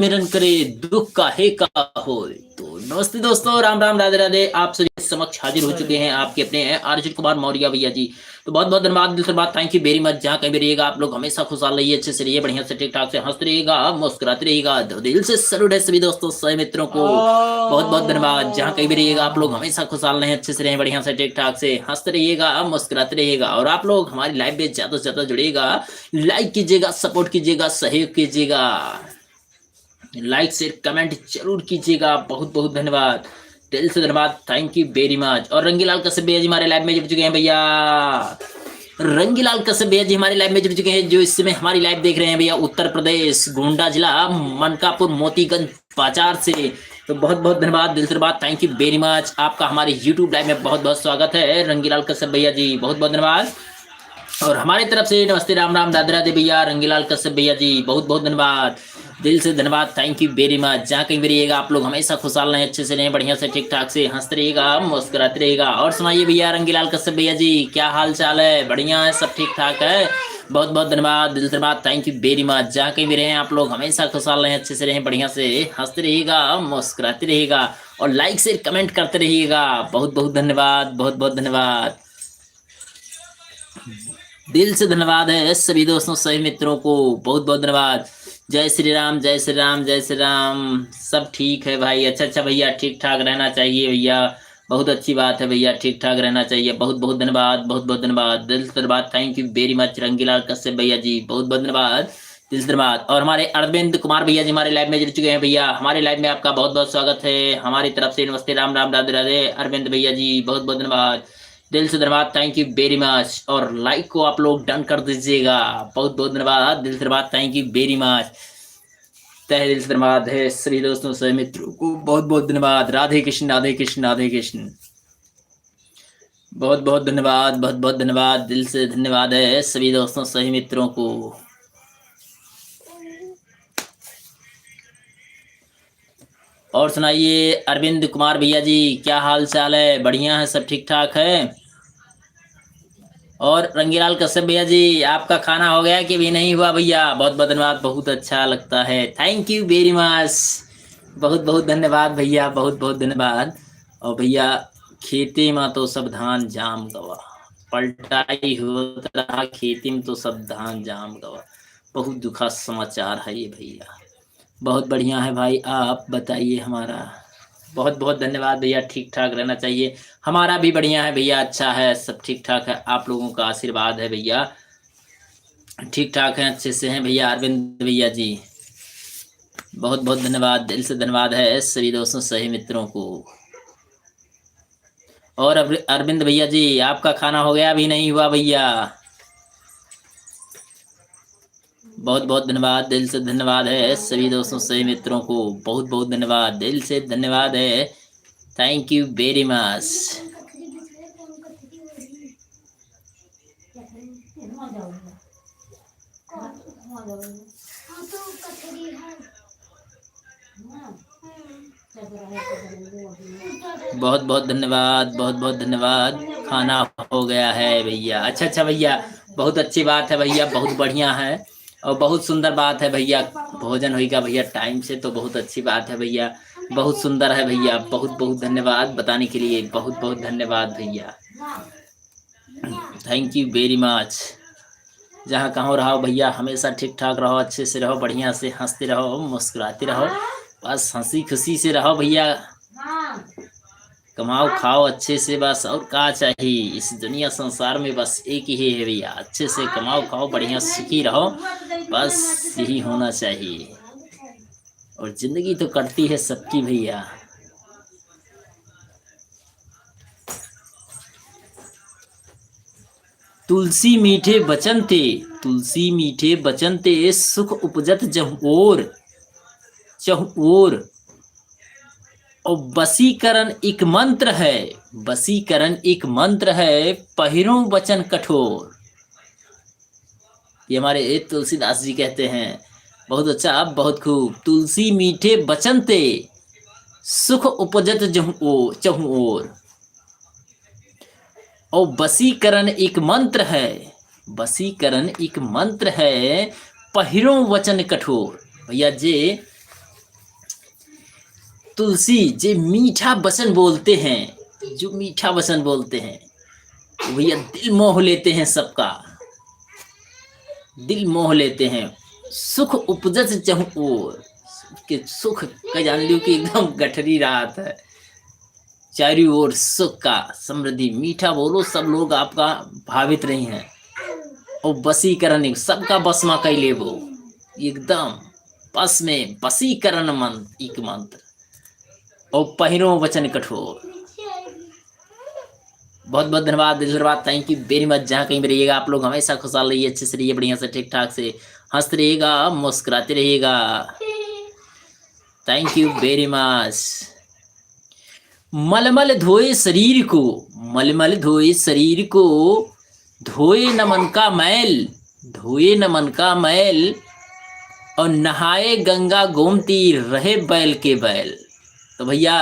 मिलन करे दुख काहे का हो। तो नमस्ते दोस्तों, राम राम, राधे राधे। आप सभी समक्ष हाजिर हो चुके हैं आपके अपने हैं अर्जुन कुमार मौर्य भैया जी। तो बहुत बहुत धन्यवाद, दिल से बात, थैंक यू वेरी मच। जहाँ कहीं भी रहिएगा आप लोग हमेशा खुशहाल रहिए, अच्छे से रहिए, बढ़िया से ठीक ठाक से हंसते रहिएगा, मुस्कुराते रहिएगा। तो दिल से सैल्यूट है सभी दोस्तों, सभी मित्रों को बहुत बहुत धन्यवाद। जहाँ कहीं भी रहिएगा आप लोग हमेशा खुशहाल रहें, अच्छे से रहें, बढ़िया से ठीक ठाक से हंसते रहिएगा, मुस्कुराते रहिएगा। और आप लोग हमारी लाइव में ज्यादा से ज्यादा जुड़िएगा, लाइक कीजिएगा, सपोर्ट कीजिएगा, सहयोग कीजिएगा, लाइक शेयर कमेंट जरूर कीजिएगा। बहुत बहुत धन्यवाद, दिल से धन्यवाद, थैंक यू वेरी मच। और रंगीलाल कश्यप भैया जी हमारे लाइव में जुड़ चुके हैं भैया। रंगीलाल कश्यप भैया जी हमारे लाइव में जुड़ चुके हैं, जो इस समय हमारी लाइव देख रहे हैं भैया उत्तर प्रदेश गोंडा जिला मनकापुर मोतीगंज बाजार से। तो बहुत बहुत धन्यवाद, दिल से धन्यवाद, थैंक यू वेरी मच। आपका हमारे यूट्यूब लाइव में बहुत बहुत स्वागत है रंगीलाल कश्यप भैया जी, बहुत बहुत धन्यवाद। और हमारी तरफ से नमस्ते, राम राम, राधे राधे भैया रंगीलाल कश्यप भैया जी, बहुत बहुत धन्यवाद, दिल से धन्यवाद, थैंक यू वेरी मच। जहाँ कहीं भी रहिएगा आप लोग हमेशा खुशहाल रहें, अच्छे से रहें, बढ़िया से ठीक ठाक से हंसते रहिएगा, मुस्कुराते रहिएगा। और सुनाइए भैया रंगीलाल कश्यप भैया जी, क्या हाल चाल है? बढ़िया है, सब ठीक ठाक है? बहुत बहुत धन्यवाद, दिल से धन्यवाद, थैंक यू वेरी मच। जहाँ कहीं भी रहें आप लोग हमेशा खुशहाल रहें, अच्छे से रहें, बढ़िया से हंसते रहिएगा, मुस्कुराते रहिएगा, और लाइक शेयर कमेंट करते रहिएगा। बहुत बहुत धन्यवाद, बहुत बहुत धन्यवाद, दिल से धन्यवाद है सभी दोस्तों, सभी मित्रों को बहुत बहुत धन्यवाद। जय श्री राम, जय श्री राम, जय श्री राम। सब ठीक है भाई? अच्छा अच्छा भैया, ठीक ठाक रहना चाहिए भैया, बहुत अच्छी बात है भैया, ठीक ठाक रहना चाहिए। बहुत बहुत धन्यवाद, बहुत बहुत धन्यवाद, दिल से धन्यवाद, thank you very much Rangilal Kashyap भैया जी, बहुत बहुत धन्यवाद, दिल से धन्यवाद। और हमारे अरविंद कुमार भैया जी हमारे लाइव में जुड़ चुके हैं भैया, हमारे लाइव में आपका बहुत बहुत स्वागत है। हमारी तरफ से नमस्ते, राम राम, राधे राधे अरविंद भैया जी, बहुत बहुत धन्यवाद, दिल से धन्यवाद, थैंक यू वेरी मच। और लाइक को आप लोग डन कर दीजिएगा, बहुत बहुत धन्यवाद, दिल से धन्यवाद, थैंक यू वेरी मच। तहे दिल से धन्यवाद है सभी दोस्तों, सभी मित्रों को बहुत बहुत धन्यवाद। राधे कृष्ण, राधे कृष्ण, राधे कृष्ण। बहुत बहुत धन्यवाद, बहुत बहुत धन्यवाद, दिल से धन्यवाद है सभी दोस्तों, सभी मित्रों को। और सुनाइए अरविंद कुमार भैया जी, क्या हाल चाल है? बढ़िया है, सब ठीक ठाक है? और रंगीलाल कश्यप भैया जी, आपका खाना हो गया कि भी नहीं हुआ भैया? बहुत बहुत धन्यवाद, बहुत अच्छा लगता है, थैंक यू वेरी मच, बहुत बहुत धन्यवाद भैया, बहुत बहुत धन्यवाद। और भैया खेती में तो सब धान जाम गवा, पलटाई होत रहा खेती में तो सब धान जाम गवा, बहुत दुखा समाचार है ये भैया। बहुत बढ़िया है भाई, आप बताइए हमारा। बहुत बहुत धन्यवाद भैया, ठीक ठाक रहना चाहिए, हमारा भी बढ़िया है भैया, अच्छा है, सब ठीक ठाक है, आप लोगों का आशीर्वाद है भैया, ठीक ठाक है, अच्छे से हैं भैया। अरविंद भैया जी बहुत बहुत धन्यवाद, दिल से धन्यवाद है सभी दोस्तों, सही मित्रों को। और अरविंद भैया जी, आपका खाना हो गया? भी नहीं हुआ भैया? बहुत बहुत धन्यवाद, दिल से धन्यवाद है सभी दोस्तों, सही मित्रों को बहुत बहुत धन्यवाद, दिल से धन्यवाद है, थैंक यू वेरी मच। बहुत बहुत धन्यवाद, बहुत बहुत धन्यवाद, खाना हो गया है भैया? अच्छा अच्छा भैया, बहुत अच्छी बात है भैया, बहुत बढ़िया है, और बहुत सुंदर बात है भैया, भोजन होगा भैया टाइम से, तो बहुत अच्छी बात है भैया, बहुत सुंदर है भैया, बहुत बहुत धन्यवाद बताने के लिए, बहुत बहुत धन्यवाद भैया, थैंक यू वेरी मच। जहाँ कहाँ रहो भैया हमेशा ठीक ठाक रहो, अच्छे से रहो, बढ़िया से हंसते रहो, मुस्कुराते रहो, बस हंसी खुशी से रहो भैया, कमाओ खाओ अच्छे से, बस और क्या चाहिए इस दुनिया संसार में? बस एक ही है भैया, अच्छे से कमाओ खाओ, बढ़िया सुखी रहो, बस यही होना चाहिए। और जिंदगी तो कटती है सबकी भैया। तुलसी मीठे बचन थे, तुलसी मीठे बचन थे, सुख उपजत जहुओर चहुओर। और वसीकरण एक मंत्र है, वसीकरण एक मंत्र है, पहिरो वचन कठोर। ये हमारे तुलसीदास जी कहते हैं, बहुत अच्छा, बहुत खूब। तुलसी मीठे बचन ते, सुख उपजत चहुओर। और वसीकरण एक मंत्र है, वसीकरण एक मंत्र है, पहिरो वचन कठोर। भैया जी तुलसी जे मीठा वचन बोलते हैं, जो मीठा वचन बोलते हैं, तो भैया दिल मोह लेते हैं सबका, दिल मोह लेते हैं। सुख उपजस चहु ओर, के सुख का जान लियो कि एकदम गठरी रात है, चारों ओर सुख का समृद्धि, मीठा बोलो सब लोग आपका भावित रही हैं, और वसीकरण सबका बस में कैले वो, एकदम बस में वसीकरण मंत्र, एक मंत्र, और पहिरो वचन कठोर। बहुत बहुत धन्यवाद, दिल से धन्यवाद, थैंक यू वेरी मच। जहाँ कहीं भी रहिएगा आप लोग हमेशा खुशहाल रहिए, अच्छे से रहिए, बढ़िया से ठीक ठाक से हंसते रहिएगा, मुस्कुराते रहिएगा। Thank you very much. मलमल धोए शरीर को, मलमल धोए शरीर को, धोए न मन का मैल, धोए न मन का मैल, और नहाए गंगा गोमती, रहे बैल के बैल। तो भैया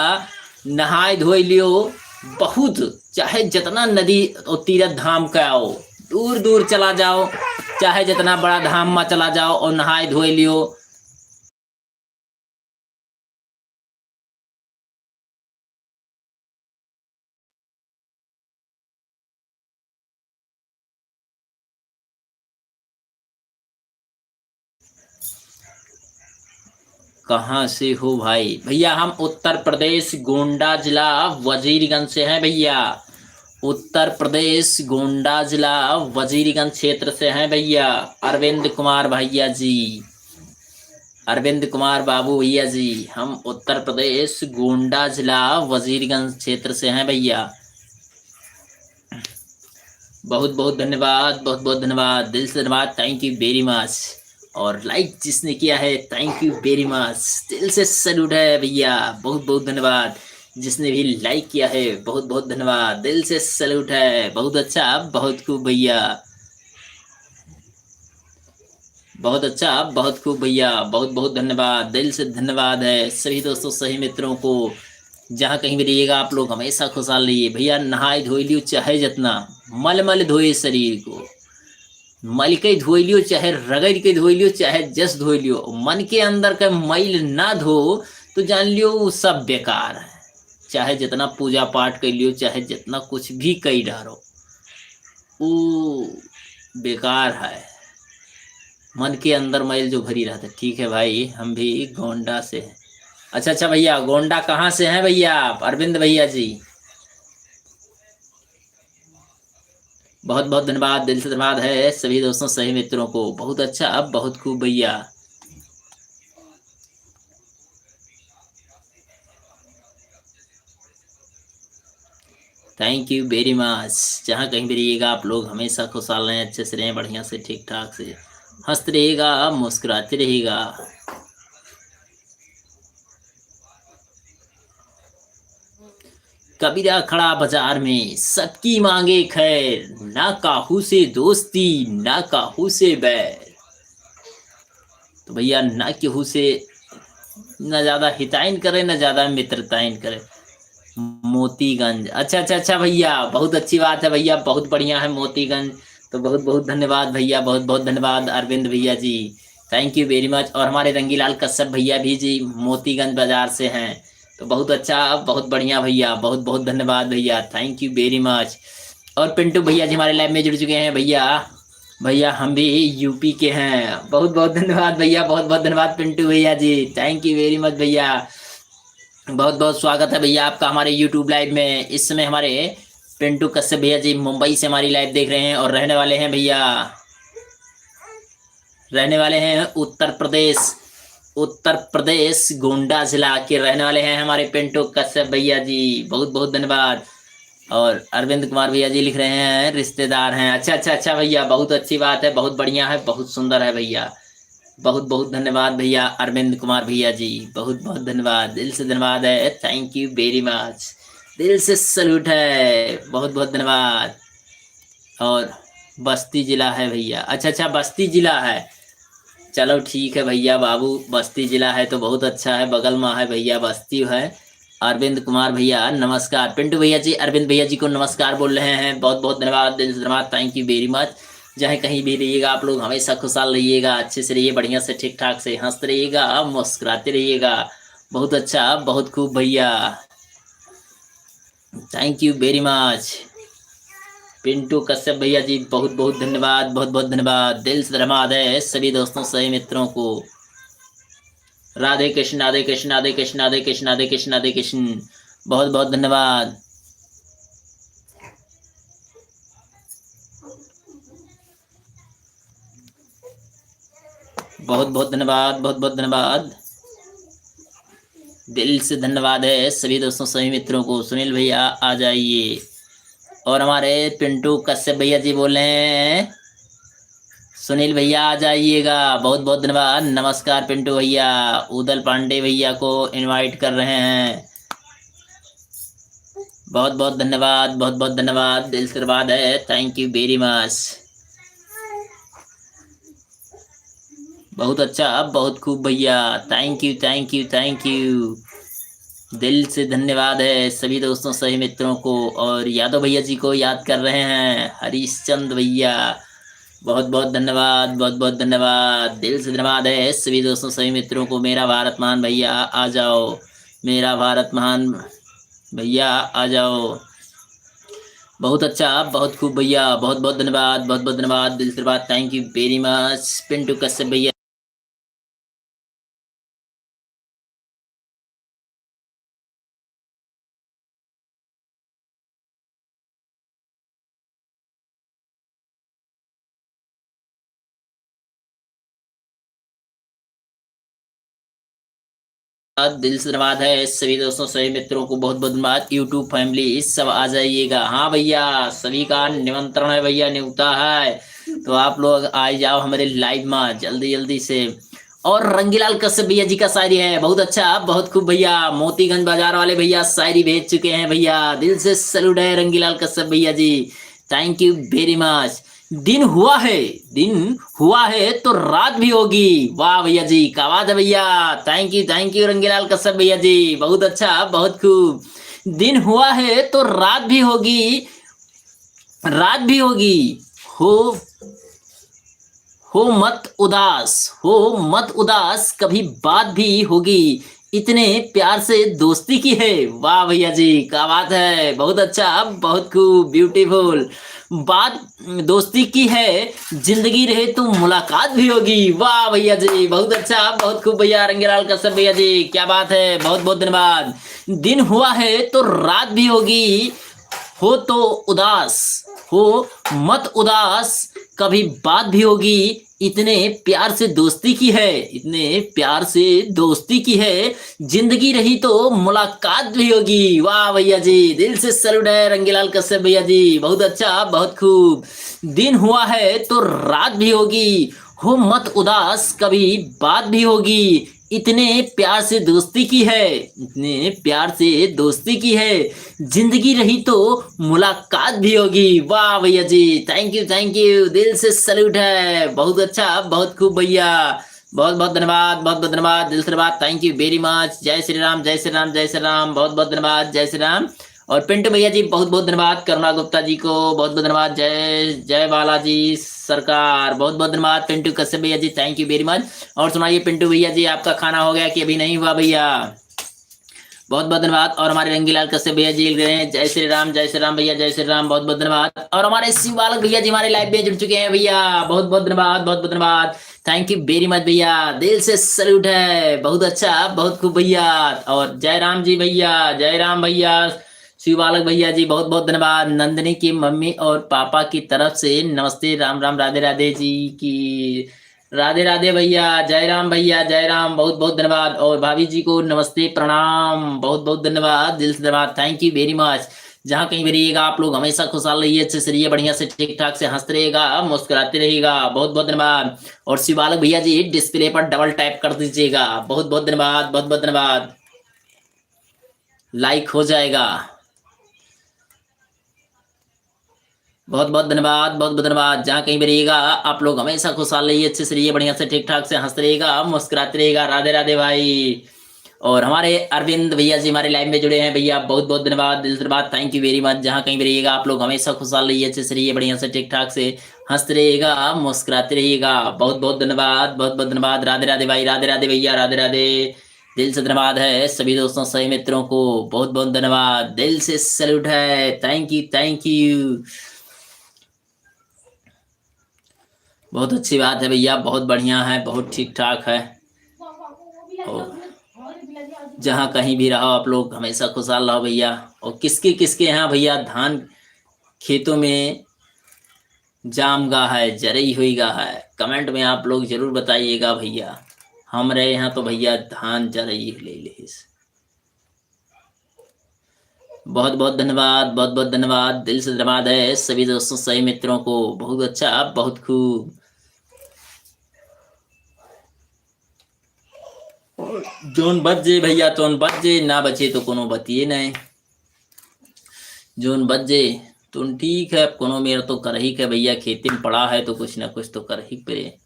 नहाए धोए लियो बहुत, चाहे जितना नदी और तीर्थ धाम का आओ, दूर दूर चला जाओ, चाहे जितना बड़ा धाम में चला जाओ, और नहाए धोए लियो। कहाँ से हो भाई? भैया हम उत्तर प्रदेश गोंडा जिला वजीरगंज से हैं भैया, उत्तर प्रदेश गोंडा जिला वजीरगंज क्षेत्र से हैं भैया। अरविंद कुमार भैया जी, अरविंद कुमार बाबू भैया जी, हम उत्तर प्रदेश गोंडा जिला वजीरगंज क्षेत्र से हैं भैया। बहुत बहुत धन्यवाद, बहुत बहुत धन्यवाद, दिल से धन्यवाद, थैंक यू वेरी मच। और लाइक जिसने किया है थैंक यू वेरी मच, दिल से सैल्यूट है भैया, बहुत बहुत धन्यवाद। जिसने भी लाइक किया है बहुत बहुत धन्यवाद, दिल से सैल्यूट है, बहुत अच्छा, बहुत खूब भैया, बहुत अच्छा, बहुत खूब भैया, बहुत बहुत धन्यवाद, दिल से धन्यवाद है सभी दोस्तों, सही मित्रों को। जहाँ कहीं भी रहिएगा आप लोग हमेशा खुशहाल रहिए भैया। नहाए धोई लियो चाहे जितना, मल मल धोए शरीर को, मल के धोई लियो चाहे रगड़ के धोई लियो, चाहे जस धोई लियो, मन के अंदर का मैल ना धो तो जान लियो वो सब बेकार है। चाहे जितना पूजा पाठ कर लियो, चाहे जितना कुछ भी कई डारो, वो बेकार है। मन के अंदर मैल जो भरी रहता है। ठीक है भाई, हम भी गोंडा से हैं। अच्छा अच्छा भैया, गोंडा कहाँ से हैं भैया आप? अरविंद भैया जी, बहुत बहुत धन्यवाद, दिल से धन्यवाद है सभी दोस्तों, सही मित्रों को। बहुत अच्छा, अब बहुत खूब भैया, थैंक यू वेरी मच। जहाँ कहीं भी रहिएगा आप लोग हमेशा खुशहाल रहें, अच्छे से रहें, बढ़िया से ठीक ठाक से हंसते रहिएगा, मुस्कुराते रहिएगा। कबीरा खड़ा बाजार में, सबकी मांगे खैर, ना काहू से दोस्ती, ना काहू से बैर। तो भैया ना केहू से ना ज्यादा हिताइन करे, ना ज्यादा मित्रताइन करे। मोतीगंज, अच्छा अच्छा अच्छा भैया, बहुत अच्छी बात है भैया, बहुत बढ़िया है मोतीगंज। तो बहुत बहुत धन्यवाद भैया, बहुत बहुत धन्यवाद अरविंद भैया जी, थैंक यू वेरी मच। और हमारे रंगीलाल कश्यप भैया भी जी मोतीगंज बाजार से हैं। तो बहुत अच्छा, बहुत बढ़िया भैया, बहुत बहुत धन्यवाद भैया, थैंक यू वेरी मच। और पिंटू भैया जी हमारे लाइव में जुड़ चुके हैं भैया, भैया हम भी यूपी के हैं। बहुत बहुत धन्यवाद भैया, बहुत बहुत धन्यवाद पिंटू भैया जी, थैंक यू वेरी मच भैया। बहुत बहुत स्वागत है भैया आपका हमारे यूट्यूब लाइव में। इस समय हमारे पिंटू कश्यप भैया जी मुंबई से हमारी लाइव देख रहे हैं, और रहने वाले हैं भैया, रहने वाले हैं उत्तर प्रदेश, उत्तर प्रदेश गोंडा जिला के रहने वाले हैं हमारे पिंटू कश्यप भैया जी, बहुत बहुत धन्यवाद। और अरविंद कुमार भैया जी लिख रहे हैं रिश्तेदार हैं। अच्छा अच्छा अच्छा भैया, बहुत अच्छी बात है, बहुत बढ़िया है, बहुत सुंदर है भैया, बहुत बहुत धन्यवाद भैया अरविंद कुमार भैया जी, बहुत बहुत धन्यवाद, दिल से धन्यवाद है, थैंक यू वेरी मच, दिल से सल्यूट है, बहुत बहुत धन्यवाद। और बस्ती जिला है भैया, अच्छा अच्छा बस्ती जिला है, चलो ठीक है भैया बाबू, बस्ती जिला है तो बहुत अच्छा है, बगल में है भैया, बस्ती है। अरविंद कुमार भैया नमस्कार, पिंटू भैया जी अरविंद भैया जी को नमस्कार बोल रहे हैं, बहुत बहुत धन्यवाद, दिल से धन्यवाद, थैंक यू वेरी मच। चाहे कहीं भी रहिएगा आप लोग हमेशा खुशहाल रहिएगा, अच्छे से रहिए, बढ़िया से ठीक ठाक से हंसते रहिएगा, मुस्कुराते रहिएगा, बहुत अच्छा, बहुत खूब भैया, thank you very much. Pintu Kashyap भैया जी बहुत बहुत धन्यवाद, बहुत बहुत धन्यवाद, दिल से धन्यवाद है सभी दोस्तों सभी मित्रों को। राधे कृष्ण राधे कृष्ण राधे कृष्ण राधे कृष्ण राधे कृष्ण राधे कृष्ण, बहुत बहुत धन्यवाद। बहुत बहुत धन्यवाद, बहुत बहुत धन्यवाद, दिल से धन्यवाद है सभी दोस्तों सभी मित्रों को। सुनील भैया आ जाइए, और हमारे पिंटू कश्यप भैया जी बोले हैं सुनील भैया आ जाइएगा, बहुत बहुत धन्यवाद। नमस्कार पिंटू भैया, उदल पांडे भैया को इनवाइट कर रहे हैं, बहुत बहुत धन्यवाद, बहुत बहुत धन्यवाद, दिल से धन्यवाद है, थैंक यू वेरी मच। बहुत अच्छा, बहुत खूब भैया, thank you thank you thank you, दिल से धन्यवाद है सभी दोस्तों सभी मित्रों को। और यादव भैया जी को याद कर रहे हैं, हरीश चंद भैया, बहुत बहुत धन्यवाद, बहुत बहुत धन्यवाद, दिल से धन्यवाद है सभी दोस्तों सभी मित्रों को। मेरा भारत महान भैया आ जाओ, मेरा भारत महान भैया आ जाओ, बहुत अच्छा, बहुत खूब भैया, बहुत बहुत धन्यवाद, बहुत बहुत धन्यवाद, दिल से धन्यवाद, thank you very much Pintu Kashyap भैया। दिल से धन्यवाद है सभी दोस्तों सभी मित्रों को, बहुत बहुत धन्यवाद। यूट्यूब फैमिली सब आ जाइएगा, हाँ भैया सभी का निमंत्रण है भैया, न्योता है, तो आप लोग आ जाओ हमारे लाइव में जल्दी जल्दी से। और रंगीलाल कश्यप भैया जी का शायरी है, बहुत अच्छा, बहुत खूब भैया, मोतीगंज बाजार वाले भैया शायरी भेज चुके हैं भैया, दिल से सैल्यूट है रंगीलाल कश्यप भैया जी, थैंक यू वेरी मच। दिन हुआ है, दिन हुआ है तो रात भी होगी, वाह भैया जी क्या बात है भैया, थैंक यू रंगीलाल कश्यप भैया जी, बहुत अच्छा, बहुत खूब। दिन हुआ है तो रात भी होगी, रात भी होगी, हो हो मत उदास, हो मत उदास, कभी बात भी होगी, इतने प्यार से दोस्ती की है, वाह भैया जी क्या बात है, बहुत अच्छा, बहुत खूब, ब्यूटीफुल, बात दोस्ती की है, जिंदगी रहे तो मुलाकात भी होगी, वाह भैया जी बहुत अच्छा, बहुत खूब भैया, रंगीलाल कश्यप भैया जी क्या बात है, बहुत बहुत धन्यवाद। दिन हुआ है तो रात भी होगी, हो तो उदास, हो मत उदास, कभी बात भी होगी, इतने प्यार से दोस्ती की है, इतने प्यार से दोस्ती की है, जिंदगी रही तो मुलाकात भी होगी, वाह भैया जी दिल से सैल्यूट है रंगीलाल कश्यप भैया जी, बहुत अच्छा, बहुत खूब। दिन हुआ है तो रात भी होगी, हो मत उदास, कभी बात भी होगी, इतने प्यार से दोस्ती की है, इतने प्यार से दोस्ती की है, जिंदगी रही तो मुलाकात भी होगी, वाह भैया जी थैंक यू दिल से सैल्यूट है, बहुत अच्छा, बहुत खूब भैया, बहुत बहुत धन्यवाद, बहुत बहुत धन्यवाद, दिल से धन्यवाद, थैंक यू वेरी मच। जय श्री राम जय श्री राम जय श्री राम, बहुत बहुत धन्यवाद, जय श्री राम। और पिंटू भैया जी बहुत बहुत धन्यवाद, करुणा गुप्ता जी को बहुत बहुत धन्यवाद, जय जय बालाजी सरकार, बहुत बहुत धन्यवाद, पिंटू कश्यप भैया जी थैंक यू वेरी मच। और सुनाइए पिंटू भैया जी आपका खाना हो गया कि अभी नहीं हुआ भैया, बहुत बहुत धन्यवाद। और हमारे रंगीलाल कश्यप भैया जी लिख रहे हैं जय श्री राम भैया, जय श्री राम, बहुत बहुत धन्यवाद। और हमारे शिव बालक भैया जी हमारे लाइव में जुड़ चुके हैं भैया, बहुत बहुत धन्यवाद, बहुत बहुत धन्यवाद, थैंक यू वेरी मच भैया, दिल से सैल्यूट है, बहुत अच्छा, बहुत खूब भैया। और जय राम जी भैया, जय राम भैया, शिव बालक भैया जी बहुत बहुत धन्यवाद। नंदिनी की मम्मी और पापा की तरफ से नमस्ते, राम राम, राधे राधे जी की, राधे राधे भैया, जय राम भैया, जय राम, बहुत बहुत धन्यवाद। और भाभी जी को नमस्ते प्रणाम, बहुत बहुत धन्यवाद, दिल से धन्यवाद, थैंक यू वेरी मच। जहाँ कहीं भी रहिएगा आप लोग हमेशा खुशहाल रहिए, अच्छे से रहिए, बढ़िया से ठीक ठाक से हंसते रहिएगा, मुस्कुराते रहिएगा, बहुत बहुत धन्यवाद। और शिवालक भैया जी डिस्प्ले पर डबल टैप कर दीजिएगा, बहुत बहुत धन्यवाद, बहुत बहुत धन्यवाद, लाइक हो जाएगा, बहुत बहुत धन्यवाद, बहुत बहुत धन्यवाद। जहाँ कहीं भी रहिएगा आप लोग हमेशा खुशहाल रहिए, अच्छे से रहिए, बढ़िया से ठीक ठाक से हंसते रहिएगा, मुस्कुराते रहिएगा, राधे राधे भाई। और हमारे अरविंद भैया जी हमारे लाइव में जुड़े हैं भैया, बहुत बहुत धन्यवाद, दिल से धन्यवाद, थैंक यू वेरी मच। जहाँ कहीं भी रहिएगा आप लोग हमेशा खुशहाल रहिए, अच्छे से रहिए, बढ़िया से ठीक ठाक से हंसते रहिएगा, मुस्कुराते रहिएगा, बहुत बहुत धन्यवाद, बहुत बहुत धन्यवाद, राधे राधे भाई, राधे राधे भैया, राधे राधे, दिल से धन्यवाद है सभी दोस्तों सही मित्रों को, बहुत बहुत धन्यवाद, दिल से सैल्यूट है, थैंक यू थैंक यू। बहुत अच्छी बात है भैया, बहुत बढ़िया है, बहुत ठीक ठाक है। और जहाँ कहीं भी रहो आप लोग हमेशा खुशहाल रहो भैया। और किसके किसके यहाँ भैया धान खेतों में जाम गा है, जरई हुई गा है, कमेंट में आप लोग जरूर बताइएगा भैया। हमारे यहाँ तो भैया धान जरई ले ले। बहुत बहुत धन्यवाद, बहुत बहुत धन्यवाद, दिल से धन्यवाद है सभी दोस्तों सही मित्रों को, बहुत अच्छा, बहुत खूब। जोन बच जे भैया तोन बच जे, ना बचे तो कोनो बतिए नहीं। जोन बच जे तो ठीक है, कोनो मेरा तो कर ही के भैया, खेती में पड़ा है तो कुछ ना कुछ तो कर ही पे।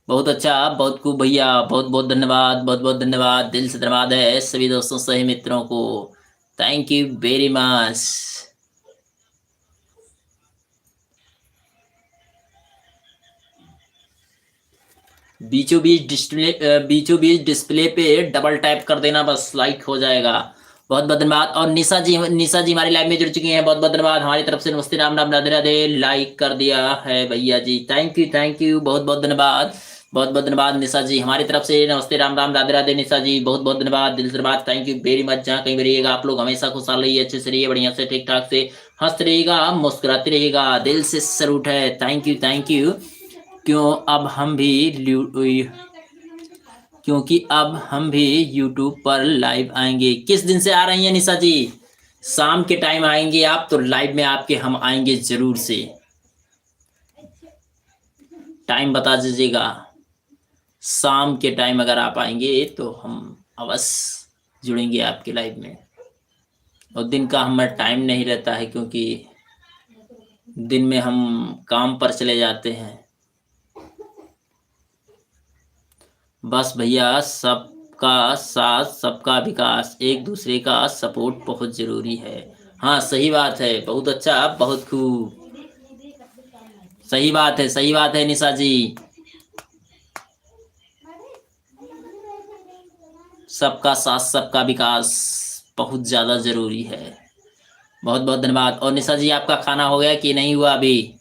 बहुत अच्छा, बहुत खूब भैया, बहुत बहुत धन्यवाद, बहुत बहुत धन्यवाद, दिल से धन्यवाद है सभी दोस्तों सही मित्रों को, थैंक यू वेरी मच। बीचों बीच डिस्प्ले पे डबल टैप कर देना, बस लाइक हो जाएगा। बहुत बहुत धन्यवाद। और निशा जी हमारी लाइव में जुड़ चुकी हैं, बहुत बहुत धन्यवाद, हमारी तरफ से नमस्ते, राम राम, राधे राधे, लाइक कर दिया है भैया जी, थैंक यू, बहुत बहुत धन्यवाद, बहुत बहुत धन्यवाद निशा जी, हमारी तरफ से नमस्ते, राम राम, राधे राधे, निशा जी बहुत बहुत धन्यवाद, दिल से धन्यवाद, थैंक यू वेरी मच। जहाँ कहीं भी रहिएगा आप लोग हमेशा खुशहाल रहिए, अच्छे से रहिए, बढ़िया से ठीक ठाक से हंसते रहिएगा, मुस्कुराते रहिएगा, दिल से सैल्यूट है, थैंक यू थैंक यू। क्यों अब हम भी क्योंकि अब हम भी यूट्यूब पर लाइव आएंगे। किस दिन से आ रही हैं निशा जी? शाम के टाइम आएंगे आप तो लाइव में आपके हम आएंगे जरूर से, टाइम बता दीजिएगा। शाम के टाइम अगर आप आएंगे तो हम अवश्य जुड़ेंगे आपके लाइव में। और दिन का हमें टाइम नहीं रहता है क्योंकि दिन में हम काम पर चले जाते हैं। बस भैया सबका साथ सबका विकास, एक दूसरे का सपोर्ट बहुत जरूरी है। हाँ सही बात है, बहुत अच्छा, बहुत खूब, सही बात है, सही बात है निशा जी, सबका साथ सबका विकास बहुत ज्यादा जरूरी है। बहुत बहुत धन्यवाद। और निशा जी आपका खाना हो गया कि नहीं हुआ अभी?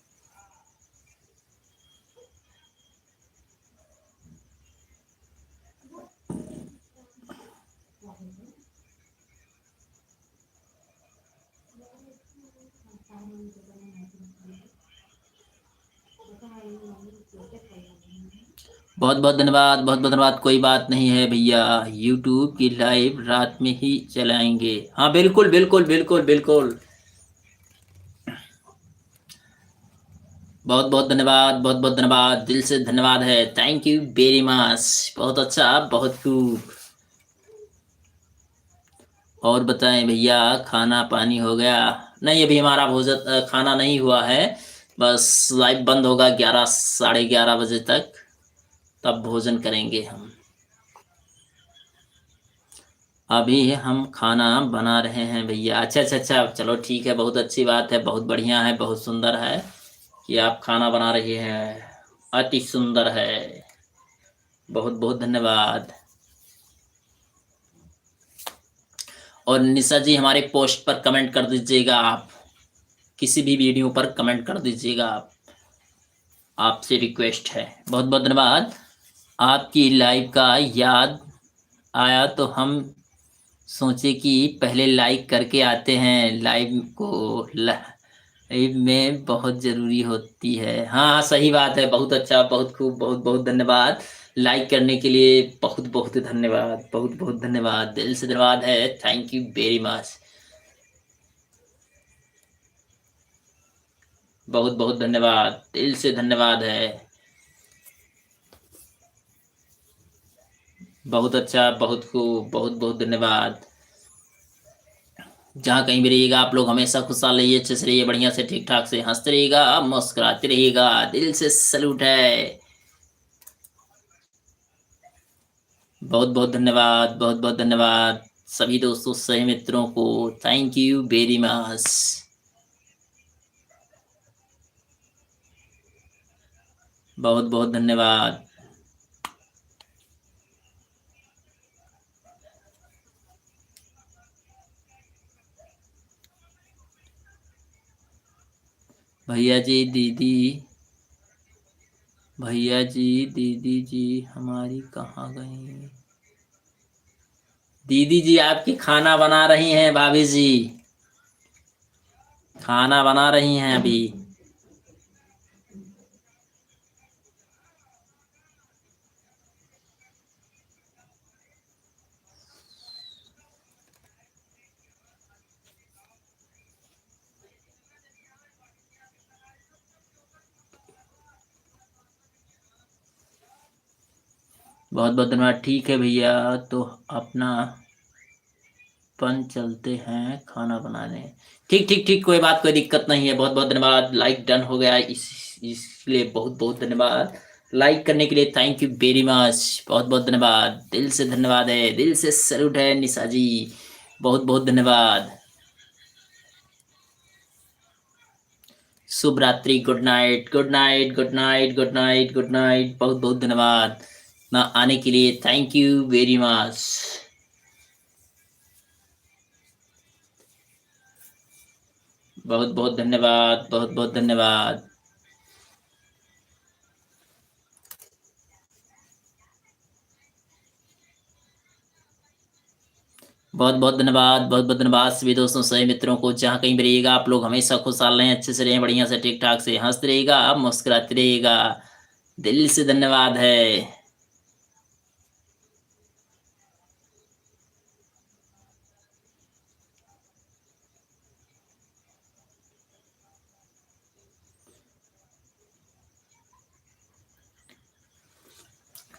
बहुत बहुत धन्यवाद, बहुत बहुत धन्यवाद, कोई बात नहीं है भैया, यूट्यूब की लाइव रात में ही चलाएंगे। हाँ बिल्कुल बिल्कुल बिल्कुल बिल्कुल। बहुत बहुत धन्यवाद, बहुत बहुत धन्यवाद, दिल से धन्यवाद है, थैंक यू वेरी मच, बहुत अच्छा, बहुत खूब। और बताएं भैया खाना पानी हो गया? नहीं अभी हमारा भोजन खाना नहीं हुआ है, बस लाइव बंद होगा 11 साढ़े 11 बजे तक, तब भोजन करेंगे हम। अभी हम खाना बना रहे हैं भैया। अच्छा अच्छा अच्छा, चलो ठीक है, बहुत अच्छी बात है, बहुत बढ़िया है, बहुत सुंदर है कि आप खाना बना रहे हैं, अति सुंदर है, बहुत बहुत धन्यवाद। और निशा जी हमारे पोस्ट पर कमेंट कर दीजिएगा, आप किसी भी वीडियो पर कमेंट कर दीजिएगा, आप आपसे रिक्वेस्ट है। बहुत बहुत धन्यवाद। आपकी लाइव का याद आया तो हम सोचे कि पहले लाइक करके आते हैं, लाइव को लाइव में बहुत जरूरी होती है। हाँ हाँ सही बात है, बहुत अच्छा, बहुत खूब, बहुत बहुत धन्यवाद, लाइक करने के लिए बहुत बहुत धन्यवाद, बहुत बहुत धन्यवाद, दिल से धन्यवाद है, थैंक यू वेरी मच, बहुत बहुत धन्यवाद, दिल से धन्यवाद है, बहुत अच्छा, बहुत खूब, बहुत बहुत धन्यवाद। जहाँ कहीं भी रहिएगा आप लोग हमेशा खुशहाल रहिए, अच्छे से रहिए, बढ़िया से ठीक ठाक से हंसते रहिएगा, मुस्कुराते रहिएगा, दिल से सैल्यूट है। बहुत बहुत धन्यवाद, बहुत बहुत धन्यवाद सभी दोस्तों सही मित्रों को, थैंक यू वेरी मच। बहुत बहुत धन्यवाद। भैया जी दीदी, भैया जी दीदी जी हमारी कहाँ गई? दीदी जी आपकी खाना बना रही हैं, भाभी जी खाना बना रही हैं अभी। बहुत बहुत धन्यवाद। ठीक है भैया, तो अपना पन चलते हैं खाना बनाने। ठीक ठीक ठीक, कोई बात, कोई दिक्कत नहीं है। बहुत बहुत धन्यवाद। लाइक डन हो गया, इसलिए बहुत बहुत धन्यवाद। लाइक करने के लिए थैंक यू वेरी मच। बहुत बहुत धन्यवाद, दिल से धन्यवाद है, दिल से सैल्यूट है निशा जी। बहुत बहुत धन्यवाद। शुभ रात्रि, good night, good night, good night, good night, good night. बहुत बहुत धन्यवाद ना आने के लिए, थैंक यू वेरी मच। बहुत बहुत धन्यवाद, बहुत बहुत धन्यवाद। बहुत बहुत धन्यवाद, बहुत बहुत धन्यवाद सभी दोस्तों, सभी मित्रों को। जहाँ कहीं भी रहिएगा आप लोग हमेशा खुशहाल रहें, अच्छे से रहें, बढ़िया से ठीक ठाक से हंसते रहिएगा, मुस्कुराते रहिएगा। दिल से धन्यवाद है।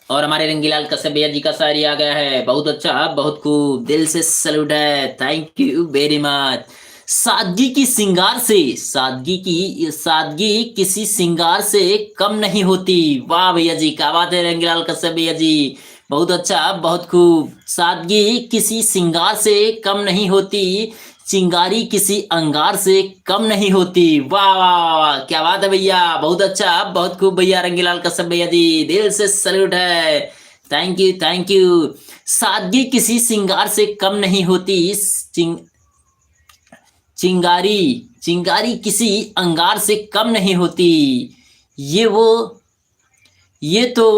और हमारे रंगीलाल कश्यप भैया जी का शायरी आ गया है, बहुत अच्छा, बहुत खूब, दिल से सैल्यूट है, थैंक यू वेरी मच। सादगी की सिंगार से, सादगी किसी सिंगार से कम नहीं होती। वाह भैया जी, क्या बात है रंगीलाल कश्यप भैया जी, बहुत अच्छा, बहुत खूब। सादगी किसी सिंगार से कम नहीं होती, चिंगारी किसी अंगार से कम नहीं होती। वाह वाह वाह वाह, क्या बात है भैया, बहुत अच्छा, बहुत खूब भैया रंगीलाल कश्यप भैया जी, दिल से सैल्यूट है, थैंक यू थैंक यू। सादगी किसी सिंगार से कम नहीं होती, चिंग चिंगारी चिंगारी किसी अंगार से कम नहीं होती। ये वो ये तो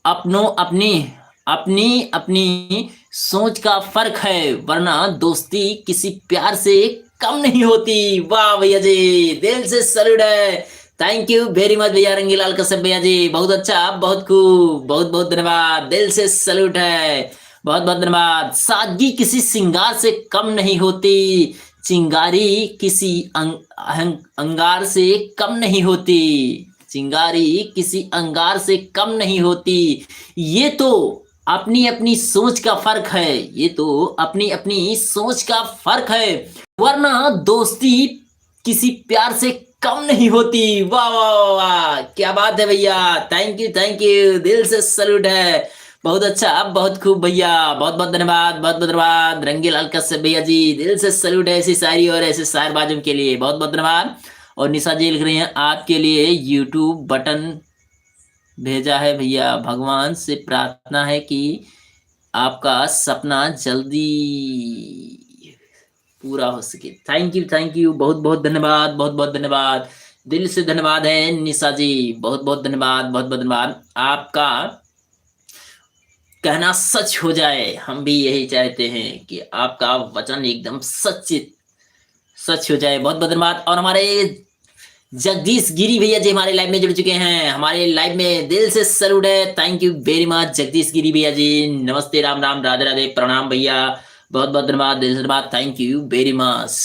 अपनों अपनी अपनी अपनी सोच का फर्क है, वरना दोस्ती किसी प्यार से कम नहीं होती। वाह भैया जी, दिल से सैल्यूट है, थैंक यू वेरी मच भैया रंगीलाल कश्यप भैया जी, बहुत अच्छा, बहुत खूब, बहुत बहुत धन्यवाद, दिल से सैल्यूट है, बहुत बहुत धन्यवाद। सादगी किसी सिंगार से कम नहीं होती, चिंगारी किसी अंगार से कम नहीं होती, चिंगारी किसी अंगार से कम नहीं होती। ये तो अपनी अपनी सोच का फर्क है, ये तो अपनी अपनी सोच का फर्क है, वरना दोस्ती किसी प्यार से कम नहीं होती। वाह वाह वाह वाह, क्या बात है भैया, थैंक यू, दिल से सैल्यूट है, बहुत अच्छा, बहुत खूब भैया, बहुत बहुत धन्यवाद, बहुत बहुत धन्यवाद रंगीलाल कश्यप भैया जी, दिल से सैल्यूट है ऐसी शायरी और ऐसे शायरबाजों के लिए, बहुत बहुत धन्यवाद। और निशा जी लिख रही हैं, आपके लिए यूट्यूब बटन भेजा है भैया, भगवान से प्रार्थना है कि आपका सपना जल्दी पूरा हो सके। थैंक यू, बहुत बहुत धन्यवाद, बहुत बहुत धन्यवाद, दिल से धन्यवाद है निशा जी, बहुत बहुत धन्यवाद, बहुत बहुत धन्यवाद। आपका कहना सच हो जाए, हम भी यही चाहते हैं कि आपका वचन एकदम सच सच हो जाए। बहुत बहुत धन्यवाद। और हमारे जगदीश गिरी भैया जी हमारे लाइव में जुड़ चुके हैं, हमारे लाइव में दिल से सैल्यूट है, thank you very much Jagdish Giri भैया जी, नमस्ते, राम राम, राधे राधे, प्रणाम भैया, बहुत बहुत धन्यवाद, दिल से धन्यवाद, थैंक यू वेरी मच,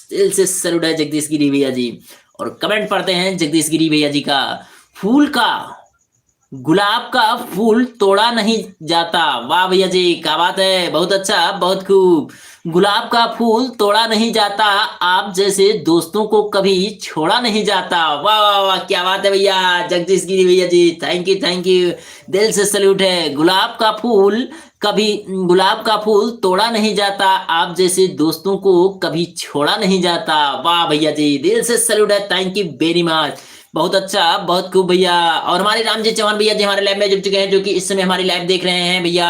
दिल से सैल्यूट है जगदीश गिरी भैया जी। और कमेंट पढ़ते हैं जगदीश गिरी भैया जी का, फूल का गुलाब का फूल तोड़ा नहीं जाता। वाह भैया जी, क्या बात है, बहुत अच्छा, बहुत खूब। गुलाब का फूल तोड़ा नहीं जाता, आप जैसे दोस्तों को कभी छोड़ा नहीं जाता। वाह वाह वाह, क्या बात है भैया जगदीश गिरी भैया जी, थैंक यू, दिल से सैल्यूट है। गुलाब का फूल तोड़ा नहीं जाता, आप जैसे दोस्तों को कभी छोड़ा नहीं जाता। वाह भैया जी, दिल से सैल्यूट है, थैंक यू वेरी मच, बहुत अच्छा, बहुत खूब भैया। और हमारे रामजी चौहान भैया जी हमारे लाइव में जुड़ चुके हैं, जो कि इस समय हमारी लाइव देख रहे हैं भैया,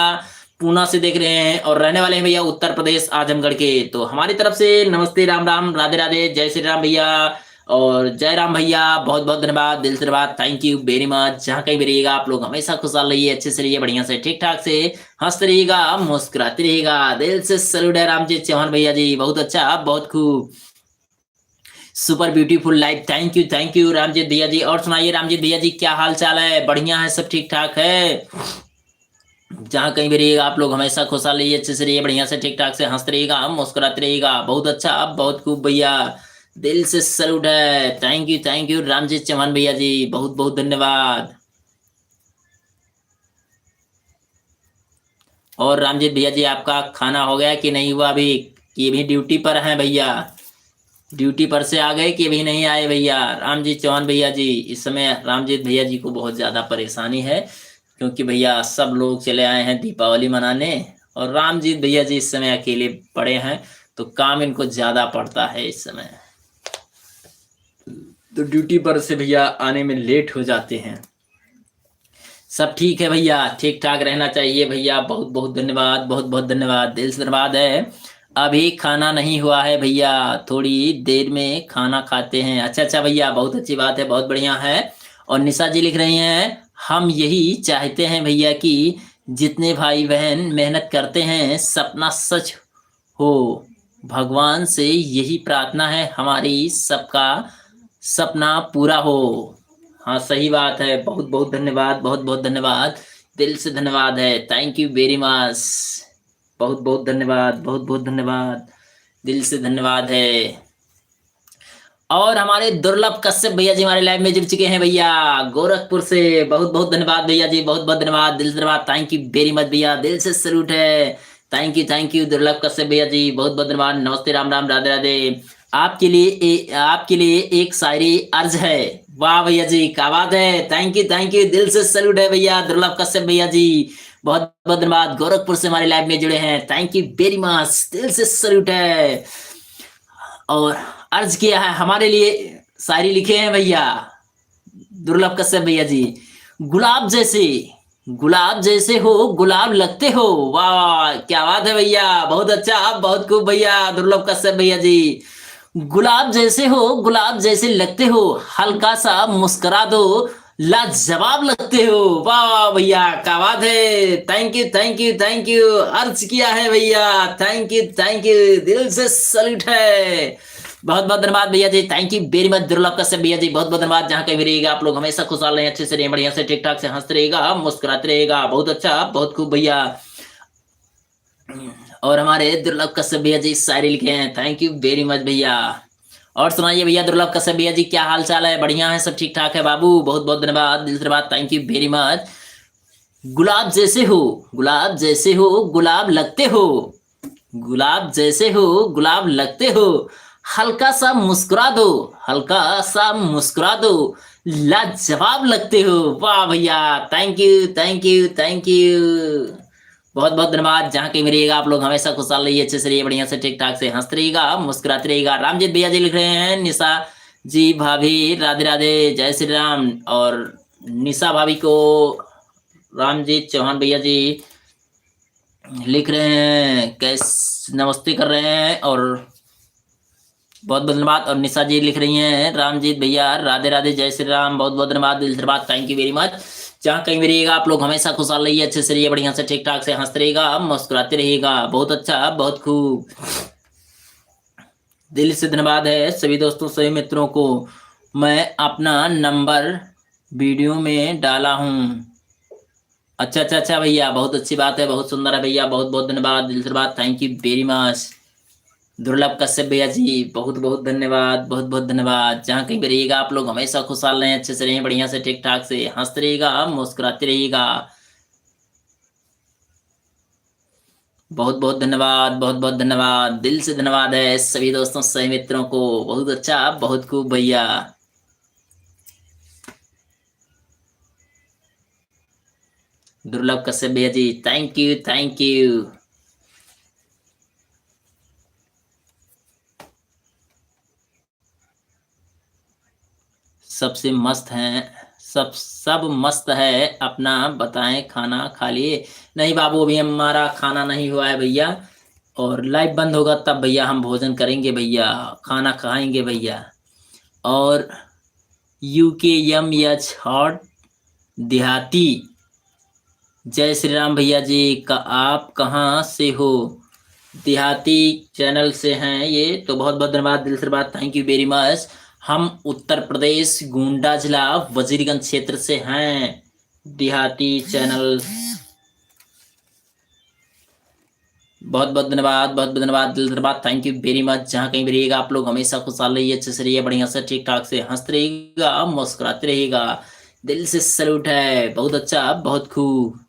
पूना से देख रहे हैं और रहने वाले हैं भैया उत्तर प्रदेश आजमगढ़ के। तो हमारी तरफ से नमस्ते, राम राम, राधे राधे, जय श्री राम भैया। और जयराम भैया बहुत बहुत धन्यवाद, दिल से धन्यवाद, थैंक यू वेरी मच। जहाँ कहीं भी रहिएगा आप लोग हमेशा खुशहाल रहिए, अच्छे से रहिए, बढ़िया से ठीक ठाक से हंसते रहिएगा, मुस्कुराते रहिएगा। दिल से सैल्यूट है रामजीत चौहान भैया जी, बहुत अच्छा, बहुत खूब, super beautiful life, thank you Ramjeet भैया जी। और सुनाइए रामजीत भैया जी, क्या हाल चाल है? बढ़िया है, सब ठीक ठाक है? जहाँ कहीं भी रहिएगा आप लोग हमेशा खुशहाल रहिए, अच्छे से रहिए, बढ़िया से ठीक ठाक से हंसते रहिएगा, मुस्कुराते रहिएगा, बहुत अच्छा, बहुत खूब भैया, दिल से सैल्यूट है, थैंक यू रामजीत चौहान भैया जी, बहुत बहुत धन्यवाद। और रामजीत भैया जी, आपका खाना हो गया कि नहीं हुआ अभी, कि अभी ड्यूटी पर हैं भैया? ड्यूटी पर से आ गए कि अभी नहीं आए भैया? रामजीत चौहान भैया जी, इस समय रामजीत भैया जी को बहुत ज्यादा परेशानी है, क्योंकि भैया सब लोग चले आए हैं दीपावली मनाने, और रामजीत भैया जी इस समय अकेले पड़े हैं, तो काम इनको ज्यादा पड़ता है इस समय, तो ड्यूटी पर से भैया आने में लेट हो जाते हैं। सब ठीक है भैया, ठीक ठाक रहना चाहिए भैया, बहुत बहुत धन्यवाद, बहुत बहुत धन्यवाद, दिल से धन्यवाद है। अभी खाना नहीं हुआ है भैया, थोड़ी देर में खाना खाते हैं। अच्छा अच्छा भैया, बहुत अच्छी बात है, बहुत बढ़िया है। और निशा जी लिख रही हैं, हम यही चाहते हैं भैया कि जितने भाई बहन मेहनत करते हैं सपना सच हो, भगवान से यही प्रार्थना है हमारी, सबका सपना पूरा हो। हाँ सही बात है, बहुत बहुत धन्यवाद, बहुत बहुत धन्यवाद, दिल से धन्यवाद है, थैंक यू वेरी मच, बहुत बहुत धन्यवाद, बहुत बहुत धन्यवाद, दिल से धन्यवाद है। और हमारे दुर्लभ कश्यप भैया जी हमारे लाइव में जुड़ चुके हैं भैया, गोरखपुर से, बहुत बहुत धन्यवाद भैया जी, बहुत बहुत धन्यवाद, दिल से धन्यवाद, थैंक यू वेरी मच भैया, दिल से सैल्यूट है, थैंक यू दुर्लभ कश्यप भैया जी, बहुत बहुत धन्यवाद, नमस्ते, राम राम, राधे राधे। आपके लिए एक शायरी अर्ज है। वाह भैया जी, क्या बात है, थैंक यू, दिल से सैल्यूट है भैया दुर्लभ कश्यप भैया जी, बहुत बहुत धन्यवाद, गोरखपुर से हमारे लाइव में जुड़े हैं, थैंक यू वेरी मच, दिल से सैल्यूट है। और अर्ज किया है हमारे लिए, शायरी लिखे हैं भैया दुर्लभ कश्यप भैया जी, गुलाब जैसे, गुलाब जैसे हो, गुलाब लगते हो। वाह क्या बात है भैया, बहुत अच्छा, बहुत खूब भैया दुर्लभ कश्यप भैया जी, गुलाब जैसे हो, गुलाब जैसे लगते हो, हल्का सा मुस्कुरा दो, लाजवाब लगते हो। वाह वाह भैया, क्या बात है, थैंक यू, अर्ज किया है भैया, थैंक यू, दिल से सैल्यूट है, बहुत बहुत धन्यवाद भैया जी, थैंक यू वेरी मच दुर्लभ कश्यप भैया जी, बहुत बहुत धन्यवाद। जहाँ कहीं भी रहिएगा आप लोग हमेशा खुशहाल रहें, अच्छे से रहें, बढ़िया से ठीक ठाक से हंसते रहेगा, मुस्कुराते रहेगा, बहुत अच्छा, बहुत खूब भैया। और हमारे दुर्लभ कश्यप भैया जी शायरी लिखे हैं, थैंक यू वेरी मच भैया। और सुनाइए भैया दुर्लभ कश्यप भैया जी, क्या हाल चाल है? बढ़िया है, सब ठीक ठाक है बाबू, बहुत बहुत धन्यवाद, दिल से धन्यवाद, थैंक यू वेरी मच। गुलाब जैसे हो, गुलाब जैसे हो, गुलाब लगते हो, गुलाब जैसे हो, गुलाब लगते हो, हल्का सा मुस्कुरा दो, हल्का सा मुस्कुरा दो, लाजवाब लगते हो। वाह भैया, थैंक यू, बहुत बहुत धन्यवाद। जहाँ कहीं भी रहिएगा आप लोग हमेशा खुशहाल रहिए, अच्छे से रहिए, बढ़िया से ठीक ठाक से हंसते रहिएगा, मुस्कुराते रहिएगा। रामजीत भैया जी लिख रहे हैं, निशा जी भाभी राधे राधे, जय श्री राम। और निशा भाभी को रामजीत चौहान भैया जी लिख रहे हैं, कैसे नमस्ते कर रहे हैं, और बहुत बहुत धन्यवाद। और निशा जी लिख रही हैं, रामजीत भैया राधे राधे, जय श्री राम, बहुत बहुत धन्यवाद, दिल से धन्यवाद, थैंक यू वेरी मच। जहाँ कहीं भी रहिएगा आप लोग हमेशा खुशहाल रहिए, अच्छे से रहिए, बढ़िया से ठीक ठाक से हंसते रहिएगा, मुस्कुराते रहिएगा, बहुत अच्छा, बहुत खूब, दिल से धन्यवाद है सभी दोस्तों, सभी मित्रों को। मैं अपना नंबर वीडियो में डाला हूँ। अच्छा भैया, बहुत अच्छी बात है, बहुत सुंदर है भैया, बहुत बहुत धन्यवाद, दिल से धन्यवाद, थैंक यू वेरी मच। दुर्लभ कश्यप भैया जी बहुत बहुत धन्यवाद, बहुत बहुत धन्यवाद। जहाँ कहीं भी रहिएगा आप लोग हमेशा खुशहाल रहें, अच्छे से रहें, बढ़िया से ठीक ठाक से हंसते रहिएगा, मुस्कुराते रहिएगा, बहुत बहुत धन्यवाद, बहुत बहुत धन्यवाद, दिल से धन्यवाद है सभी दोस्तों, सभी मित्रों को, बहुत अच्छा, बहुत खूब भैया। दुर्लभ कश्यप भैया जी, थैंक यू। सबसे मस्त हैं, सब मस्त है, अपना बताएं, खाना खा लिए? नहीं बाबू, अभी हमारा खाना नहीं हुआ है भैया, और लाइव बंद होगा तब भैया हम भोजन करेंगे भैया, खाना खाएंगे भैया। और UKMH हॉट देहाती, जय श्री राम भैया जी का, आप कहाँ से हो? देहाती चैनल से हैं ये, तो बहुत बहुत धन्यवाद, दिल से बात, थैंक यू वेरी मच। हम उत्तर प्रदेश गोंडा जिला वजीरगंज क्षेत्र से हैं। देहाती चैनल, बहुत बहुत धन्यवाद, बहुत बहुत धन्यवाद, दिल से बात, थैंक यू वेरी मच। जहाँ कहीं भी रहिएगा आप लोग हमेशा खुशहाल रहिए, अच्छे से रहिए, बढ़िया से ठीक ठाक से हंसते रहिएगा, मुस्कुराते रहिएगा, दिल से सैल्यूट है। बहुत अच्छा, बहुत खूब,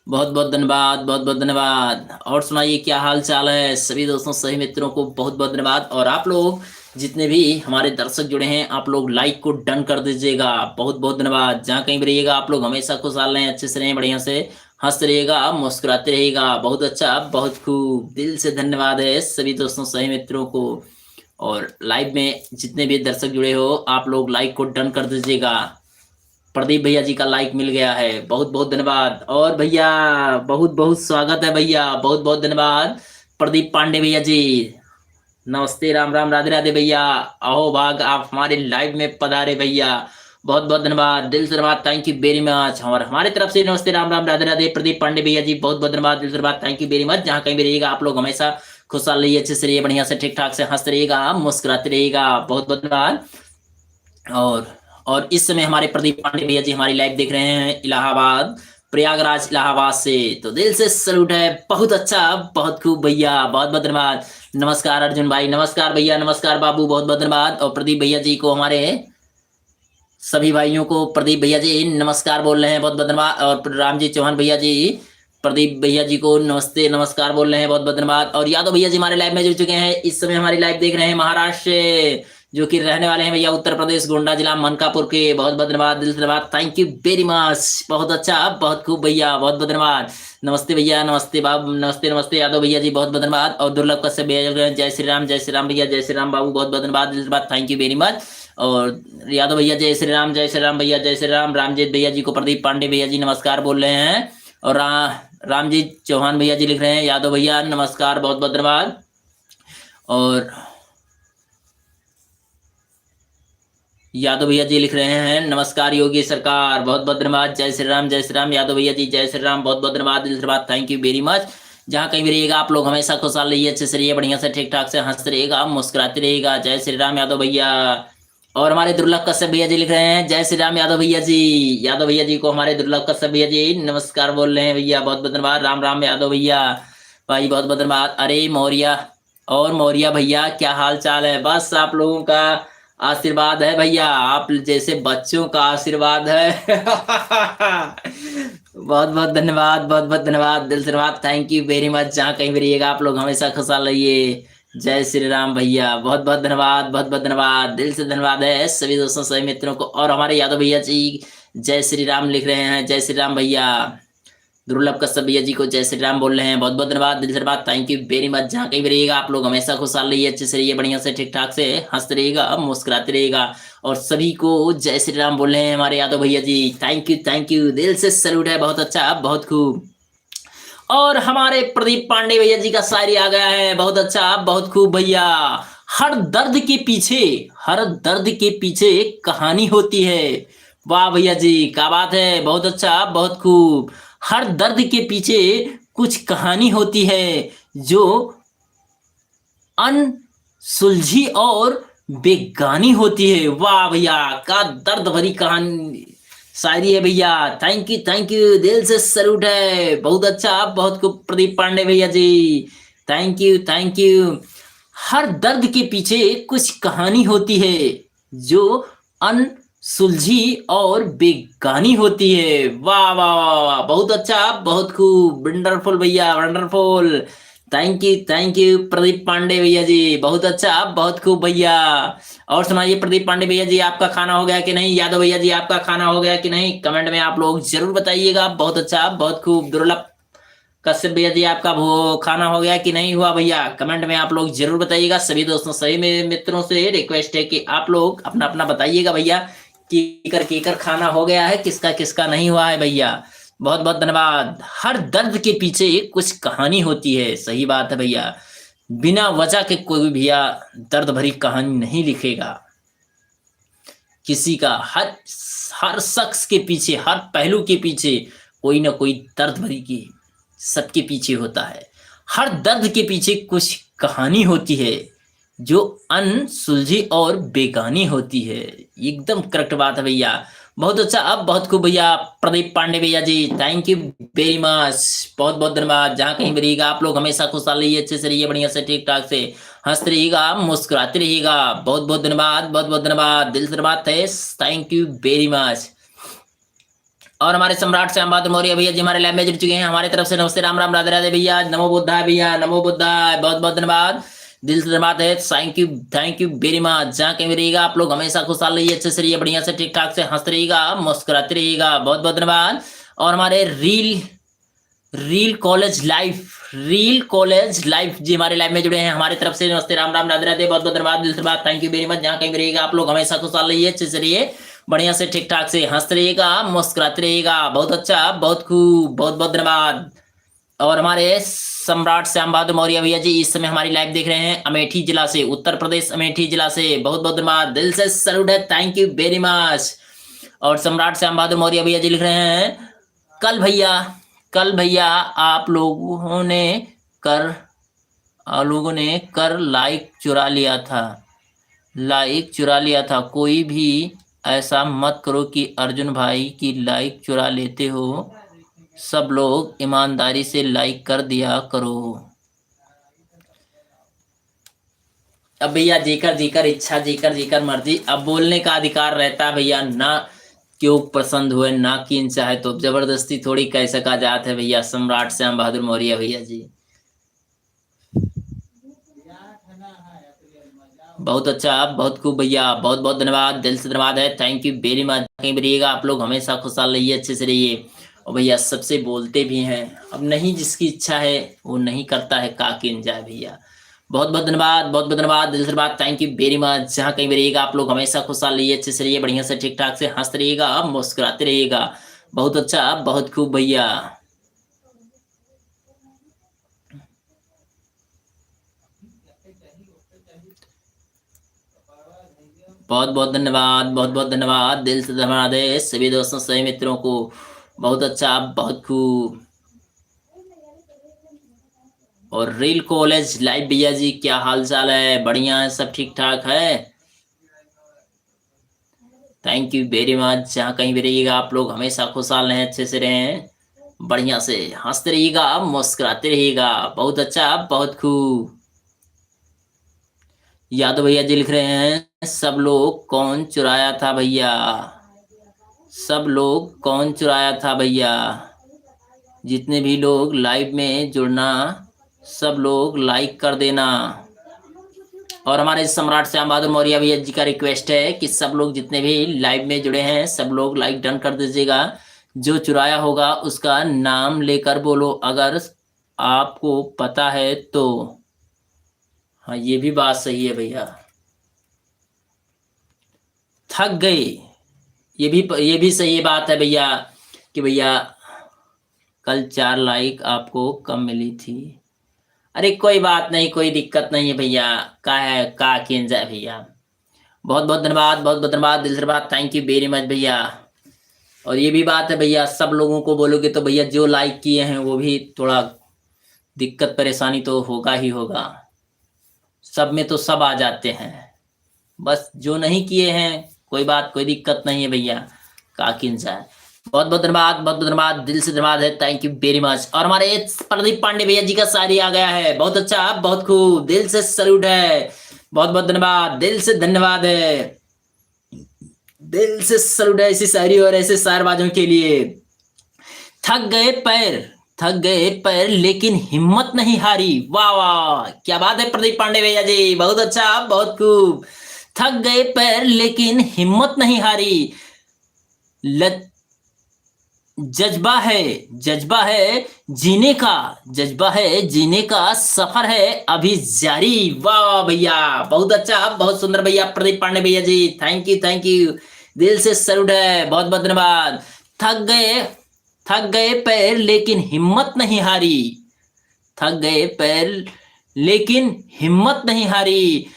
बहुत बहुत धन्यवाद, बहुत बहुत धन्यवाद। और सुनाइए क्या हाल चाल है सभी दोस्तों, सभी मित्रों को बहुत बहुत धन्यवाद। और आप लोग जितने भी हमारे दर्शक जुड़े हैं, आप लोग लाइक को डन कर दीजिएगा, बहुत बहुत धन्यवाद। जहाँ कहीं भी रहिएगा आप लोग हमेशा खुशहाल रहें, अच्छे से रहें, बढ़िया से हंसते रहिएगा, मुस्कुराते रहिएगा, बहुत अच्छा, बहुत खूब, दिल से धन्यवाद है सभी दोस्तों, सभी मित्रों को। और लाइव में जितने भी दर्शक जुड़े हो आप लोग लाइक को डन कर दीजिएगा। प्रदीप भैया जी का लाइक मिल गया है, बहुत बहुत धन्यवाद। और भैया बहुत बहुत स्वागत है भैया, बहुत बहुत धन्यवाद। प्रदीप पांडे भैया जी, नमस्ते, राम राम, राधे राधे भैया, अहो भाग आप हमारे लाइव में पधारे भैया, बहुत बहुत धन्यवाद, दिल से धन्यवाद, थैंक यू वेरी मच। और हमारे तरफ से नमस्ते, राम राम, राधे राधे, प्रदीप पांडे भैया जी, बहुत बहुत धन्यवाद, दिल से धन्यवाद, थैंक यू वेरी मच। जहाँ कहीं भी रहिएगा आप लोग हमेशा खुशहाल रहिए, अच्छे से रहिए, बढ़िया से ठीक ठाक से हंसते रहिएगा, मुस्कुराते रहिएगा, बहुत बहुत धन्यवाद। और इस समय हमारे प्रदीप पांडे भैया जी हमारी लाइव देख रहे हैं इलाहाबाद, प्रयागराज इलाहाबाद से, तो दिल से सैल्यूट है, बहुत अच्छा, बहुत खूब भैया, बहुत बहुत धन्यवाद। नमस्कार अर्जुन भाई, नमस्कार भैया, नमस्कार बाबू, बहुत बहुत धन्यवाद। और प्रदीप भैया जी को, हमारे सभी भाइयों को प्रदीप भैया जी नमस्कार बोल रहे हैं, बहुत बहुत धन्यवाद। और राम जी चौहान भैया जी प्रदीप भैया जी को नमस्ते नमस्कार बोल रहे हैं, बहुत बहुत धन्यवाद। और यादव भैया जी हमारे लाइव में जुड़ चुके हैं, इस समय हमारी लाइव देख रहे हैं महाराष्ट्र से, जो कि रहने वाले हैं भैया उत्तर प्रदेश गोंडा जिला मनकापुर के, बहुत बहुत धन्यवाद, दिल से धन्यवाद, थैंक यू वेरी मच, बहुत अच्छा, बहुत खूब भैया, बहुत बहुत धन्यवाद। नमस्ते भैया, नमस्ते बाबू, नमस्ते नमस्ते यादव भैया जी, बहुत बहुत धन्यवाद। और दुर्लभ कश्यप भैया, जय श्री राम, जय श्री राम भैया, जय श्री राम बाबू, बहुत बहुत धन्यवाद, दिल से धन्यवाद, थैंक यू वेरी मच। और यादव भैया जय श्री राम, जय श्री राम भैया, जय श्री राम। रामजीत भैया जी को प्रदीप पांडे भैया जी नमस्कार बोल रहे हैं। और रामजीत चौहान भैया जी लिख रहे हैं, यादव भैया नमस्कार, बहुत बहुत धन्यवाद। और यादव भैया जी लिख रहे हैं, नमस्कार योगी सरकार, बहुत बहुत धन्यवाद, जय श्री राम, जय श्री राम। यादव भैया जी जय श्री राम, बहुत बहुत धन्यवाद, दिल से धन्यवाद, थैंक यू वेरी मच। जहाँ कहीं भी रहिएगा आप लोग हमेशा खुशहाल रहिए, अच्छे से रहिए, बढ़िया से ठीक ठाक से हंसते रहिएगा, मुस्कुराते रहिएगा, जय श्री राम यादव भैया। और हमारे दुर्लभ कश्यप भैया जी लिख रहे हैं, जय श्री राम यादव भैया जी। यादव भैया जी को हमारे दुर्लभ कश्यप भैया जी नमस्कार बोल रहे हैं भैया, बहुत बहुत धन्यवाद, राम राम यादव भैया भाई, बहुत बहुत धन्यवाद। अरे मौर्या, और मौर्या भैया क्या हाल चाल है? बस आप लोगों का आशीर्वाद है भैया, आप जैसे बच्चों का आशीर्वाद है। बहुत बहुत धन्यवाद, बहुत बहुत धन्यवाद, दिल से धन्यवाद, थैंक यू वेरी मच। जहाँ कहीं भी रहिएगा आप लोग हमेशा खुशहाल रहिए, जय श्री राम भैया, बहुत बहुत धन्यवाद, बहुत बहुत धन्यवाद, दिल से धन्यवाद है सभी दोस्तों, सभी मित्रों को। और हमारे यादव भैया जी जय श्री राम लिख रहे हैं, जय श्री राम भैया। दुर्लभ कश्यप भैया जी को जय श्री राम बोल रहे हैं, बहुत बहुत धन्यवाद, दिल से धन्यवाद, थैंक यू वेरी मच। जहाँ कहीं भी रहिएगा आप लोग हमेशा खुशहाल रहिए, अच्छे से रहिए, बढ़िया से ठीक ठाक से हंसते रहिएगा, मुस्कुराते रहिएगा। और सभी को जय श्री राम बोल रहे हैं हमारे यादव भैया जी, थैंक यू, दिल से सैल्यूट है, बहुत अच्छा, बहुत खूब। और हमारे प्रदीप पांडे भैया जी का शायरी आ गया है, बहुत अच्छा, बहुत खूब भैया। हर दर्द के पीछे, हर दर्द के पीछे एक कहानी होती है। वाह भैया जी, क्या बात है, बहुत अच्छा, बहुत खूब। हर दर्द के पीछे कुछ कहानी होती है, जो अनसुलझी और बेगानी होती है। वाह भैया, का दर्द भरी कहानी शायरी है भैया, थैंक यू, दिल से सैल्यूट है, बहुत अच्छा, बहुत खूब प्रदीप पांडे भैया जी, थैंक यू। हर दर्द के पीछे कुछ कहानी होती है, जो अनसुलझी और बेगानी होती है। वाह वाह वाह, बहुत अच्छा, बहुत खूब, वंडरफुल भैया, wonderful, thank you Pradeep Pandey भैया जी, बहुत अच्छा, बहुत खूब भैया। और सुनाइए प्रदीप पांडे भैया जी, आपका खाना हो गया कि नहीं? यादव भैया जी आपका खाना हो गया कि नहीं? कमेंट में आप लोग जरूर बताइएगा, बहुत अच्छा, बहुत खूब। दुर्लभ कश्यप भैया जी आपका वो खाना हो गया कि नहीं हुआ भैया? कमेंट में आप लोग जरूर बताइएगा। सभी दोस्तों, सभी मेरे मित्रों से रिक्वेस्ट है कि आप लोग अपना अपना बताइएगा भैया, कीकर खाना हो गया है, किसका किसका नहीं हुआ है भैया। बहुत बहुत धन्यवाद। हर दर्द के पीछे कुछ कहानी होती है, सही बात है भैया, बिना वजह के कोई भी भैया दर्द भरी कहानी नहीं लिखेगा। किसी का हर शख्स के पीछे, हर पहलू के पीछे कोई ना कोई दर्द भरी की सबके पीछे होता है। हर दर्द के पीछे कुछ कहानी होती है जो अनसुलझी और बेगानी होती है। एकदम करेक्ट बात है भैया। बहुत अच्छा, अब बहुत खूब भैया। प्रदीप पांडे भैया जी, थैंक यू वेरी मच, बहुत बहुत धन्यवाद। जहाँ कहीं भी रहिएगा आप लोग हमेशा खुशहाल रहिए, अच्छे से रहिए, बढ़िया से ठीक ठाक से हंसते रहिएगा, मुस्कुराते रहिएगा। बहुत बहुत धन्यवाद, बहुत बहुत धन्यवाद, दिल से धन्यवाद है, थैंक यू वेरी मच। और हमारे सम्राट श्याम बहादुर मौर्य भैया जी हमारे लैब में जुड़ चुके हैं। हमारे तरफ से नमस्ते, राम राम, राधे राधे भैया, नमो बुद्धाय भैया, नमो बुद्धाय, बहुत बहुत धन्यवाद, दिल से धन्यवाद है, थैंक यू वेरी मच। जहाँ कहीं भी रहिएगा आप लोग हमेशा खुशहाल रहिए, अच्छे से रहिए, बढ़िया से ठीक ठाक से हंसते रहिएगा, मुस्कुराते रहिएगा, बहुत बहुत धन्यवाद। और हमारे रील कॉलेज लाइफ जी हमारे लाइव में जुड़े हैं। हमारे तरफ से नमस्ते, राम राम, राधे राधे, बहुत बहुत धन्यवाद, दिल से धन्यवाद, थैंक यू वेरी मच। जहाँ कहीं भी रहिएगा आप लोग हमेशा खुशहाल रहिए, अच्छे से रहिए, बढ़िया से ठीक ठाक से हंसते रहिएगा, मुस्कुराते रहिएगा, बहुत अच्छा, बहुत खूब, बहुत बहुत धन्यवाद। और हमारे सम्राट श्याम बहादुर मौर्य भैया जी इस समय हमारी लाइव देख रहे हैं अमेठी जिला से, उत्तर प्रदेश अमेठी जिला से, बहुत बहुत धन्यवाद, दिल से सैल्यूट है, थैंक यू वेरी मच। और सम्राट श्याम बहादुर मौर्य भैया जी लिख रहे हैं कल भैया आप लोगों ने कर लाइक चुरा लिया था। कोई भी ऐसा मत करो कि अर्जुन भाई की लाइक चुरा लेते हो, सब लोग ईमानदारी से लाइक कर दिया करो। अब भैया जेकर इच्छा, जेकर मर्जी, अब बोलने का अधिकार रहता है भैया, ना क्यों पसंद हुए ना किन चाहे तो जबरदस्ती थोड़ी कह सका जाता है भैया। सम्राट श्याम बहादुर मौर्य भैया जी बहुत अच्छा, बहुत खूब भैया, बहुत बहुत धन्यवाद, दिल से धन्यवाद है, थैंक यू वेरी मच। कहीं भी रहिएगा आप लोग हमेशा खुशहाल रहिए, अच्छे से रहिए, और भैया सबसे बोलते भी हैं, अब नहीं जिसकी इच्छा है वो नहीं करता है, काकिन जाए भैया। बहुत बहुत धन्यवाद, बहुत बहुत धन्यवाद, दिल से धन्यवाद, थैंक यू वेरी मच। जहाँ कहीं भी रहिएगा आप लोग हमेशा खुशहाल रहिए, अच्छे से रहिए, बढ़िया से ठीक ठाक से हंसते रहिएगा, मुस्कुराते रहिएगा, बहुत अच्छा, बहुत खूब भैया। बहुत बहुत धन्यवाद, बहुत बहुत धन्यवाद, दिल से धन्यवाद है सभी दोस्तों, सभी मित्रों को, बहुत अच्छा, बहुत खूब। और रील कॉलेज लाइव भैया जी क्या हाल चाल है, बढ़िया है, सब ठीक ठाक है, थैंक यू वेरी मच। जहाँ कहीं भी रहिएगा आप लोग हमेशा खुशहाल रहें, अच्छे से रहें, बढ़िया से हंसते रहिएगा, मुस्कुराते रहिएगा, बहुत अच्छा, बहुत खूब। यादव भैया जी लिख रहे हैं सब लोग कौन चुराया था भैया, सब लोग कौन चुराया था भैया, जितने भी लोग लाइव में जुड़ना सब लोग लाइक कर देना। और हमारे सम्राट श्याम बहादुर मौर्य भैया जी का रिक्वेस्ट है कि सब लोग जितने भी लाइव में जुड़े हैं सब लोग लाइक डन कर दीजिएगा। जो चुराया होगा उसका नाम लेकर बोलो अगर आपको पता है तो। हाँ ये भी बात सही है भैया, थक गए, ये भी सही बात है भैया कि भैया कल 4 लाइक आपको कम मिली थी। अरे कोई बात नहीं, कोई दिक्कत नहीं है भैया, का है का किन जाए भैया। बहुत बहुत धन्यवाद, बहुत बहुत धन्यवाद, दिल से धन्यवाद, थैंक यू वेरी मच भैया। और ये भी बात है भैया, सब लोगों को बोलोगे तो भैया जो लाइक किए हैं वो भी थोड़ा दिक्कत परेशानी तो होगा ही होगा, सब में तो सब आ जाते हैं, बस जो नहीं किए हैं कोई बात, कोई दिक्कत नहीं है भैया, काकिन जाए। बहुत बहुत धन्यवाद, बहुत बहुत धन्यवाद, दिल से धन्यवाद है, थैंक यू वेरी मच। और हमारे प्रदीप पांडे भैया जी का शायरी आ गया है, बहुत अच्छा, बहुत खूब, दिल से सैल्यूट है, बहुत बहुत धन्यवाद, दिल से धन्यवाद है, दिल से सैल्यूट है ऐसी शायरी और ऐसे शायरबाजों के लिए। थक गए पैर लेकिन हिम्मत नहीं हारी, वाह वाह क्या बात है प्रदीप पांडे भैया जी, बहुत अच्छा, बहुत खूब। थक गए पैर लेकिन हिम्मत नहीं हारी, जज्बा है जीने का सफर है अभी जारी, वाह भैया, बहुत अच्छा, बहुत सुंदर भैया प्रदीप पांडे भैया जी, थैंक यू, दिल से सैल्यूट है, बहुत बहुत धन्यवाद। थक गए पैर लेकिन हिम्मत नहीं हारी, थक गए पैर लेकिन हिम्मत नहीं हारी।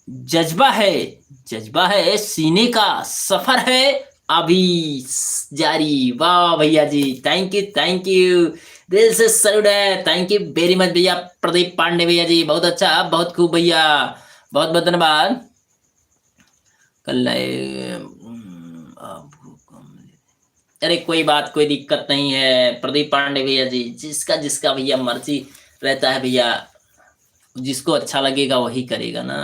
जज्बा है सीने का, सफर है अभी जारी। वाह भैया जी, थैंक यू, दिल से सैल्यूट है, थैंक यू वेरी मच भैया। प्रदीप पांडे भैया जी, बहुत अच्छा, बहुत खूब भैया, बहुत बहुत धन्यवाद। कल अरे कोई बात, कोई दिक्कत नहीं है प्रदीप पांडे भैया जी, जिसका जिसका भैया मर्जी रहता है भैया, जिसको अच्छा लगेगा वही करेगा ना।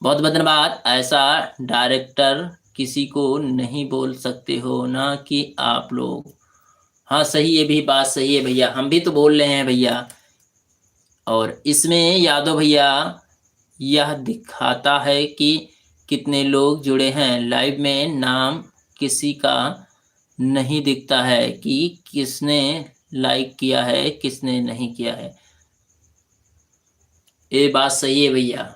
बहुत बहुत धन्यवाद। ऐसा डायरेक्टर किसी को नहीं बोल सकते हो ना कि आप लोग। हाँ सही, ये भी बात सही है भैया, हम भी तो बोल रहे हैं भैया। और इसमें यादव भैया यह दिखाता है कि कितने लोग जुड़े हैं लाइव में, नाम किसी का नहीं दिखता है कि किसने लाइक किया है किसने नहीं किया है। ये बात सही है भैया,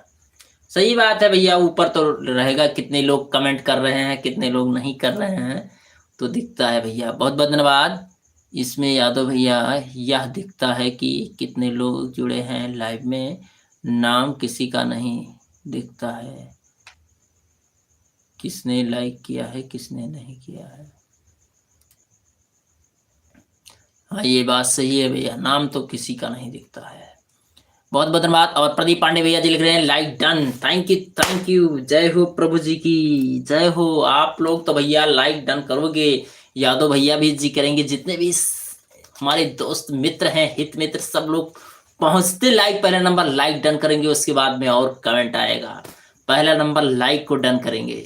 सही बात है भैया। ऊपर तो रहेगा कितने लोग कमेंट कर रहे हैं कितने लोग नहीं कर रहे हैं, तो दिखता है भैया। बहुत बहुत धन्यवाद। इसमें यादव भैया यह दिखता है कि कितने लोग जुड़े हैं लाइव में, नाम किसी का नहीं दिखता है, किसने लाइक किया है किसने नहीं किया है। हाँ ये बात सही है भैया, नाम तो किसी का नहीं दिखता है। बहुत बहुत धन्यवाद। और प्रदीप पांडे भैया जी लिख रहे हैं लाइक डन, थैंक यू, जय हो प्रभु जी की जय हो। आप लोग तो भैया लाइक डन करोगे, यादव भैया भी जी करेंगे, जितने भी हमारे दोस्त मित्र हैं, हित मित्र, सब लोग पहुंचते लाइक, पहला नंबर लाइक डन करेंगे, उसके बाद में और कमेंट आएगा। पहला नंबर लाइक को डन करेंगे।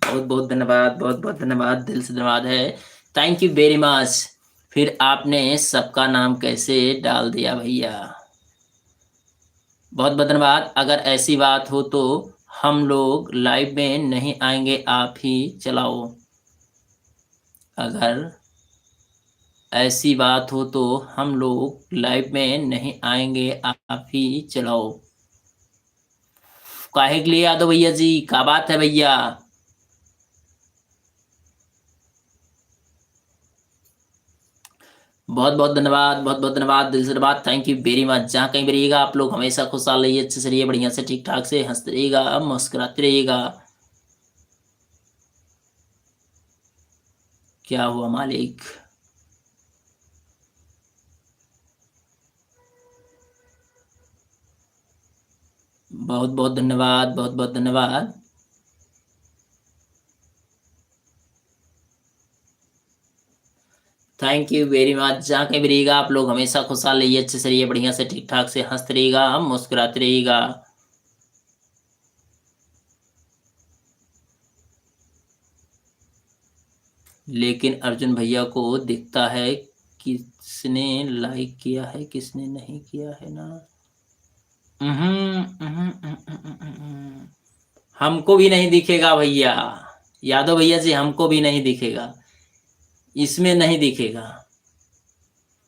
बहुत बहुत धन्यवाद, बहुत बहुत धन्यवाद, दिल से धन्यवाद है, थैंक यू वेरी मच। फिर आपने सबका नाम कैसे डाल दिया भैया, बहुत बहुत धन्यवाद। अगर ऐसी बात हो तो हम लोग लाइव में नहीं आएंगे, आप ही चलाओ। अगर ऐसी बात हो तो हम लोग लाइव में नहीं आएंगे, आप ही चलाओ। काहे के लिए यादव भैया जी, क्या बात है भैया। बहुत बहुत धन्यवाद, बहुत बहुत धन्यवाद, दिल से धन्यवाद, थैंक यू वेरी मच। जहाँ कहीं भी रहिएगा आप लोग हमेशा खुशहाल रहिए, अच्छे से रहिए, बढ़िया से ठीक ठाक से हंसते रहिएगा, मुस्कुराते रहिएगा। क्या हुआ मालिक। बहुत बहुत धन्यवाद, बहुत बहुत धन्यवाद। Thank you very much. जहाँ कहीं भी रहिएगा आप लोग हमेशा खुशहाल रहिए, अच्छे से रहिए, बढ़िया से ठीक ठाक से हंसते रहिएगा, मुस्कुराते रहिएगा। लेकिन अर्जुन भैया को दिखता है किसने लाइक किया है किसने नहीं किया है ना। हमको भी नहीं दिखेगा भैया, यादव भैया जी, हमको भी नहीं दिखेगा, इसमें नहीं दिखेगा।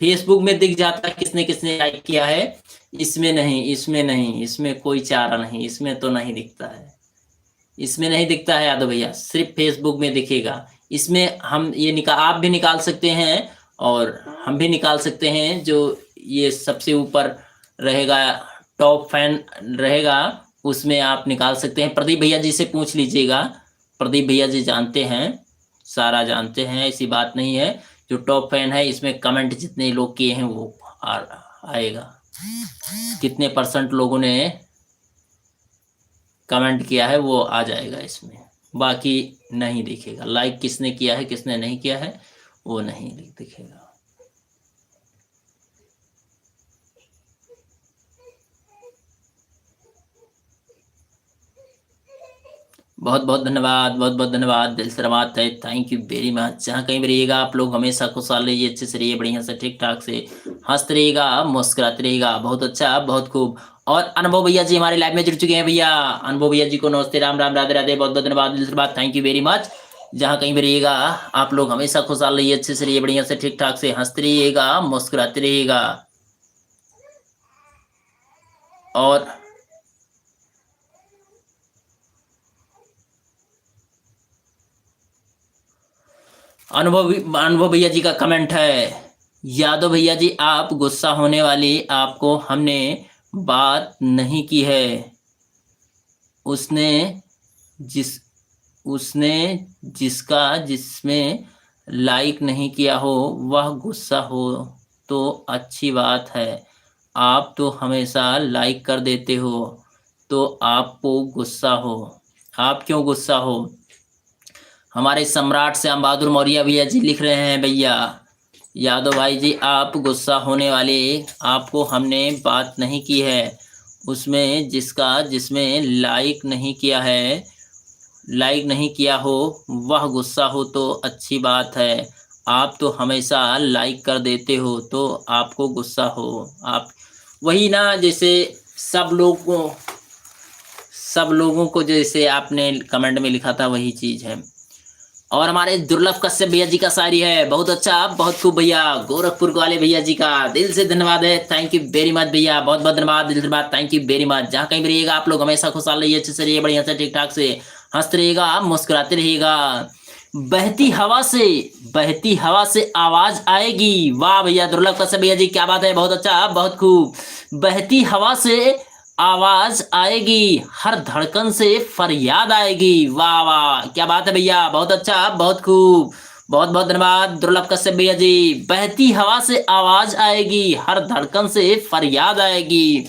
फेसबुक में दिख जाता है किसने किसने लाइक किया है, इसमें नहीं, इसमें नहीं, इसमें कोई चारा नहीं, इसमें तो नहीं दिखता है, इसमें नहीं दिखता है यादव भैया, सिर्फ फेसबुक में दिखेगा। इसमें हम ये निकाल, आप भी निकाल सकते हैं और हम भी निकाल सकते हैं। जो ये सबसे ऊपर रहेगा, टॉप फैन रहेगा, उसमें आप निकाल सकते हैं। प्रदीप भैया जी से पूछ लीजिएगा, प्रदीप भैया जी जानते हैं, सारा जानते हैं, ऐसी बात नहीं है। जो टॉप फैन है इसमें कमेंट जितने लोग किए हैं वो आएगा, कितने परसेंट लोगों ने कमेंट किया है वो आ जाएगा इसमें, बाकी नहीं दिखेगा। लाइक किसने किया है किसने नहीं किया है वो नहीं दिखेगा। बहुत बहुत धन्यवाद, बहुत बहुत धन्यवाद, दिल से धन्यवाद है, थैंक यू वेरी मच। जहाँ कहीं भी रहिएगा आप लोग हमेशा खुशहाल रहिए, अच्छे से रहिए, बढ़िया से ठीक ठाक से हंसते रहिएगा, मुस्कुराते रहिएगा। बहुत अच्छा, बहुत खूब। और अनुभव भैया जी हमारे लाइव में जुड़ चुके हैं भैया, अनुभव भैया जी को नमस्ते, राम राम, राधे राधे, बहुत बहुत धन्यवाद, दिल से धन्यवाद, थैंक यू वेरी मच। जहाँ कहीं भी रहिएगा आप लोग हमेशा खुशहाल रहिए, अच्छे से रहिए, बढ़िया से ठीक ठाक से हंसते रहिएगा, मुस्कुराते रहिएगा। और अनुभव भैया जी का कमेंट है, यादव भैया जी आप गुस्सा होने वाली आपको हमने बात नहीं की है, उसने जिस उसने जिसका जिसमें लाइक नहीं किया हो वह गुस्सा हो तो अच्छी बात है। आप तो हमेशा लाइक कर देते हो तो आपको गुस्सा हो। आप क्यों गुस्सा हो? हमारे सम्राट श्याम बहादुर मौर्य भैया जी लिख रहे हैं, भैया यादव भाई जी आप गुस्सा होने वाले, आपको हमने बात नहीं की है, उसमें जिसका जिसमें लाइक नहीं किया है, लाइक नहीं किया हो वह गुस्सा हो तो अच्छी बात है। आप तो हमेशा लाइक कर देते हो तो आपको गुस्सा हो। आप वही ना, जैसे सब लोग को सब लोगों को जैसे आपने कमेंट में लिखा था वही चीज है। और हमारे दुर्लभ कश्यप भैया जी का शायरी है, बहुत अच्छा, बहुत खूब भैया। गोरखपुर वाले भैया जी का दिल से धन्यवाद है, थैंक यू वेरी मच भैया, बहुत बहुत धन्यवाद, दिल से धन्यवाद, थैंक यू वेरी मच। जहाँ कहीं भी रहिएगा आप लोग हमेशा खुशहाल रहिए, अच्छे से रहिए, बढ़िया से ठीक ठाक से हंसते रहिएगा, मुस्कुराते रहिएगा। बहती हवा से आवाज आएगी, वाह भैया दुर्लभ कश्यप भैया जी, क्या बात है, बहुत अच्छा, बहुत खूब। बहती हवा से आवाज आएगी, हर धड़कन से फरियाद आएगी, वाह वाह, क्या बात है भैया, बहुत अच्छा, बहुत खूब, बहुत बहुत धन्यवाद दुर्लभ कश्यप भैया जी। बहती हवा से आवाज आएगी, हर धड़कन से फरियाद आएगी,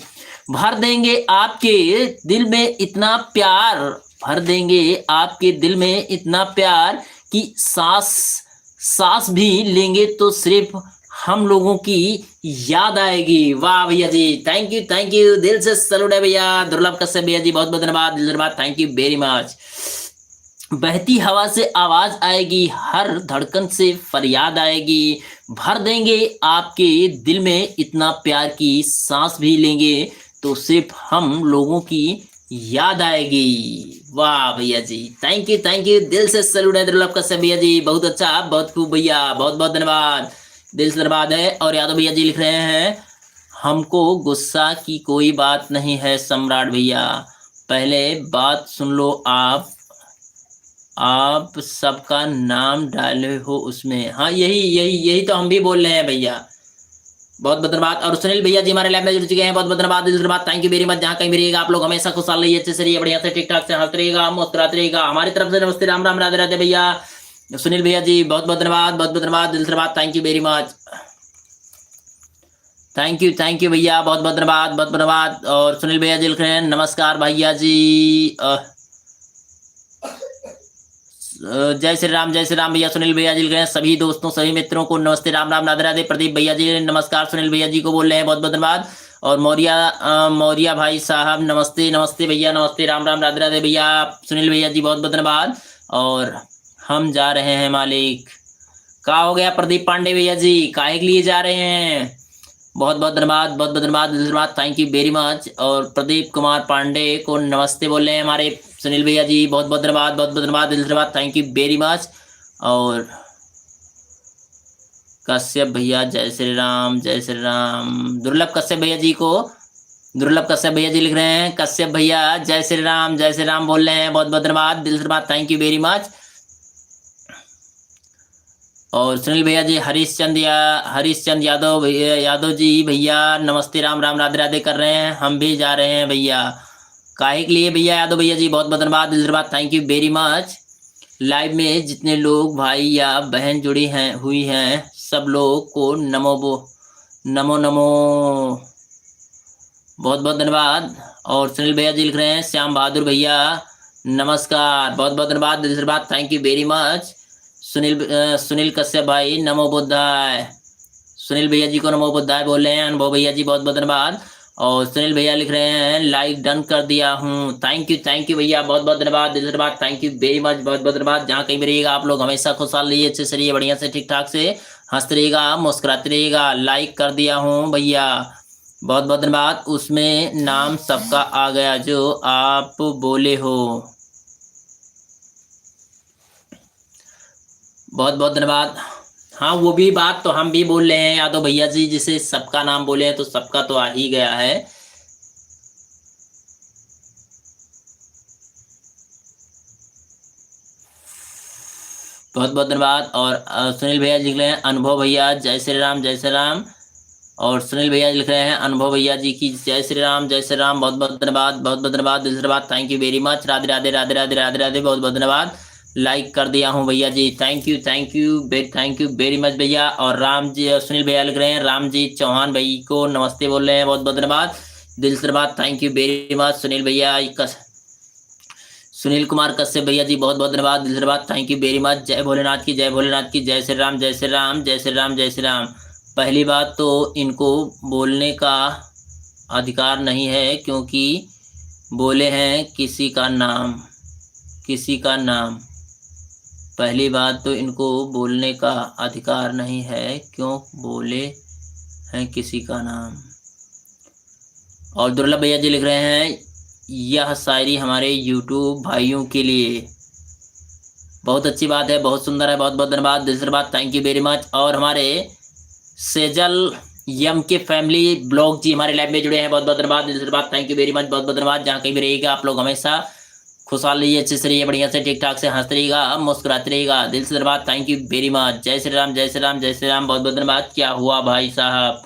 भर देंगे आपके दिल में इतना प्यार, भर देंगे आपके दिल में इतना प्यार कि सांस सांस भी लेंगे तो सिर्फ हम लोगों की याद आएगी, वाह भैया जी, थैंक यू, दिल से सैल्यूट है भैया दुर्लभ कश्यप भैया जी, बहुत बहुत धन्यवाद, दिल से धन्यवाद, थैंक यू वेरी मच। बहती हवा से आवाज आएगी, हर धड़कन से फरियाद आएगी, भर देंगे आपके दिल में इतना प्यार की सांस भी लेंगे तो सिर्फ हम लोगों की याद आएगी, वाह भैया जी, थैंक यू, दिल से सैल्यूट है दुर्लभ कश्यप भैया जी, बहुत अच्छा, बहुत खूब भैया, बहुत बहुत धन्यवाद, दिल से धन्यवाद है। और यादव भैया जी लिख रहे हैं, हमको गुस्सा की कोई बात नहीं है सम्राट भैया, पहले बात सुन लो, आप सबका नाम डाले हो उसमें, हाँ यही यही यही तो हम भी बोल रहे हैं भैया, बहुत बहुत धन्यवाद। और सुनील भैया जी हमारे लैब में जुड़ चुके हैं, बहुत बहुत धन्यवाद, दिल से धन्यवाद, थैंक यू वेरी मच। जहाँ कहीं भी रहिएगा आप लोग हमेशा खुशहाल रहिए, अच्छे से रहिए, बढ़िया से ठीक ठाक से हंसते रहिएगा, मुस्कुराते रहिएगा। हमारी तरफ से नमस्ते, राम राम, राधे राधे भैया। सुनील भैया जी बहुत बहुत धन्यवाद, बहुत बहुत धन्यवाद, दिल से धन्यवाद, thank you very much, thank you भैया, बहुत बहुत धन्यवाद, बहुत बहुत धन्यवाद। और सुनील भैया जी लिख रहे हैं, नमस्कार भैया जी, जय श्री राम भैया। सुनील भैया जी लिख रहे हैं, सभी दोस्तों सभी मित्रों को नमस्ते, राम राम, राधे राधे। प्रदीप भैया जी नमस्कार, सुनील भैया जी को बोल रहे हैं, बहुत बहुत धन्यवाद। और मौर्या भाई साहब नमस्ते, नमस्ते भैया, नमस्ते, राम राम, राधे राधे भैया। सुनील भैया जी बहुत बहुत धन्यवाद। और हम जा रहे हैं मालिक, क्या हो गया प्रदीप पांडे भैया जी, काहे के लिए जा रहे हैं? बहुत बहुत धन्यवाद, बहुत बहुत धन्यवाद, थैंक यू वेरी मच। और प्रदीप कुमार पांडे को नमस्ते बोल रहे हैं हमारे सुनील भैया जी, बहुत बहुत धन्यवाद, बहुत बहुत धन्यवाद, धन्यवाद, थैंक यू वेरी मच। और कश्यप भैया जय श्री राम, जय श्री राम। दुर्लभ कश्यप भैया जी को, दुर्लभ कश्यप भैया जी लिख रहे हैं, कश्यप भैया जय श्री राम बोल रहे हैं, बहुत बहुत धन्यवाद, दिल से धन्यवाद, थैंक यू वेरी मच। और सुनील भैया जी हरीश चंद यादव जी भैया नमस्ते, राम राम, राधे राधे कर रहे हैं, हम भी जा रहे हैं भैया, काहे के लिए भैया? यादव भैया जी बहुत बहुत धन्यवाद, दिल से धन्यवाद, thank you very much. Live में जितने लोग भाई या बहन जुड़ी हैं हुई हैं सब लोग को नमो नमो, बहुत बहुत धन्यवाद। और सुनील भैया जी लिख रहे हैं, श्याम बहादुर भैया नमस्कार, बहुत बहुत धन्यवाद, दिल से धन्यवाद, thank you very much. Sunil Kashyap भाई नमो बुद्धाय, सुनील भैया जी को नमो बुद्धाय बोल रहे हैं, अनुभव भैया जी बहुत बहुत धन्यवाद। और सुनील भैया लिख रहे हैं, लाइक डन कर दिया हूँ, थैंक यू भैया, बहुत बहुत धन्यवाद, दिल से धन्यवाद, थैंक यू वेरी मच, बहुत बहुत धन्यवाद। जहाँ कहीं भी रहिएगा आप लोग हमेशा खुशहाल रहिए, अच्छे से रहिए, बढ़िया से ठीक ठाक से हंसते रहिएगा, मुस्कुराते रहिएगा। लाइक कर दिया हूँ भैया, बहुत बहुत धन्यवाद। उसमें नाम सबका आ गया जो आप बोले हो, बहुत बहुत धन्यवाद। हाँ वो भी बात तो हम भी बोल रहे हैं यादव भैया जी, जिसे सबका नाम बोले हैं तो सबका तो आ ही गया है। बहुत बहुत धन्यवाद। और सुनील भैया जी लिख रहे हैं, अनुभव भैया जय श्री राम, जय श्री राम। और सुनील भैया लिख रहे हैं अनुभव भैया जी की जय श्री राम, जय श्री राम, बहुत बहुत धन्यवाद, बहुत बहुत धन्यवाद, दिल से धन्यवाद, thank you very much, Radhe Radhe Radhe Radhe Radhe Radhe, बहुत बहुत धन्यवाद। लाइक कर दिया हूँ भैया जी, thank you thank you very much भैया। और राम जी, सुनील भैया लिख रहे हैं राम जी चौहान भाई को नमस्ते बोल रहे हैं, बहुत बहुत धन्यवाद, दिल से धन्यवाद, thank you very much. Sunil भैया सुनील कुमार कश्यप भैया जी बहुत बहुत धन्यवाद, दिल से धन्यवाद, थैंक यू वेरी मच। जय भोलेनाथ की, जय भोलेनाथ की, जय श्री राम, जय श्री राम, जय श्री राम, जय श्री राम। पहली बात तो इनको बोलने का अधिकार नहीं है, क्योंकि बोले हैं किसी का नाम, किसी का नाम। पहली बात तो इनको बोलने का अधिकार नहीं है, क्यों बोले हैं किसी का नाम। और दुर्लभ भैया जी लिख रहे हैं यह शायरी हमारे यूट्यूब भाइयों के लिए, बहुत अच्छी बात है, बहुत सुंदर है, बहुत बहुत धन्यवाद, दिल से बात, थैंक यू वेरी मच। और हमारे सेजल यम के फैमिली ब्लॉग जी हमारे लाइव में जुड़े हैं, बहुत बहुत धन्यवाद, दिल से बात, थैंक यू वेरी मच, बहुत बहुत धन्यवाद। जहाँ कहीं भी रहिएगा आप लोग हमेशा खुशहाल रहिए, अच्छे से रहिए, बढ़िया से ठीक ठाक से हंसते रहिएगा, मुस्कुराते रहिएगा, दिल से धन्यवाद, थैंक यू वेरी मच। जय श्री राम, जय श्री राम, जय श्री राम, बहुत बहुत धन्यवाद। क्या हुआ भाई साहब,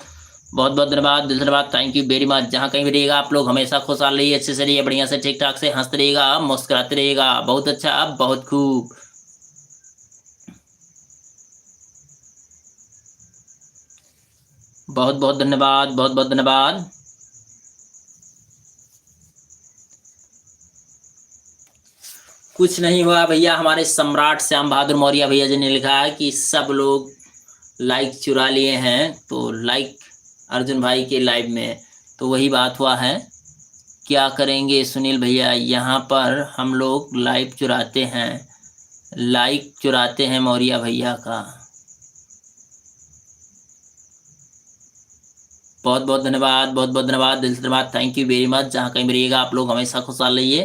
बहुत बहुत धन्यवाद, दिल से धन्यवाद, थैंक यू वेरी मच। जहाँ कहीं भी रहिएगा आप लोग हमेशा खुशहाल रहिए, अच्छे से रहिए, बढ़िया से ठीक ठाक से हंसते रहिएगा, मुस्कुराते रहिएगा, बहुत अच्छा, बहुत खूब। बहुत बहुत धन्यवाद, बहुत बहुत धन्यवाद। कुछ नहीं हुआ भैया, हमारे सम्राट श्याम बहादुर मौर्य भैया जी ने लिखा है कि सब लोग लाइक चुरा लिए हैं, तो लाइक अर्जुन भाई के लाइव में, तो वही बात हुआ है। क्या करेंगे सुनील भैया, यहाँ पर हम लोग लाइव चुराते हैं, लाइक चुराते हैं मौर्य भैया का। बहुत बहुत धन्यवाद, बहुत बहुत धन्यवाद, दिल से धन्यवाद, थैंक यू वेरी मच। जहाँ कहीं भी रहिएगा आप लोग हमेशा खुशहाल रहिए।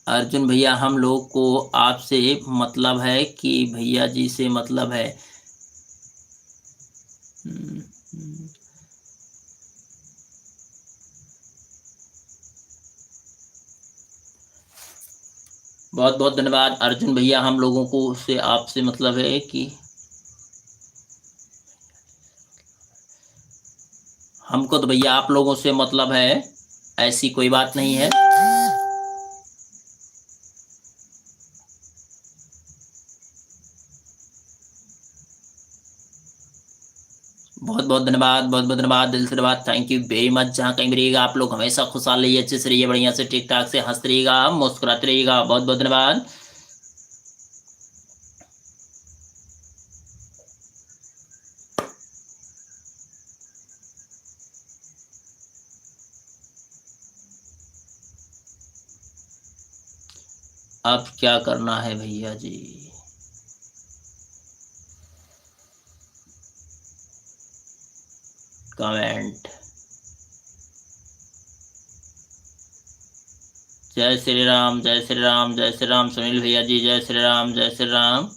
अर्जुन भैया, हम लोग को आपसे मतलब है कि भैया जी से मतलब है। बहुत बहुत धन्यवाद अर्जुन भैया, हम लोगों को से आपसे मतलब है कि हमको तो भैया आप लोगों से मतलब है, ऐसी कोई बात नहीं है। बहुत बहुत धन्यवाद, बहुत बहुत धन्यवाद, दिल से धन्यवाद, थैंक यू वेरी मच। जहाँ कहीं भी रहिएगा आप लोग हमेशा खुशहाल रहिए, अच्छे से रहिए, बढ़िया से ठीक ठाक से हंसते रहिएगा, मुस्कुराते रहिएगा, बहुत बहुत धन्यवाद। अब क्या करना है भैया जी, कमेंट। जय श्री राम, जय श्री राम, जय श्री राम सुनील भैया जी, जय श्री राम, जय श्री राम।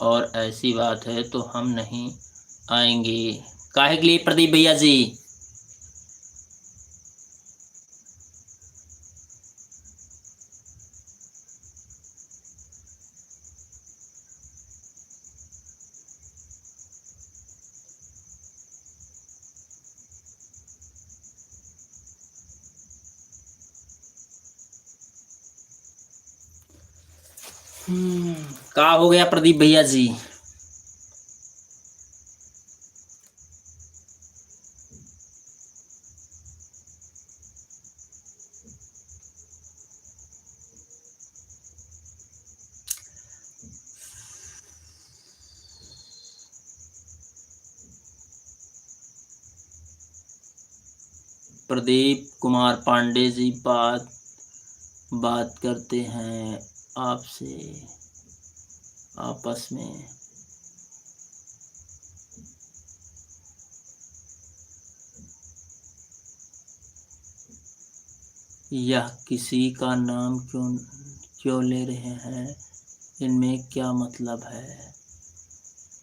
और ऐसी बात है तो हम नहीं आएंगे, काहे के लिए प्रदीप भैया जी? का हो गया प्रदीप भैया जी? प्रदीप कुमार पांडे जी बात करते हैं आपसे आपस में। यह किसी का नाम क्यों ले रहे हैं, इनमें क्या मतलब है,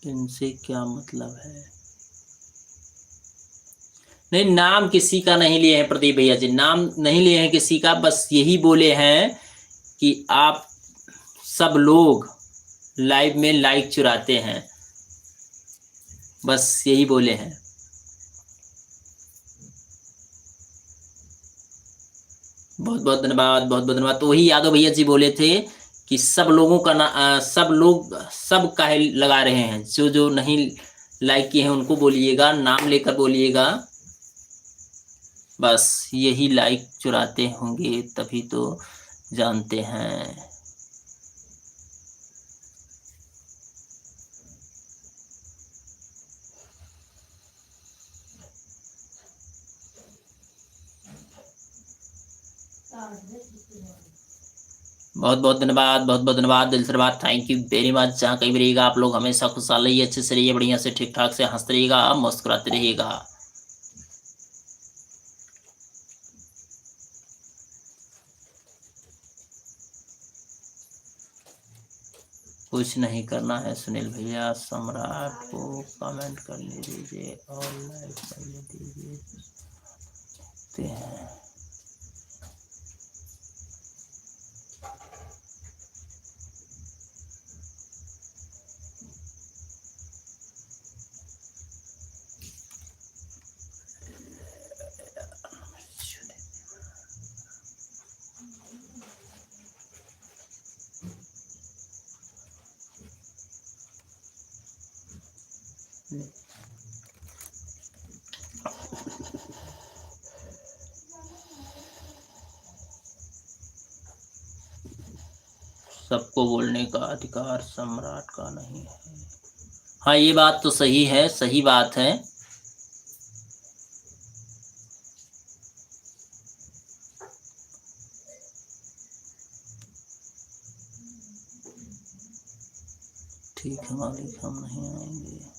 इनसे क्या मतलब है? नहीं, नाम किसी का नहीं लिए हैं प्रदीप भैया जी, नाम नहीं लिए हैं किसी का, बस यही बोले हैं कि आप सब लोग लाइव में लाइक चुराते हैं, बस यही बोले हैं। बहुत बहुत धन्यवाद, बहुत बहुत धन्यवाद। तो वही यादव भैया जी बोले थे कि सब लोगों का सब लोग सब काहे लगा रहे हैं, जो जो नहीं लाइक किए हैं उनको बोलिएगा, नाम लेकर बोलिएगा, बस यही लाइक चुराते होंगे तभी तो जानते हैं। बहुत बहुत धन्यवाद, बहुत बहुत धन्यवाद, दिल से धन्यवाद, थैंक यू वेरी मच। जहाँ कहीं भी रहिएगा आप लोग हमेशा खुशहाल रहिए, अच्छे से रहिए, बढ़िया से ठीक ठाक से हंसते रहिएगा, मुस्कुराते रहिएगा। कुछ नहीं करना है सुनील भैया, सम्राट को कमेंट करने दीजिए और लाइक करने दीजिए हैं। सबको बोलने का अधिकार सम्राट का नहीं है। हाँ, ये बात तो सही है, सही बात है। ठीक है मालिक, हम नहीं आएंगे।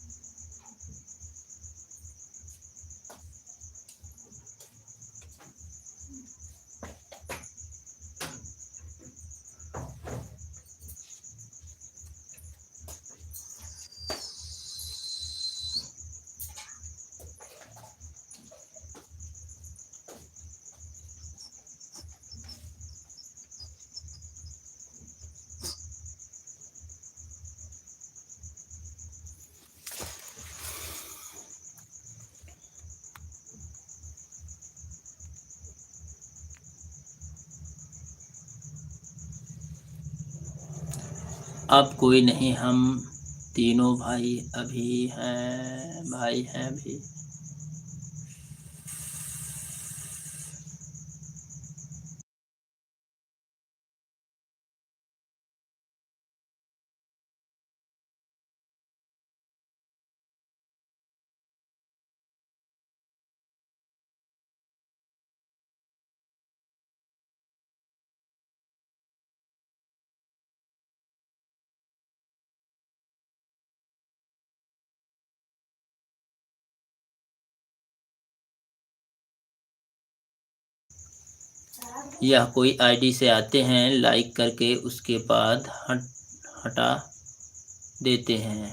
अब कोई नहीं, हम तीनों भाई अभी हैं, भाई हैं अभी। यह कोई आईडी से आते हैं, लाइक करके उसके बाद हटा देते हैं।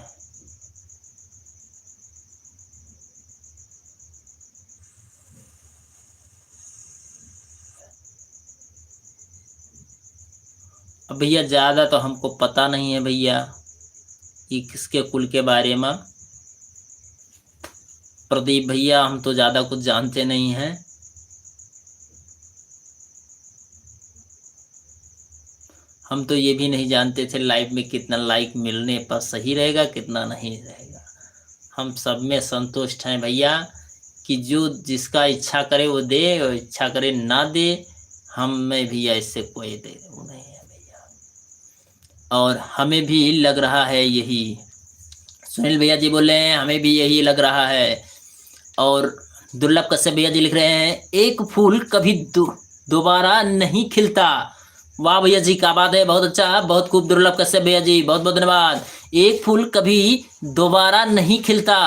अब भैया ज़्यादा तो हमको पता नहीं है भैया कि किसके कुल के बारे में। प्रदीप भैया, हम तो ज़्यादा कुछ जानते नहीं हैं। हम तो ये भी नहीं जानते थे लाइव में कितना लाइक मिलने पर सही रहेगा, कितना नहीं रहेगा। हम सब में संतुष्ट हैं भैया कि जो जिसका इच्छा करे वो दे और इच्छा करे ना दे, हम में भी ऐसे कोई दे वो नहीं है भैया। और हमें भी लग रहा है यही, सुनील भैया जी बोल रहे हैं हमें भी यही लग रहा है। और दुर्लभ कश्यप भैया जी लिख रहे हैं, एक फूल कभी दोबारा नहीं खिलता। वाह भैया जी, क्या बात है, बहुत अच्छा, बहुत खूब। दुर्लभ कश्यप भैया जी, बहुत बहुत धन्यवाद। एक फूल कभी दोबारा नहीं खिलता,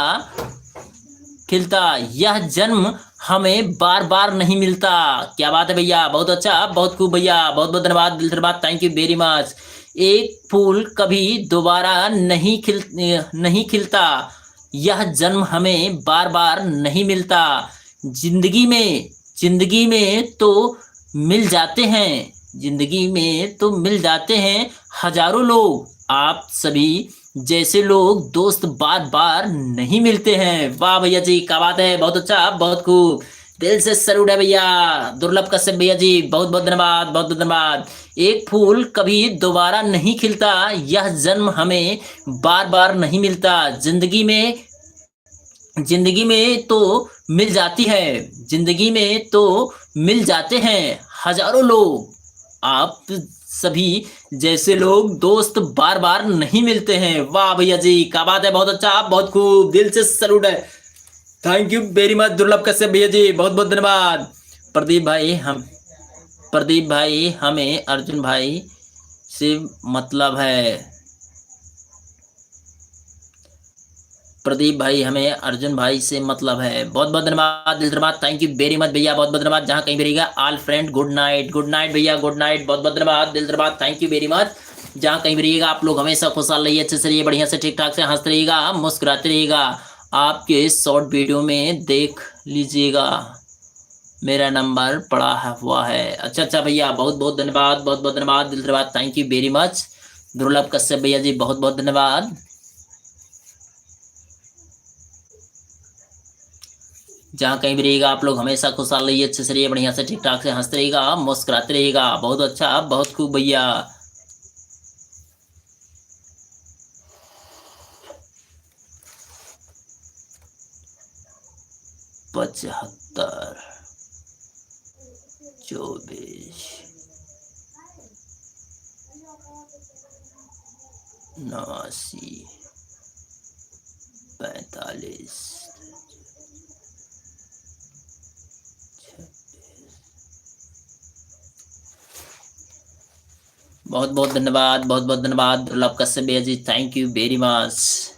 यह जन्म हमें बार बार नहीं मिलता। क्या बात है भैया, बहुत अच्छा, बहुत खूब भैया, बहुत बहुत धन्यवाद, दिल से धन्यवाद, थैंक यू वेरी मच। एक फूल कभी दोबारा नहीं खिलता, यह जन्म हमें बार बार नहीं मिलता। जिंदगी में तो मिल जाते हैं, जिंदगी में तो मिल जाते हैं हजारों लोग, आप सभी जैसे लोग दोस्त बार बार नहीं मिलते हैं। वाह भैया जी, क्या बात है, बहुत अच्छा, बहुत खूब, दिल से सैल्यूट है भैया। दुर्लभ कश्यप भैया जी, बहुत बहुत धन्यवाद, बहुत बहुत धन्यवाद। एक फूल कभी दोबारा नहीं खिलता, यह जन्म हमें बार बार नहीं मिलता। जिंदगी में तो मिल जाती है, जिंदगी में तो मिल जाते हैं हजारों लोग, आप सभी जैसे लोग दोस्त बार बार नहीं मिलते हैं। वाह भैया जी, क्या बात है, बहुत अच्छा, बहुत खूब, दिल से सैल्यूट है। थैंक यू वेरी मच दुर्लभ कश्यप भैया जी, बहुत बहुत धन्यवाद। प्रदीप भाई हम प्रदीप भाई हमें अर्जुन भाई से मतलब है। प्रदीप भाई हमें अर्जुन भाई से मतलब है। बहुत बहुत धन्यवाद, दिल धन्यवाद, थैंक यू वेरी मच भैया, बहुत बहुत धन्यवाद। जहां कहीं भी रहिएगा, all friend good night, good night भैया, गुड नाइट, बहुत बहुत धन्यवाद, दिल धन्यवाद, थैंक यू वेरी मच। जहां कहीं भी रहिएगा, आप लोग हमेशा खुशहाल रहिए, अच्छे से रहिए, बढ़िया से ठीक ठाक से हंसते रहिएगा, मुस्कुराते रहिएगा। आपके शॉर्ट वीडियो में देख लीजिएगा, मेरा नंबर पड़ा हुआ है। अच्छा अच्छा भैया, बहुत बहुत धन्यवाद, बहुत बहुत धन्यवाद, दिल धन्यवाद, थैंक यू वेरी मच। दुर्लभ कश्यप भैया जी, बहुत बहुत धन्यवाद। जहाँ कहीं भी रहिएगा, आप लोग हमेशा खुशहाल रहिए, अच्छे से रहिए, बढ़िया से ठीक ठाक से हंसते रहिएगा, मुस्कुराते रहिएगा। बहुत अच्छा, बहुत खूब भैया। 75, 24, 89, 45। बहुत बहुत धन्यवाद, बहुत बहुत धन्यवाद दुर्लभ कश्यप भैया जी, thank you very much.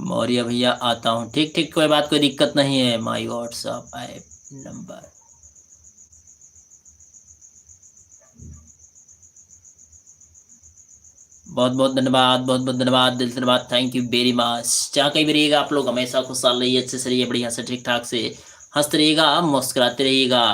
Maurya भैया आता हूँ, ठीक ठीक, कोई बात, कोई दिक्कत नहीं है। My WhatsApp app number. बहुत बहुत धन्यवाद, बहुत बहुत धन्यवाद, दिल से धन्यवाद, थैंक यू वेरी मच। जहाँ कहीं भी रहिएगा, आप लोग हमेशा खुशहाल रहिए, अच्छे से रहिए, बढ़िया से ठीक ठाक से हंसते रहिएगा, मुस्कुराते रहिएगा।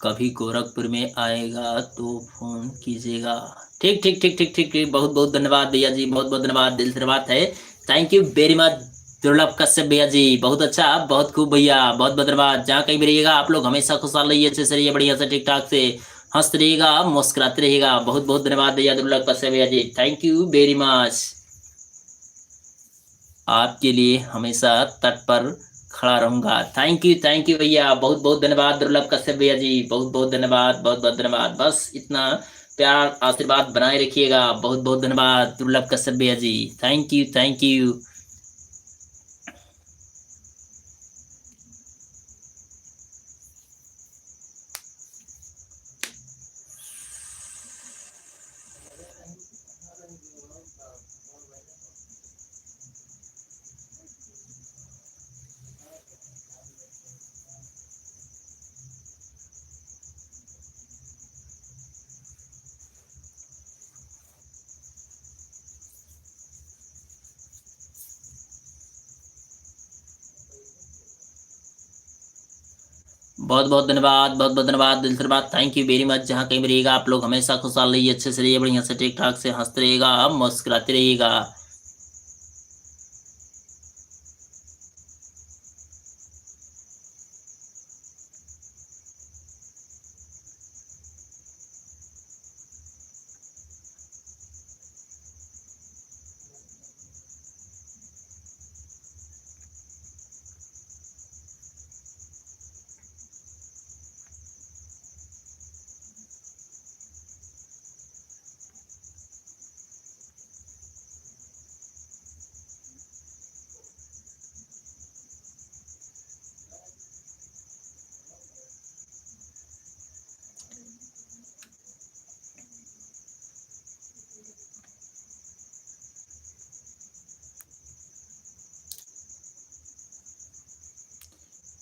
कभी गोरखपुर में आएगा तो फोन कीजिएगा। ठीक ठीक ठीक ठीक ठीक ठीक, बहुत बहुत धन्यवाद भैया जी, बहुत बहुत धन्यवाद, दिल से धन्यवाद है, थैंक यू वेरी मच दुर्लभ कश्यप भैया जी, बहुत अच्छा, बहुत खूब भैया, बहुत बहुत धन्यवाद। जहाँ कहीं भी रहिएगा, आप लोग हमेशा खुशहाल रहिए, अच्छे से रहिए, बढ़िया से ठीक ठाक से हंसते रहिएगा, मुस्कुराते रहिएगा। बहुत बहुत धन्यवाद भैया दुर्लभ कश्यप भैया जी, थैंक यू वेरी मच। आपके लिए हमेशा तट पर खड़ा रहूंगा। थैंक यू भैया, बहुत बहुत धन्यवाद दुर्लभ कश्यप भैया जी, बहुत बहुत धन्यवाद, बहुत बहुत धन्यवाद। बस इतना प्यार आशीर्वाद बनाए रखिएगा। बहुत बहुत धन्यवाद दुर्लभ कश्यप भैया जी, थैंक यू, थैंक यू। बहुत बहुत धन्यवाद, बहुत बहुत धन्यवाद, दिल से धन्यवाद, थैंक यू वेरी मच। जहाँ कहीं भी रहिएगा, आप लोग हमेशा खुशहाल रहिए, अच्छे से रहिए, बढ़िया से ठीक ठाक से हंसते रहिएगा, मुस्कुराते रहिएगा।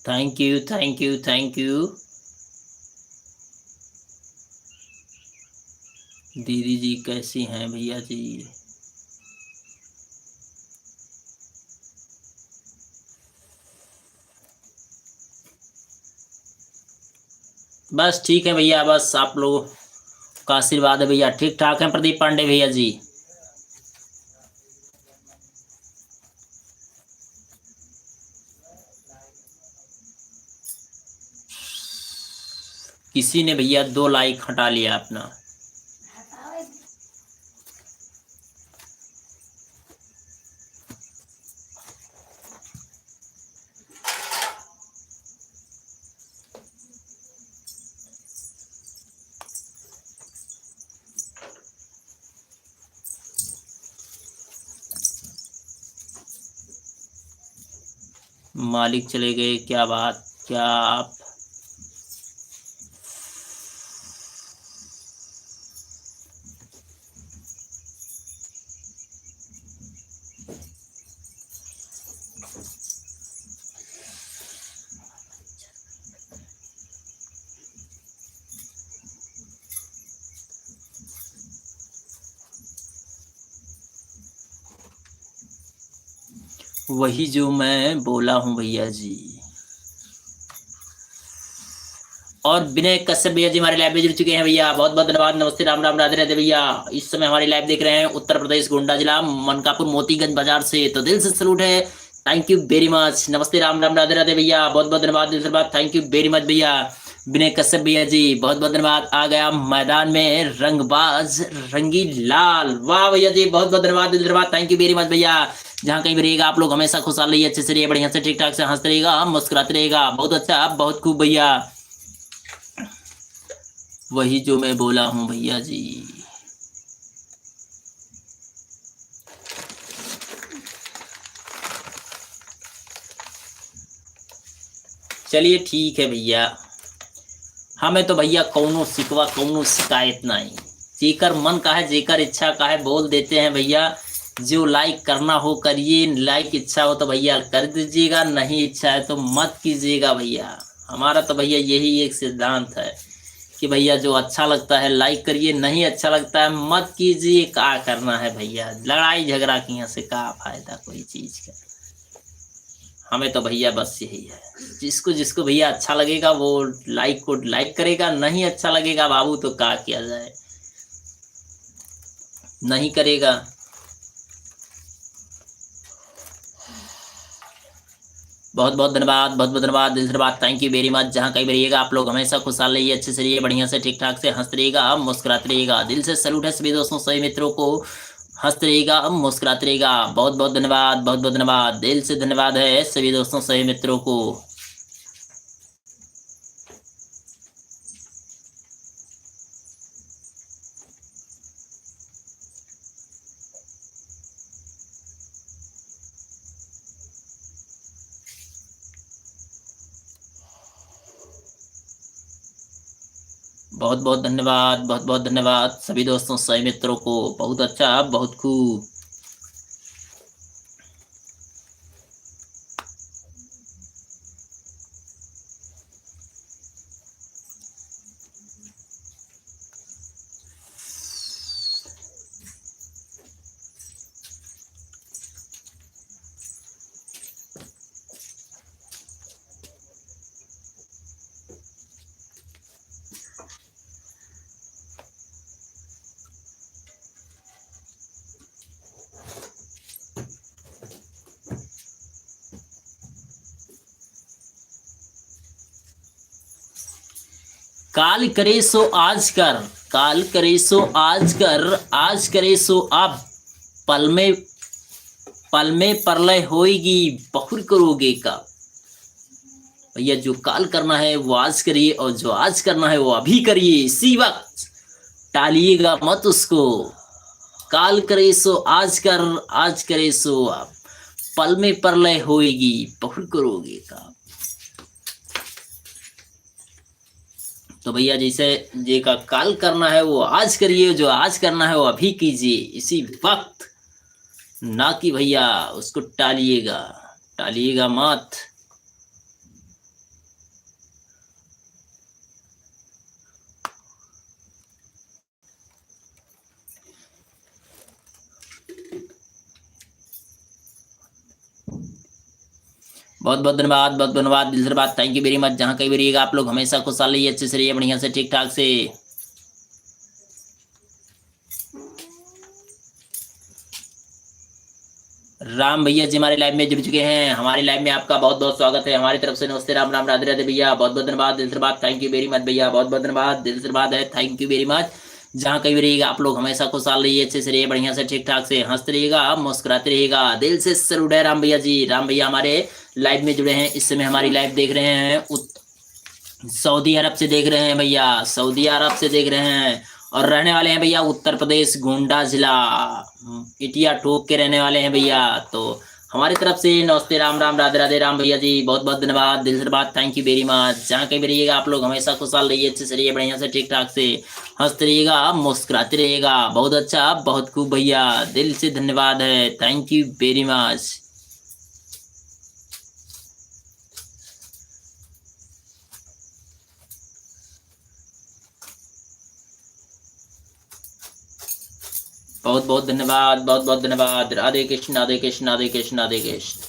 Thank you, thank you, thank you. दीदी जी कैसी हैं भैया जी? बस ठीक है भैया, बस आप लोगों का आशीर्वाद है भैया। ठीक ठाक है प्रदीप पांडे भैया जी। किसी ने भैया 2 लाइक हटा लिया अपना। मालिक चले गए, क्या बात? क्या आप? वही जो मैं बोला हूँ भैया जी। और विनय कश्यप भैया जी हमारे लाइव में जुड़ चुके हैं भैया, बहुत बहुत धन्यवाद। नमस्ते, राम राम, राधे राधे भैया। इस समय हमारी लाइव देख रहे हैं उत्तर प्रदेश गोंडा जिला मनकापुर मोतीगंज बाजार से, तो दिल से सलूट है। Thank you very much. नमस्ते, राम राम, राधे राधे भैया, बहुत बहुत धन्यवाद, दिल से धन्यवाद। थैंक यू वेरी मच भैया। विनय कश्यप भैया जी बहुत बहुत धन्यवाद। आ गया मैदान में रंगबाज रंगी लाल, वाह भैया जी, बहुत बहुत धन्यवाद, दिल से धन्यवाद। थैंक यू वेरी मच भैया। जहाँ कहीं भी रहिएगा आप लोग हमेशा खुशहाल रहिए, अच्छे से रहिए, बढ़िया से ठीक ठाक से हंसते रहिएगा, मुस्कुराते रहिएगा। बहुत अच्छा, बहुत खूब भैया। वही जो मैं बोला हूँ भैया जी। चलिए ठीक है भैया, हमें तो भैया कौनो शिकवा कौनो शिकायत नहीं। जेकर मन का है, जेकर इच्छा का है, बोल देते हैं भैया। जो लाइक करना हो करिए, लाइक इच्छा हो तो भैया कर दीजिएगा, नहीं इच्छा है तो मत कीजिएगा भैया। हमारा तो भैया यही एक सिद्धांत है कि भैया जो अच्छा लगता है लाइक करिए, नहीं अच्छा लगता है मत कीजिए। क्या करना है भैया, लड़ाई झगड़ा की यहाँ से क्या फायदा कोई चीज का। हमें तो भैया बस यही है, जिसको जिसको भैया अच्छा लगेगा वो लाइक को लाइक करेगा, नहीं अच्छा लगेगा बाबू तो क्या किया जाए, नहीं करेगा। बहुत बहुत धन्यवाद, बहुत बहुत धन्यवाद, दिल से धन्यवाद। Thank you very much. जहाँ कहीं भी रहिएगा आप लोग हमेशा खुशहाल रहिए, अच्छे से रहिए, बढ़िया से ठीक ठाक से हंसते रहिएगा, मुस्कुराते रहिएगा। दिल से सैल्यूट है सभी दोस्तों, सभी मित्रों को। हंसते रहिएगा, मुस्कुराते रहिएगा। बहुत बहुत धन्यवाद, बहुत बहुत धन्यवाद, दिल से धन्यवाद है सभी दोस्तों, सभी मित्रों को। बहुत बहुत धन्यवाद, बहुत बहुत धन्यवाद सभी दोस्तों, सभी मित्रों को। बहुत अच्छा, बहुत खूब। काल करे सो आज कर, काल करे सो आज कर, आज करे सो अब। पल में प्रलय होएगी, बहुर करोगे कब। भैया जो काल करना है वो आज करिए, और जो आज करना है वो अभी करिए, इसी वक्त। टालिएगा मत उसको। काल करे सो आज कर, आज करे सो अब। पल में प्रलय होएगी, बहुर करोगे कब। तो भैया जैसे जे का काल करना है वो आज करिए, जो आज करना है वो अभी कीजिए, इसी वक्त। ना कि भैया उसको टालिएगा, टालिएगा मत। बहुत बहुत धन्यवाद, बहुत धन्यवाद, दिल से बात, थैंक यू वेरी मच। जहाँ कहीं भी रहिएगा आप लोग हमेशा खुशहाल रहिए, अच्छे से रहिए, बढ़िया से, ठीक ठाक से। राम भैया जी हमारे लाइव में जुड़ चुके हैं, हमारे लाइव में आपका बहुत बहुत स्वागत है हमारी तरफ से। नमस्ते, राम राम, राधे राधे भैया, बहुत बहुत धन्यवाद, दिल से बात, थैंक यू वेरी मच भैया, बहुत बहुत धन्यवाद, दिल से बात है, थैंक यू वेरी मच। जहाँ कहीं भी रहिएगा आप लोग हमेशा खुशहाल रहिए, अच्छे से रहिए, बढ़िया से, ठीक ठाक से, हंसते रहिएगा, मुस्कुराते रहिएगा, दिल से सैल्यूट है राम भैया जी। राम भैया हमारे लाइव में जुड़े हैं, इस समय हमारी लाइव देख रहे हैं, सऊदी अरब से देख रहे हैं भैया, सऊदी अरब से देख रहे हैं, और रहने वाले हैं भैया उत्तर प्रदेश, गोंडा जिला, इटिया टोक के रहने वाले हैं भैया। तो हमारी तरफ से नमस्ते, राम राम, राधे राधे राम भैया जी, बहुत बहुत धन्यवाद, दिल से बात, थैंक यू वेरी मच। जहाँ कहीं भी रहिएगा आप लोग हमेशा खुशहाल रहिए, अच्छे से रहिए, बढ़िया से, ठीक ठाक से, हंसते रहिएगा, मुस्कुराते रहिएगा, बहुत अच्छा, बहुत खूब भैया, दिल से धन्यवाद है, थैंक यू वेरी मच। बहुत बहुत धन्यवाद, बहुत बहुत धन्यवाद, राधे कृष्ण, राधे कृष्ण, राधे कृष्ण, राधे कृष्ण।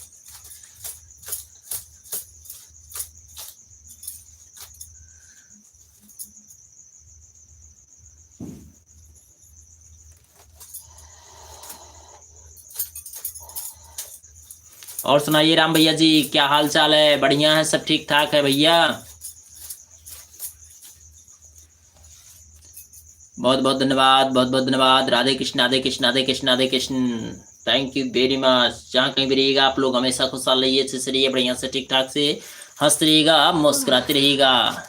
और सुनाइए राम भैया जी, क्या हाल चाल है? बढ़िया है, सब ठीक ठाक है भैया। बहुत बहुत धन्यवाद, बहुत बहुत धन्यवाद, Radhe Krishna, Radhe Krishna, Radhe Krishna, Radhe Krishna, thank you very much. जहाँ कहीं भी रहिएगा आप लोग हमेशा खुशहाल रहिए, अच्छे से रहिए, बढ़िया से, ठीक ठाक से, हंसते रहिएगा, मुस्कुराते रहिएगा।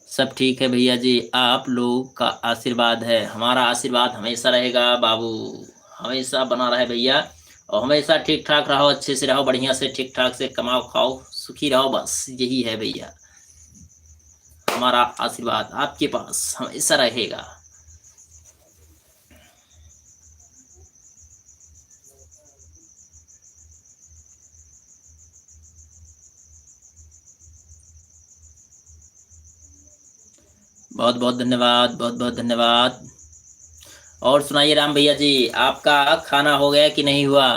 सब ठीक है भैया जी, आप लोग का आशीर्वाद है, हमारा आशीर्वाद हमेशा रहेगा बाबू, हमेशा बना रहे भैया, और हमेशा ठीक ठाक रहो, अच्छे से रहो, बढ़िया से, ठीक ठाक से, कमाओ खाओ, सुखी रहो, बस यही है भैया, हमारा आशीर्वाद आपके पास हमेशा रहेगा। बहुत बहुत धन्यवाद, बहुत बहुत धन्यवाद। और सुनाइए राम भैया जी, आपका खाना हो गया कि नहीं हुआ?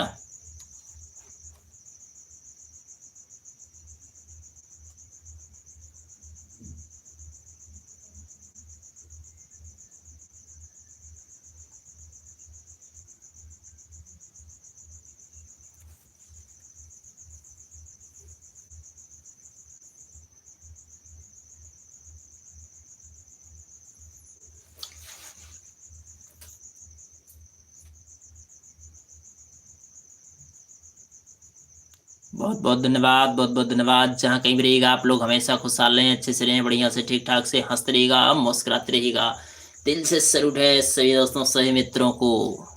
बहुत बहुत धन्यवाद, बहुत बहुत धन्यवाद। जहाँ कहीं भी रहिएगा आप लोग हमेशा खुशहाल रहें, अच्छे से रहें, बढ़िया से, ठीक ठाक से, हंसते रहिएगा, मुस्कुराते रहिएगा, दिल से सैल्यूट है सभी दोस्तों, सभी मित्रों को।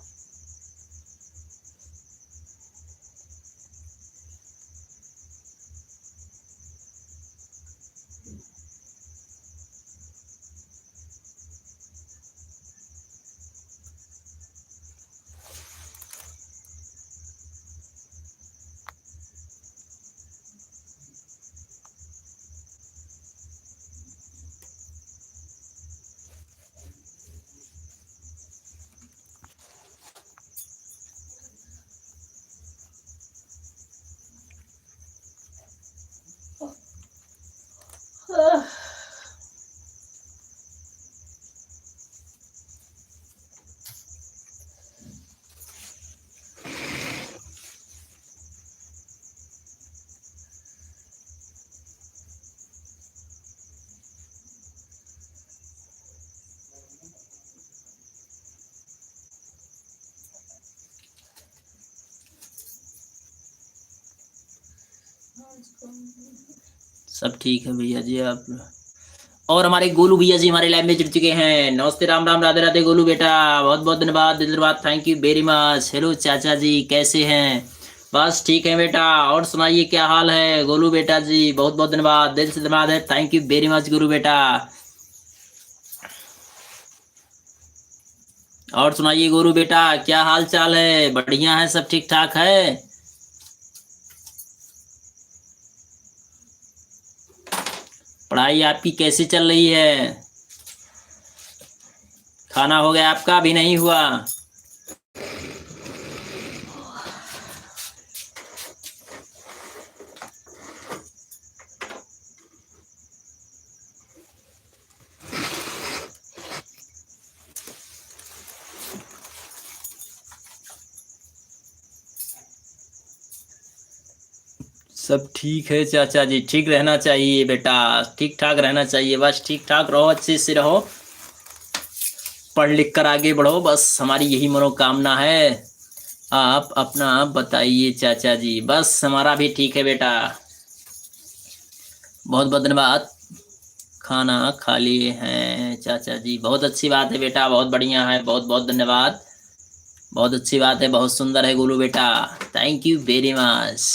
सब ठीक है भैया जी आप। और हमारे गोलू भैया जी हमारे लाइव में जुड़ चुके हैं, नमस्ते, राम राम, राधे राधे गोलू बेटा, बहुत बहुत धन्यवाद, दिलवाद, thank you very much. Hello चाचा जी, कैसे हैं? बस ठीक है बेटा, और सुनाइए क्या हाल है गोलू बेटा जी? बहुत बहुत धन्यवाद, दिल से धन्यवाद है, थैंक यू वेरी मच गुरु बेटा। और सुनाइए गुरु बेटा, क्या हाल चाल है? बढ़िया है, सब ठीक ठाक है? पढ़ाई आपकी कैसी चल रही है? खाना हो गया आपका? अभी नहीं हुआ? सब ठीक है चाचा जी। ठीक रहना चाहिए बेटा, ठीक ठाक रहना चाहिए, बस ठीक ठाक रहो, अच्छे से रहो, पढ़ लिख कर आगे बढ़ो, बस हमारी यही मनोकामना है। आप अपना बताइए चाचा जी। बस हमारा भी ठीक है बेटा, बहुत बहुत धन्यवाद। खाना खा लिए हैं चाचा जी, बहुत अच्छी बात है बेटा, बहुत बढ़िया है, बहुत बहुत धन्यवाद, बहुत अच्छी बात है, बहुत सुंदर है गोलू बेटा, थैंक यू वेरी मच,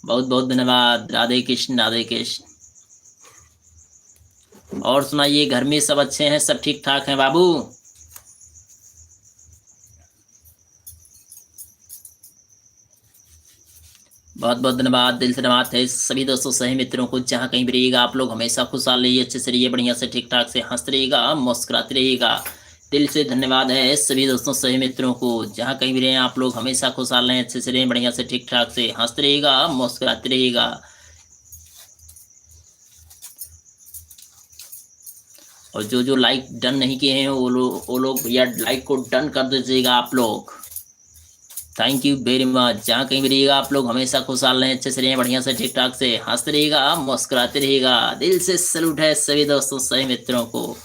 बहुत बहुत धन्यवाद। राधे कृष्ण राधे कृष्ण। और सुनाइए, घर में सब अच्छे हैं, सब ठीक ठाक हैं बाबू? बहुत बहुत धन्यवाद, दिल से धन्यवाद है सभी दोस्तों सही मित्रों को। जहाँ कहीं भी रहिएगा आप लोग हमेशा खुशहाल रहिए, अच्छे से रहिए, बढ़िया से ठीक ठाक से हंसते रहिएगा, मुस्कुराते रहिएगा। दिल से धन्यवाद है सभी दोस्तों सही मित्रों को। जहाँ कहीं भी रहें आप लोग हमेशा खुशहाल रहें, अच्छे से रहें, बढ़िया से ठीक ठाक से हंसते रहिएगा, मुस्कुराते रहिएगा। और जो जो लाइक डन नहीं किए हैं वो लोग भैया लाइक को डन कर दीजिएगा आप लोग। Thank you very much. जहाँ कहीं भी रहिएगा आप लोग हमेशा खुशहाल रहें, अच्छे से रहें, बढ़िया से ठीक ठाक से हंसते रहिएगा, मुस्कुराते रहिएगा। दिल से सैल्यूट है सभी दोस्तों सही मित्रों को।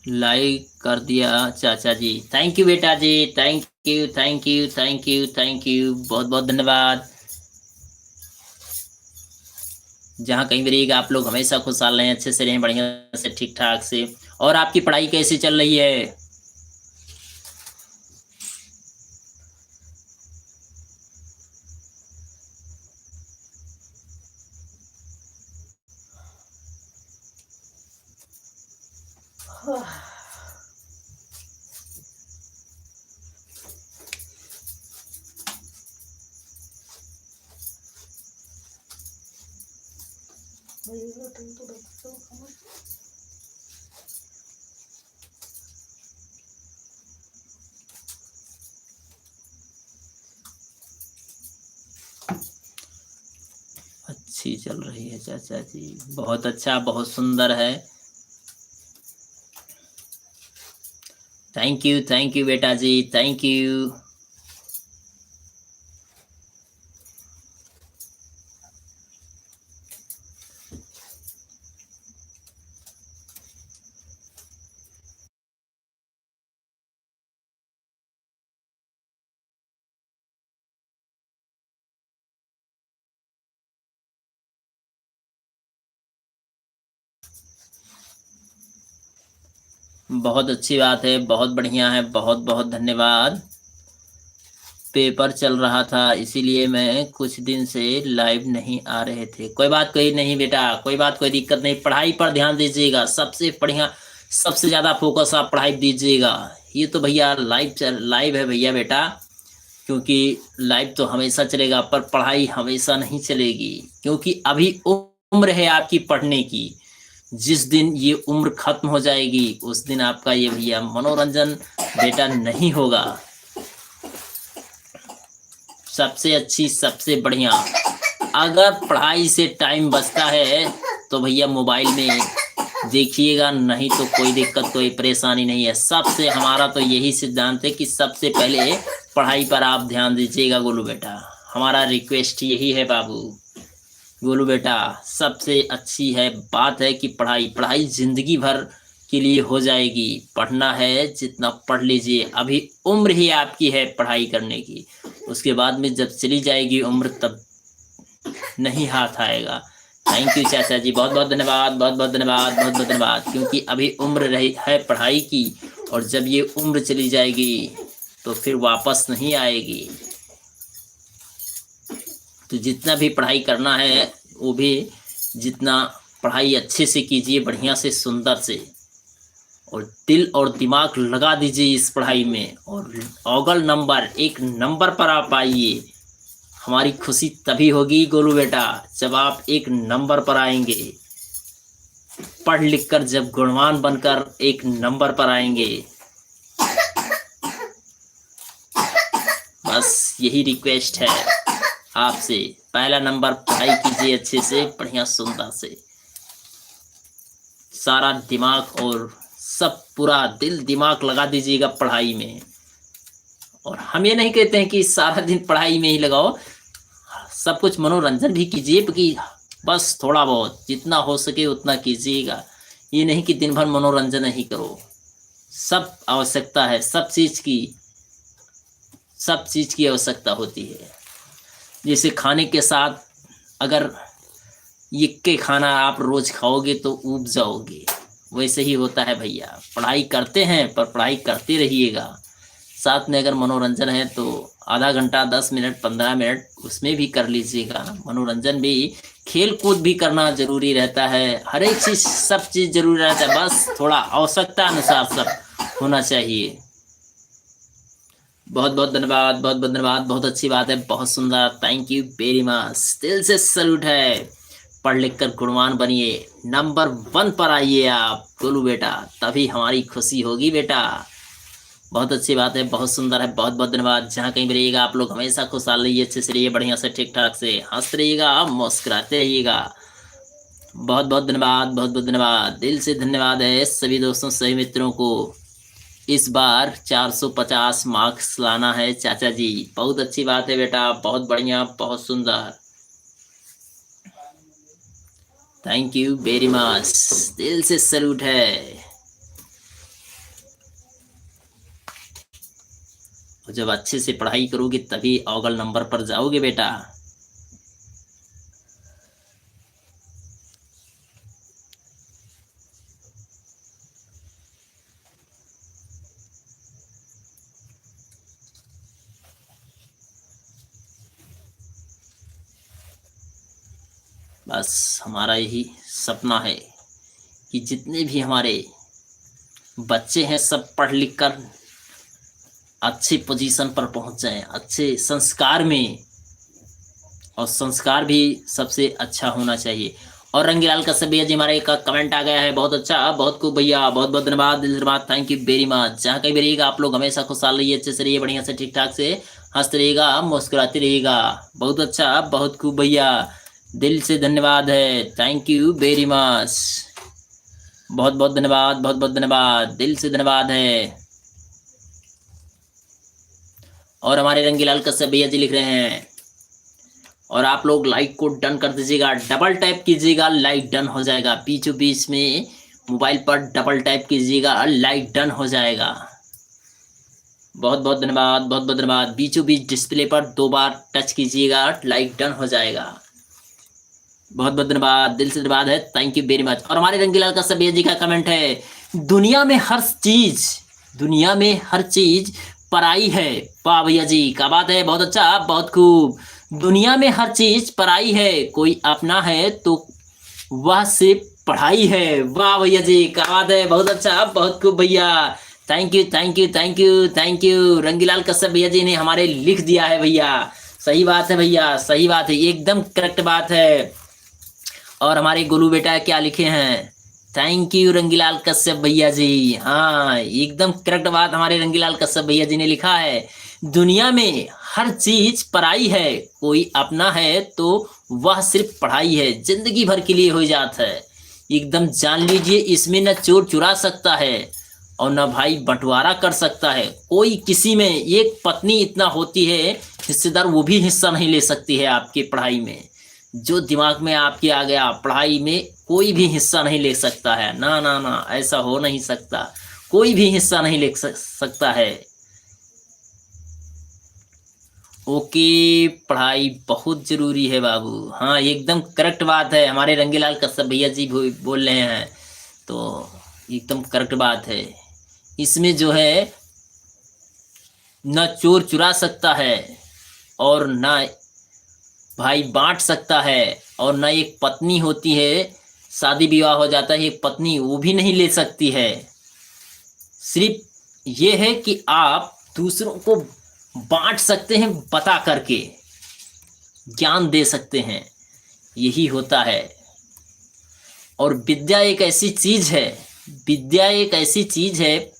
लाइक कर दिया चाचा जी, थैंक यू बेटा जी, thank you thank you thank you thank you, बहुत बहुत धन्यवाद। जहाँ कहीं भी रहिएगा आप लोग हमेशा खुशहाल रहें, अच्छे से रहें, बढ़िया से ठीक ठाक से। और आपकी पढ़ाई कैसी चल रही है? अच्छी चल रही है चाचा जी, बहुत अच्छा, बहुत सुंदर है। थैंक यू बेटा जी, थैंक यू। बहुत अच्छी बात है, बहुत बढ़िया है, बहुत बहुत धन्यवाद। पेपर चल रहा था इसीलिए मैं कुछ दिन से लाइव नहीं आ रहे थे। कोई बात कोई नहीं बेटा, कोई बात कोई दिक्कत नहीं, पढ़ाई पर ध्यान दीजिएगा, सबसे बढ़िया सबसे ज़्यादा फोकस आप पढ़ाई दीजिएगा। ये तो भैया लाइव है भैया बेटा, क्योंकि लाइव तो हमेशा चलेगा पर पढ़ाई हमेशा नहीं चलेगी, क्योंकि अभी उम्र है आपकी पढ़ने की। जिस दिन ये उम्र खत्म हो जाएगी उस दिन आपका ये भैया मनोरंजन बेटा नहीं होगा। सबसे अच्छी सबसे बढ़िया, अगर पढ़ाई से टाइम बचता है तो भैया मोबाइल में देखिएगा, नहीं तो कोई दिक्कत कोई परेशानी नहीं है। सबसे हमारा तो यही सिद्धांत है कि सबसे पहले पढ़ाई पर आप ध्यान दीजिएगा गोलू बेटा, हमारा रिक्वेस्ट यही है बाबू। गोलू बेटा सबसे अच्छी है बात है कि पढ़ाई जिंदगी भर के लिए हो जाएगी। पढ़ना है जितना पढ़ लीजिए, अभी उम्र ही आपकी है पढ़ाई करने की, उसके बाद में जब चली जाएगी उम्र तब नहीं हाथ आएगा। थैंक यू चाचा जी, बहुत बहुत धन्यवाद, बहुत बहुत धन्यवाद, बहुत बहुत धन्यवाद। क्योंकि अभी उम्र रही है पढ़ाई की, और जब ये उम्र चली जाएगी तो फिर वापस नहीं आएगी। तो जितना भी पढ़ाई करना है वो भी जितना पढ़ाई अच्छे से कीजिए, बढ़िया से, सुंदर से, और दिल और दिमाग लगा दीजिए इस पढ़ाई में, और अव्वल नंबर, एक नंबर पर आप आइए। हमारी खुशी तभी होगी गोलू बेटा जब आप एक नंबर पर आएंगे, पढ़ लिख कर जब गुणवान बनकर एक नंबर पर आएंगे। बस यही रिक्वेस्ट है आपसे। पहला नंबर पढ़ाई कीजिए अच्छे से, बढ़िया सुंदर से, सारा दिमाग और सब पूरा दिल दिमाग लगा दीजिएगा पढ़ाई में। और हम ये नहीं कहते हैं कि सारा दिन पढ़ाई में ही लगाओ, सब कुछ मनोरंजन भी कीजिए, क्योंकि बस थोड़ा बहुत जितना हो सके उतना कीजिएगा। ये नहीं कि दिन भर मनोरंजन ही करो। सब आवश्यकता है, सब चीज़ की आवश्यकता होती है। जैसे खाने के साथ अगर यक्के खाना आप रोज खाओगे तो ऊब जाओगे, वैसे ही होता है भैया। पढ़ाई करते हैं पर पढ़ाई करते रहिएगा, साथ में अगर मनोरंजन है तो आधा घंटा, 10 मिनट, 15 मिनट उसमें भी कर लीजिएगा। मनोरंजन भी, खेल कूद भी करना जरूरी रहता है, हर एक चीज़, सब चीज़ जरूरी रहता है, बस थोड़ा आवश्यकता अनुसार सब होना चाहिए। बहुत बहुत धन्यवाद, बहुत बहुत धन्यवाद, बहुत अच्छी बात है, बहुत सुंदर, थैंक यू वेरी मच, दिल से सैल्यूट है। पढ़ लिख कर गुणवान बनिए, नंबर 1 पर आइए आप गोलू बेटा, तभी हमारी खुशी होगी बेटा। बहुत अच्छी बात है, बहुत सुंदर है, बहुत बहुत धन्यवाद। जहाँ कहीं भी रहिएगा आप लोग हमेशा खुशहाल रहिए, अच्छे से रहिए, बढ़िया से, ठीक ठाक से, हंसते रहिएगा, मुस्कुराते रहिएगा। बहुत बहुत धन्यवाद, बहुत बहुत धन्यवाद, दिल से धन्यवाद है सभी दोस्तों, सभी मित्रों को। इस बार 450 मार्क्स लाना है चाचा जी, बहुत अच्छी बात है बेटा, बहुत बढ़िया, बहुत सुंदर, थैंक यू वेरी मच, दिल से सैल्यूट है। और जब अच्छे से पढ़ाई करोगे तभी अव्वल नंबर पर जाओगे बेटा। बस हमारा यही सपना है कि जितने भी हमारे बच्चे हैं सब पढ़ लिख कर अच्छे पोजीशन पर पहुंच जाएं, अच्छे संस्कार में, और संस्कार भी सबसे अच्छा होना चाहिए। और रंगीलाल कश्यप भैया जी हमारे का कमेंट आ गया है, बहुत अच्छा, बहुत खूब भैया, बहुत बहुत धन्यवाद, दिल से धन्यवाद, थैंक यू वेरी मच। जहाँ कहीं भी रहिएगा आप लोग हमेशा खुशहाल रहिए, अच्छे से रहिए, बढ़िया से, ठीक ठाक से, हंसते रहिएगा, मुस्कुराते रहिएगा। बहुत अच्छा, बहुत खूब भैया, दिल से धन्यवाद है, थैंक यू वेरी मच, बहुत बहुत धन्यवाद, बहुत बहुत धन्यवाद, दिल से धन्यवाद है। और हमारे रंगीलाल कश्यप भैया जी लिख रहे हैं, और आप लोग लाइक को डन कर दीजिएगा, डबल टैप कीजिएगा, लाइक डन हो जाएगा, बीचों बीच में मोबाइल पर डबल टैप कीजिएगा, लाइक डन हो जाएगा। बहुत बहुत धन्यवाद, बहुत बहुत धन्यवाद, बीचों बीच डिस्प्ले पर 2 बार टच कीजिएगा, लाइक डन हो जाएगा। बहुत बहुत धन्यवाद, दिल से धन्यवाद है, थैंक यू वेरी मच। और हमारे रंगीलाल कश्यप भैया जी का कमेंट है, दुनिया में हर चीज पराई है। वाह भैया जी, क्या बात है, बहुत अच्छा, बहुत खूब। दुनिया में हर चीज पराई है, कोई अपना है तो वह सिर्फ पढ़ाई है। वाह भैया जी, क्या बात है, बहुत अच्छा, बहुत खूब भैया, thank you thank you thank you thank you. Rangilal Kashyap भैया जी ने हमारे लिख दिया है भैया, सही बात है भैया, सही बात है, एकदम करेक्ट बात है। और हमारे गोलू बेटा क्या लिखे हैं, थैंक यू रंगीलाल कश्यप भैया जी, हाँ एकदम करेक्ट बात हमारे रंगीलाल कश्यप भैया जी ने लिखा है, दुनिया में हर चीज पराई है, कोई अपना है तो वह सिर्फ पढ़ाई है, जिंदगी भर के लिए हो जाता है। एकदम जान लीजिए, इसमें न चोर चुरा सकता है और न भाई बंटवारा कर सकता है कोई किसी में। एक पत्नी इतना होती है हिस्सेदार, वो भी हिस्सा नहीं ले सकती है आपकी पढ़ाई में। जो दिमाग में आपके आ गया, पढ़ाई में कोई भी हिस्सा नहीं ले सकता है, ना ना ना, ऐसा हो नहीं सकता, कोई भी हिस्सा नहीं ले सकता है। ओके, पढ़ाई बहुत जरूरी है बाबू, हाँ एकदम करेक्ट बात है, हमारे रंगीलाल कश्यप भैया जी बोल रहे हैं तो एकदम करेक्ट बात है। इसमें जो है न चोर चुरा सकता है और न भाई बांट सकता है, और न एक पत्नी होती है, शादी विवाह हो जाता है एक पत्नी, वो भी नहीं ले सकती है। सिर्फ ये है कि आप दूसरों को बांट सकते हैं, बता करके ज्ञान दे सकते हैं, यही होता है। और विद्या एक ऐसी चीज है, विद्या एक ऐसी चीज है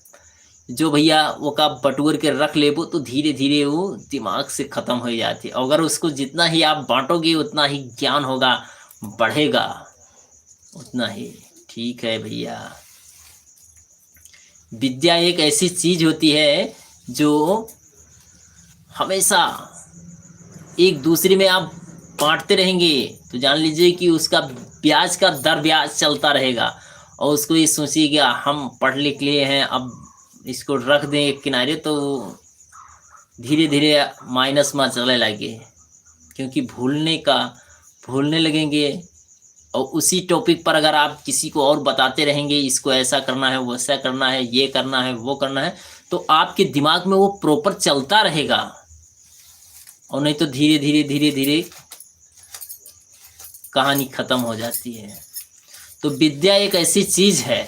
जो भैया वो का बटोर के रख ले वो तो धीरे धीरे वो दिमाग से खत्म हो जाती है। अगर उसको जितना ही आप बांटोगे उतना ही ज्ञान होगा, बढ़ेगा उतना ही। ठीक है भैया, विद्या एक ऐसी चीज होती है जो हमेशा एक दूसरे में आप बांटते रहेंगे तो जान लीजिए कि उसका ब्याज का दर ब्याज चलता रहेगा, और उसको ये सोचिए कि हम पढ़ लिख लिए हैं, अब इसको रख दें एक किनारे, तो धीरे धीरे माइनस में चलने लगे, क्योंकि भूलने लगेंगे। और उसी टॉपिक पर अगर आप किसी को और बताते रहेंगे, इसको ऐसा करना है, वैसा करना है, ये करना है, वो करना है, तो आपके दिमाग में वो प्रॉपर चलता रहेगा। और नहीं तो धीरे धीरे धीरे धीरे कहानी खत्म हो जाती है। तो विद्या एक ऐसी चीज है,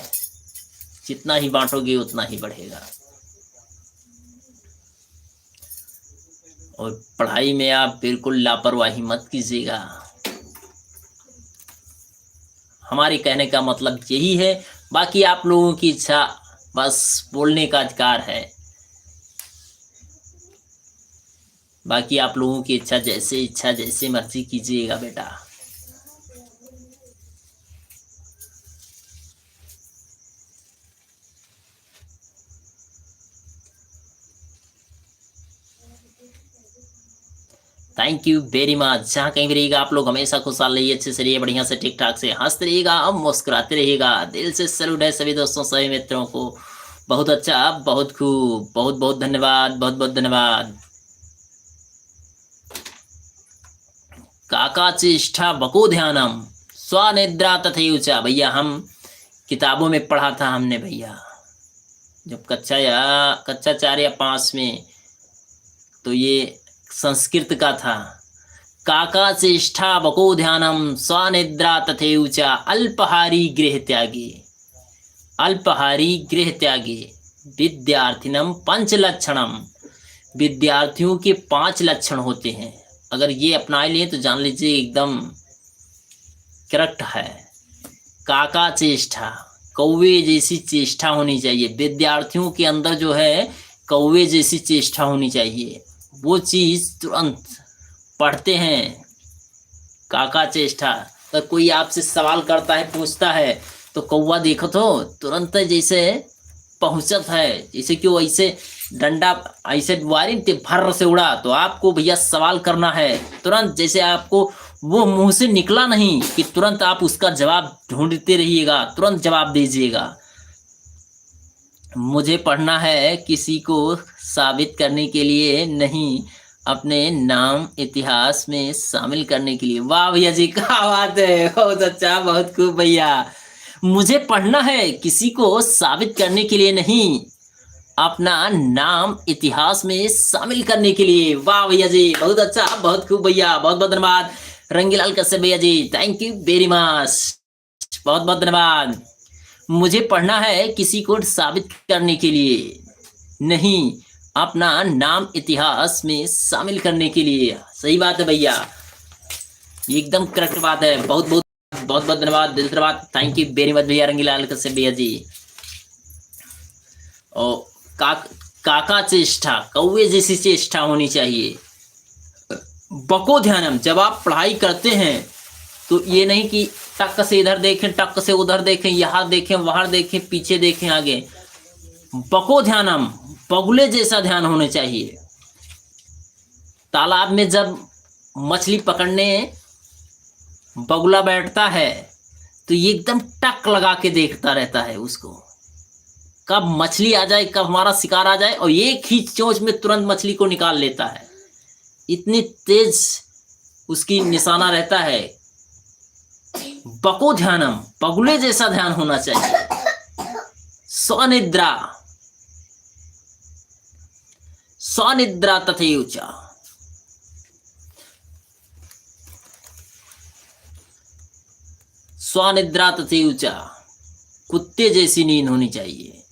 जितना ही बांटोगे उतना ही बढ़ेगा। और पढ़ाई में आप बिल्कुल लापरवाही मत कीजिएगा। हमारे कहने का मतलब यही है, बाकी आप लोगों की इच्छा, बस बोलने का अधिकार है। बाकी आप लोगों की इच्छा जैसे मर्जी कीजिएगा बेटा। Thank you very much. जहाँ कहीं भी रहिएगा आप लोग हमेशा खुशहाल रहिए, अच्छे से रहिए, बढ़िया से ठीक ठाक से हंसते रहिएगा और मुस्कुराते रहिएगा। दिल से सैल्यूट है सभी दोस्तों, सभी मित्रों को। बहुत अच्छा, बहुत खूब, बहुत बहुत धन्यवाद, बहुत बहुत धन्यवाद। काका चेष्टा बको ध्यानम स्वनिद्रा तथैव। भैया हम किताबों में पढ़ा था हमने भैया, जब कक्षा 4 या 5 में, तो ये संस्कृत का था। काका चेष्टा बको ध्यानम स्वनिद्रा तथैव च अल्पहारी गृह त्यागे, अल्पहारी गृह त्यागे विद्यार्थिनम पंच लक्षणम। विद्यार्थियों के 5 लक्षण होते हैं, अगर ये अपना लिए तो जान लीजिए एकदम करेक्ट है। काका चेष्टा, कौवे जैसी चेष्टा होनी चाहिए। विद्यार्थियों के अंदर जो है कौवे जैसी चेष्टा होनी चाहिए, वो चीज तुरंत पढ़ते हैं। काका चेष्टा, अगर कोई आपसे सवाल करता है, पूछता है, तो कौवा देखो तो तुरंत जैसे पहुंचत है, जैसे कि वो ऐसे डंडा ऐसे वारी भर से उड़ा, तो आपको भैया सवाल करना है तुरंत, जैसे आपको वो मुंह से निकला नहीं कि तुरंत आप उसका जवाब ढूंढते रहिएगा, तुरंत जवाब दीजिएगा। मुझे पढ़ना है किसी को साबित करने के लिए नहीं, अपने नाम इतिहास में शामिल करने के लिए। वाह भैया जी, क्या बात है, बहुत अच्छा, बहुत खूब भैया। मुझे पढ़ना है किसी को साबित करने के लिए नहीं, अपना नाम इतिहास में शामिल करने के लिए। वाह भैया जी, बहुत अच्छा, बहुत खूब भैया, बहुत बहुत धन्यवाद। रंगीलाल कश्यप भैया जी, थैंक यू वेरी मच, बहुत बहुत धन्यवाद। मुझे पढ़ना है किसी को साबित करने के लिए नहीं, अपना नाम इतिहास में शामिल करने के लिए। सही बात है भैया, एकदम करेक्ट बात है। बहुत बहुत बहुत बहुत धन्यवाद, दिल से धन्यवाद, थैंक यू वेरी मच भैया रंगीलाल कश्यप भैया जी। और काका चेष्टा, कौवे जैसी चेष्टा होनी चाहिए। बको ध्यानम, जब आप पढ़ाई करते हैं तो ये नहीं कि टक से इधर देखें, टक से उधर देखें, यहाँ देखें, वहां देखें, पीछे देखें, आगे। बको ध्यानम, बगुले जैसा ध्यान होने चाहिए। तालाब में जब मछली पकड़ने बगुला बैठता है तो ये एकदम टक लगा के देखता रहता है उसको, कब मछली आ जाए, कब हमारा शिकार आ जाए, और एक ही चोंच में तुरंत मछली को निकाल लेता है। इतनी तेज उसकी निशाना रहता है। बको ध्यानम, बगुले जैसा ध्यान होना चाहिए। स्वनिद्रा, स्वनिद्रा तथैवच। स्वनिद्रा तथैवच, कुत्ते जैसी नींद होनी चाहिए।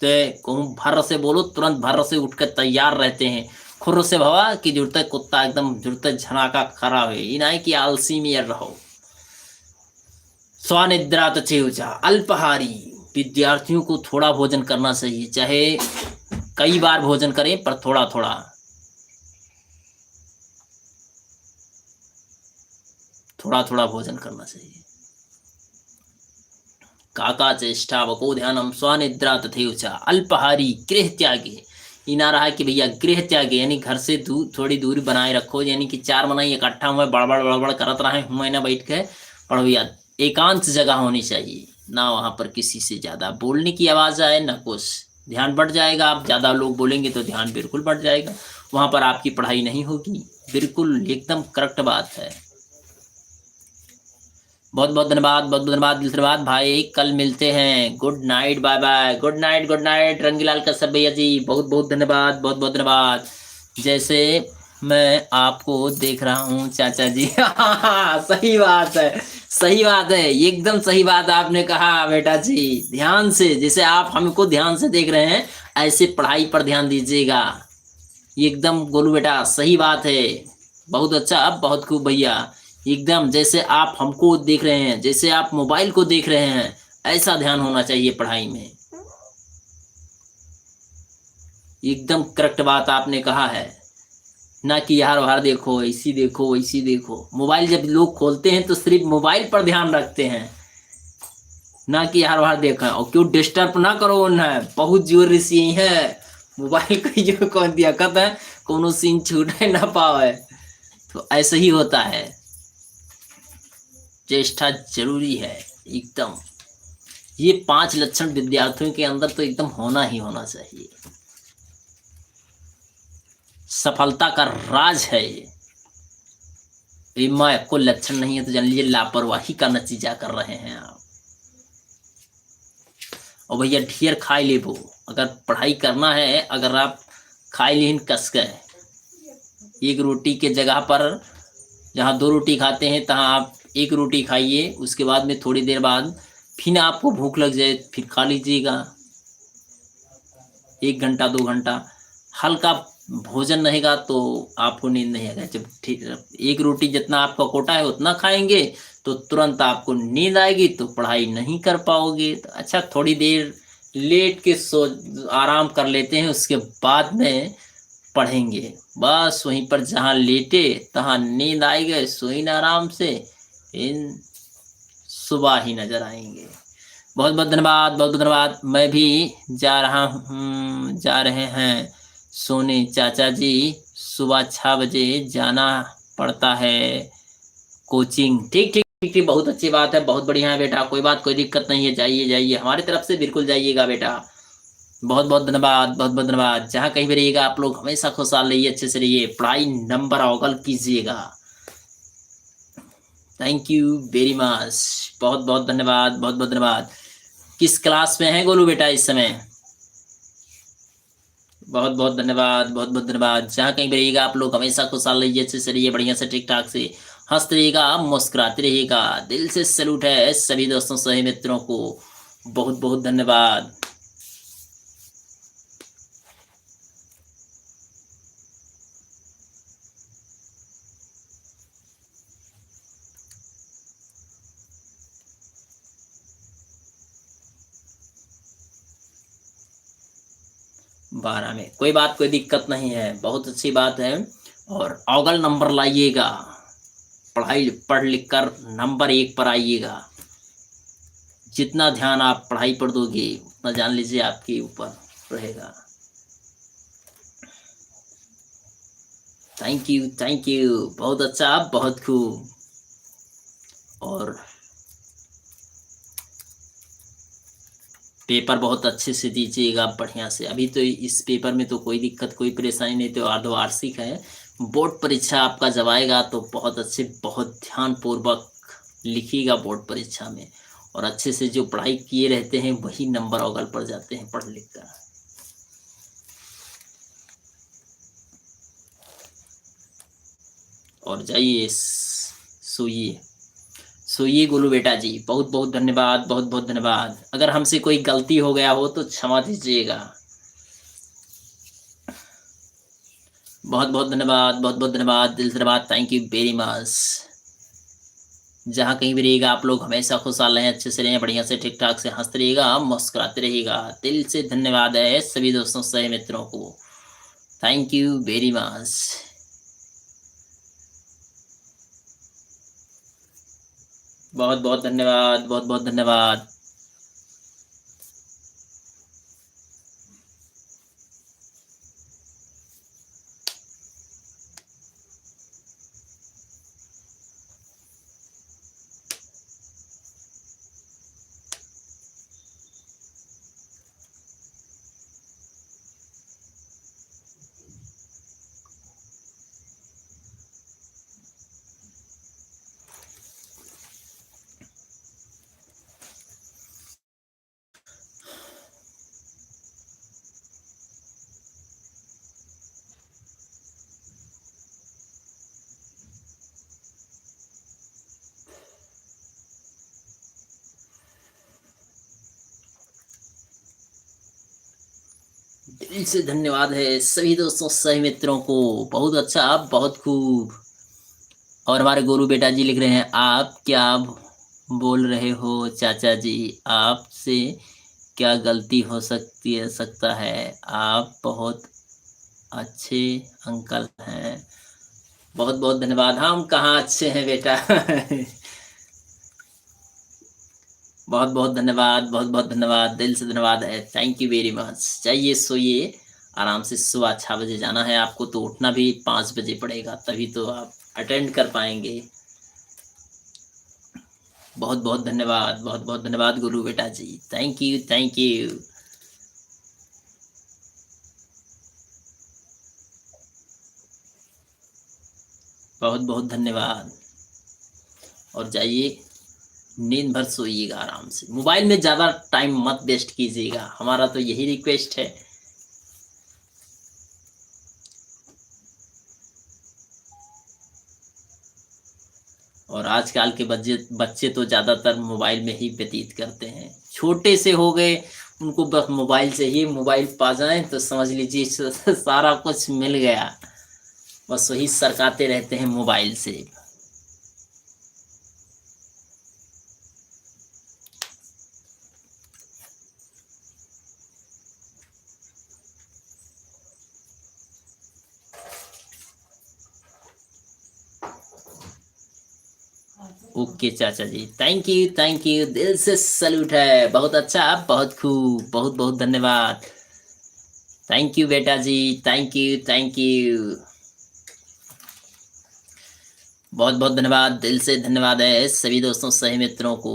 तो कहूँ भर से बोलो, तुरंत भर से उठकर तैयार रहते हैं, खुर से भवा कि जुड़ते कुत्ता एकदम जुड़ते झनाका खड़ा हुए, ये नहीं कि आलसी में रहो। स्वनिद्रा तथैवच। अल्पहारी, विद्यार्थियों को थोड़ा भोजन करना चाहिए, चाहे कई बार भोजन करें पर थोड़ा थोड़ा। थोड़ा थोड़ा भोजन करना चाहिए। काका चेष्टा वको ध्यानम स्वनिद्रा तथैवच। अल्पहारी गृह त्यागे, ये ना रहा कि भैया गृह त्यागे यानी घर से थोड़ी दूरी बनाए रखो, यानी कि चार मनाई इकट्ठा हुए बड़बड़ बड़बड़ करत रहे हुए ना बैठ के, और भैया एकांत जगह होनी चाहिए ना, वहाँ पर किसी से ज़्यादा बोलने की आवाज़ आए ना कुछ, ध्यान बढ़ जाएगा। आप ज़्यादा लोग बोलेंगे तो ध्यान बिल्कुल बढ़ जाएगा, वहाँ पर आपकी पढ़ाई नहीं होगी। बिल्कुल एकदम करेक्ट बात है। बहुत बहुत धन्यवाद, बहुत बहुत धन्यवाद, दिल से धन्यवाद भाई, कल मिलते हैं। Good night, bye bye, good night, good night Rangilal Kashyap भैया जी, बहुत बहुत धन्यवाद, बहुत बहुत धन्यवाद। जैसे मैं आपको देख रहा हूँ चाचा जी। सही बात है, सही बात है, एकदम सही बात आपने कहा बेटा जी। ध्यान से, जैसे आप हमको ध्यान से देख रहे हैं, ऐसे पढ़ाई पर ध्यान दीजिएगा। एकदम गोलू बेटा सही बात है, बहुत अच्छा, अब बहुत खूब भैया। एकदम जैसे आप हमको देख रहे हैं, जैसे आप मोबाइल को देख रहे हैं, ऐसा ध्यान होना चाहिए पढ़ाई में। एकदम करेक्ट बात आपने कहा है, ना कि यार बाहर देखो, ऐसी देखो, वैसी देखो। मोबाइल जब लोग खोलते हैं तो सिर्फ मोबाइल पर ध्यान रखते हैं, ना कि यार बाहर देखा, और क्यों डिस्टर्ब ना करो उन्हें, बहुत जरूरी सी है मोबाइल का जो कौन दिया कहता है, कोनो सीन छूटे ना पावे, तो ऐसे ही होता है। चेष्टा जरूरी है एकदम। ये 5 लक्षण विद्यार्थियों के अंदर तो एकदम होना ही होना चाहिए, सफलता का राज है ये। मैं कोई लक्षण नहीं है तो जान लीजिए लापरवाही का नतीजा कर रहे हैं आप। और भैया ढेर खाई ले वो, अगर पढ़ाई करना है, अगर आप खाई लेन कस गए, एक रोटी के जगह पर जहाँ 2 रोटी खाते हैं तहाँ आप 1 रोटी खाइए, उसके बाद में थोड़ी देर बाद फिर आपको भूख लग जाए, फिर खा लीजिएगा। 1 घंटा 2 घंटा हल्का भोजन रहेगा तो आपको नींद नहीं आएगा। जब 1 रोटी जितना आपका कोटा है उतना खाएंगे तो तुरंत आपको नींद आएगी, तो पढ़ाई नहीं कर पाओगे। तो अच्छा थोड़ी देर लेट के सो आराम कर लेते हैं, उसके बाद में पढ़ेंगे। बस वहीं पर जहाँ लेटे तहाँ नींद आई गए, सोई ना आराम से, इन सुबह ही नजर आएंगे। बहुत बहुत धन्यवाद, बहुत बहुत धन्यवाद। मैं भी जा रहे हैं सोने चाचा जी, सुबह 6 बजे जाना पड़ता है कोचिंग। ठीक ठीक ठीक ठीक, बहुत अच्छी बात है, बहुत बढ़िया है बेटा, कोई बात कोई दिक्कत नहीं है, जाइए जाइए, हमारी तरफ से बिल्कुल जाइएगा बेटा। बहुत बहुत धन्यवाद, बहुत बहुत धन्यवाद। जहाँ कहीं भी रहिएगा आप लोग हमेशा खुशहाल रहिए, अच्छे से रहिए, पढ़ाई नंबर अव्वल कीजिएगा। थैंक यू वेरी मच, बहुत बहुत धन्यवाद, बहुत बहुत धन्यवाद। किस क्लास में है गोलू बेटा इस समय? बहुत बहुत धन्यवाद, बहुत बहुत धन्यवाद। जहाँ कहीं भी रहिएगा आप लोग हमेशा खुशहाल रहिए, अच्छे से रहिए, बढ़िया से ठीक ठाक से हंसते रहिएगा, मुस्कुराते रहिएगा। दिल से सैल्यूट है सभी दोस्तों सभी मित्रों को, बहुत बहुत धन्यवाद। बारह में कोई बात कोई दिक्कत नहीं है, बहुत अच्छी बात है। और अव्वल नंबर लाइएगा, पढ़ाई पढ़ लिख कर नंबर 1 पर आइएगा। जितना ध्यान आप पढ़ाई पर दोगे उतना जान लीजिए आपके ऊपर रहेगा। थैंक यू, बहुत अच्छा, बहुत खूब। और पेपर बहुत अच्छे से दीजिएगा, बढ़िया से। अभी तो इस पेपर में तो कोई दिक्कत कोई परेशानी नहीं, तो अर्धवार्षिक है। बोर्ड परीक्षा आपका जब आएगा तो बहुत अच्छे, बहुत ध्यान पूर्वक लिखिएगा बोर्ड परीक्षा में, और अच्छे से जो पढ़ाई किए रहते हैं वही नंबर अव्वल पर जाते हैं पढ़ लिख कर। और जाइए सोइए सोइए गोलू बेटा जी, बहुत बहुत धन्यवाद, बहुत बहुत धन्यवाद। अगर हमसे कोई गलती हो गया हो तो क्षमा दीजिएगा। बहुत बहुत धन्यवाद, बहुत बहुत धन्यवाद, दिल से धन्यवाद, थैंक यू वेरी मच। जहाँ कहीं भी रहिएगा आप लोग हमेशा खुशहाल रहें, अच्छे से रहें, बढ़िया से ठीक ठाक से हंसते रहिएगा, मुस्कुराते रहिएगा। दिल से धन्यवाद है सभी दोस्तों सही मित्रों को, थैंक यू वेरी मच। बहुत बहुत धन्यवाद, बहुत बहुत धन्यवाद। दिल से धन्यवाद है सभी दोस्तों सही मित्रों को, बहुत अच्छा, बहुत खूब। और हमारे गुरु बेटा जी लिख रहे हैं, आप क्या बोल रहे हो चाचा जी, आपसे क्या गलती हो सकती है, सकता है, आप बहुत अच्छे अंकल हैं। बहुत बहुत धन्यवाद। हम कहाँ अच्छे हैं बेटा बहुत बहुत धन्यवाद, बहुत बहुत धन्यवाद, दिल से धन्यवाद है, थैंक यू वेरी मच। जाइए सोइए आराम से, सुबह 6 बजे जाना है आपको, तो उठना भी 5 बजे पड़ेगा, तभी तो आप अटेंड कर पाएंगे। बहुत बहुत धन्यवाद, बहुत बहुत धन्यवाद गुरु बेटा जी, थैंक यू थैंक यू। बहुत बहुत धन्यवाद। और जाइए नींद भर सोइएगा आराम से, मोबाइल में ज़्यादा टाइम मत वेस्ट कीजिएगा, हमारा तो यही रिक्वेस्ट है। और आजकल के बच्चे बच्चे तो ज़्यादातर मोबाइल में ही व्यतीत करते हैं, छोटे से हो गए, उनको बस मोबाइल से ही, मोबाइल पा जाए तो समझ लीजिए सारा कुछ मिल गया, बस वही सरकाते रहते हैं मोबाइल से। ओके चाचा जी, थैंक यू, दिल से सल्यूट है, बहुत अच्छा, बहुत खूब, बहुत बहुत धन्यवाद, थैंक यू बेटा जी, थैंक यू थैंक यू। बहुत बहुत धन्यवाद, दिल से धन्यवाद है सभी दोस्तों सही मित्रों को।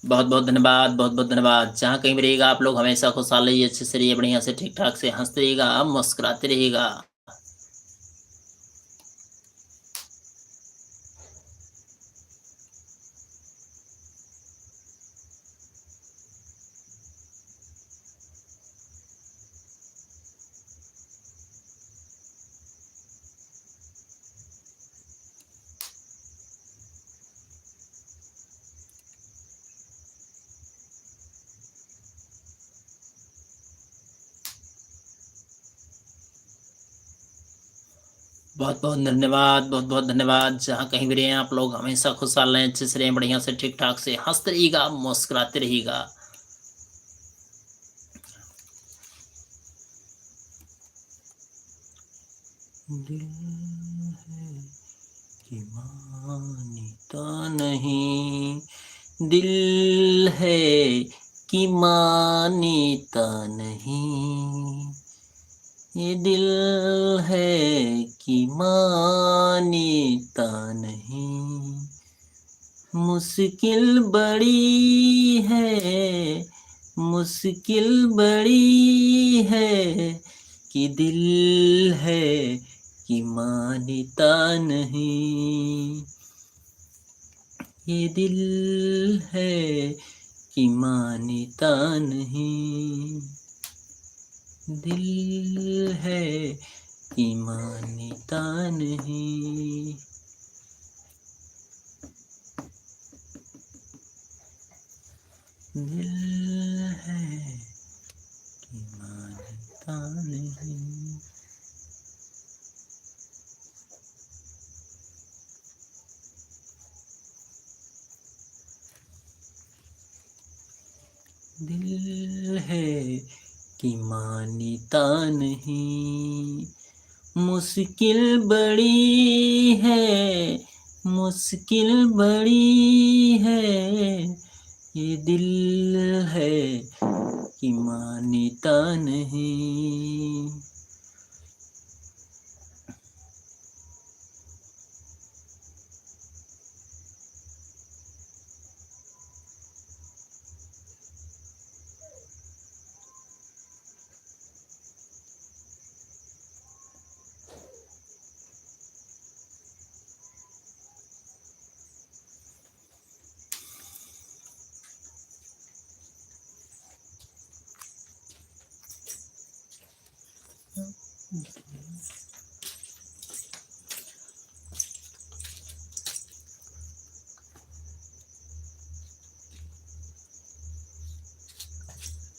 बहुत बहुत धन्यवाद, बहुत बहुत धन्यवाद। जहाँ कहीं भी रहिएगा आप लोग हमेशा खुशहाल रहिए, अच्छे से रहिए, बढ़िया से ठीक ठाक से हंसते रहिएगा, मुस्कुराते रहिएगा। बहुत बहुत धन्यवाद, बहुत बहुत धन्यवाद। जहाँ कहीं भी रहे आप लोग हमेशा खुशहाल रहें, अच्छे से रहें, बढ़िया से ठीक ठाक से हंसते रहिएगा, मुस्कुराते रहिएगा। दिल है कि मानता नहीं, दिल है कि मानता नहीं, ये दिल है कि मानता नहीं, मुश्किल बड़ी है, मुश्किल बड़ी है कि दिल है कि मानता नहीं, ये दिल है कि मानता नहीं, दिल है कि मानता नहीं। दिल है कि मानता नहीं। दिल है कि मानता नहीं, मुश्किल बड़ी है, मुश्किल बड़ी है, ये दिल है कि मानता नहीं।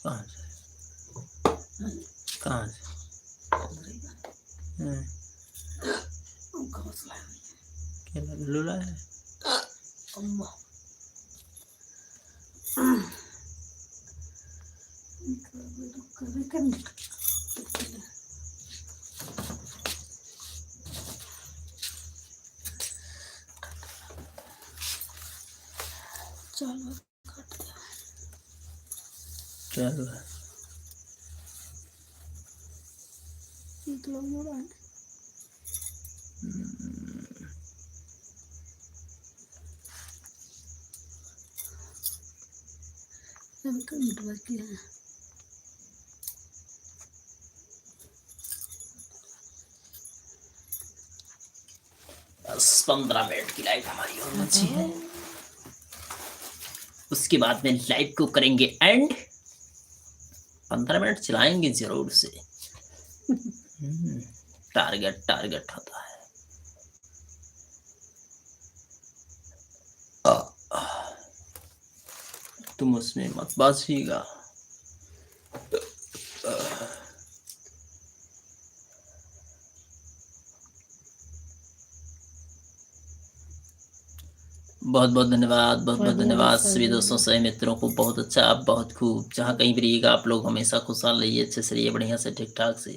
कहाँ से कहाँ से क्या लुला है? चलो बस 15 मिनट की लाइव हमारी और बची है, उसके बाद में लाइव को करेंगे एंड 15 मिनट चलाएंगे जरूर से। टारगेट टारगेट होता है। तुम उसमें मत बाजिएगा। बहुत बहुत धन्यवाद, बहुत बहुत धन्यवाद सभी दोस्तों सभी मित्रों को। बहुत अच्छा, बहुत खूब। जहाँ कहीं भी रहिएगा आप लोग हमेशा खुशहाल रहिए, अच्छे से रहिए, बढ़िया से ठीक ठाक से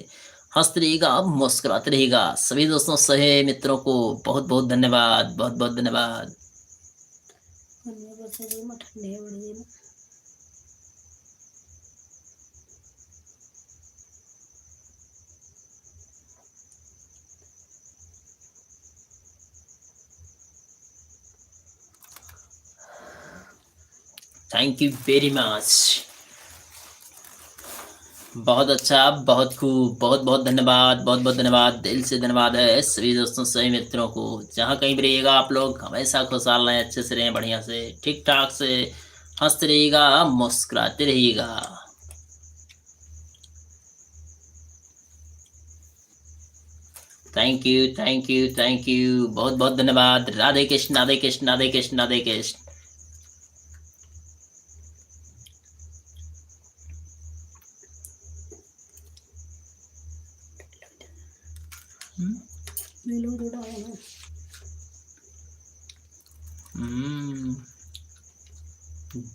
हंसते रहिएगा, मुस्कुराते रहिएगा। सभी दोस्तों सही मित्रों को बहुत बहुत धन्यवाद, बहुत बहुत धन्यवाद। Thank you very much. बहुत अच्छा, बहुत खूब, बहुत बहुत धन्यवाद, बहुत बहुत धन्यवाद, दिल से धन्यवाद है सभी दोस्तों सभी मित्रों को। जहाँ कहीं भी रहिएगा आप लोग हमेशा खुशहाल रहें, अच्छे से रहें, बढ़िया से ठीक ठाक से हंसते रहिएगा, मुस्कुराते रहिएगा। Thank you thank you thank you, बहुत बहुत धन्यवाद। राधे कृष्ण राधे कृष्ण राधे कृष्ण राधे कृष्ण।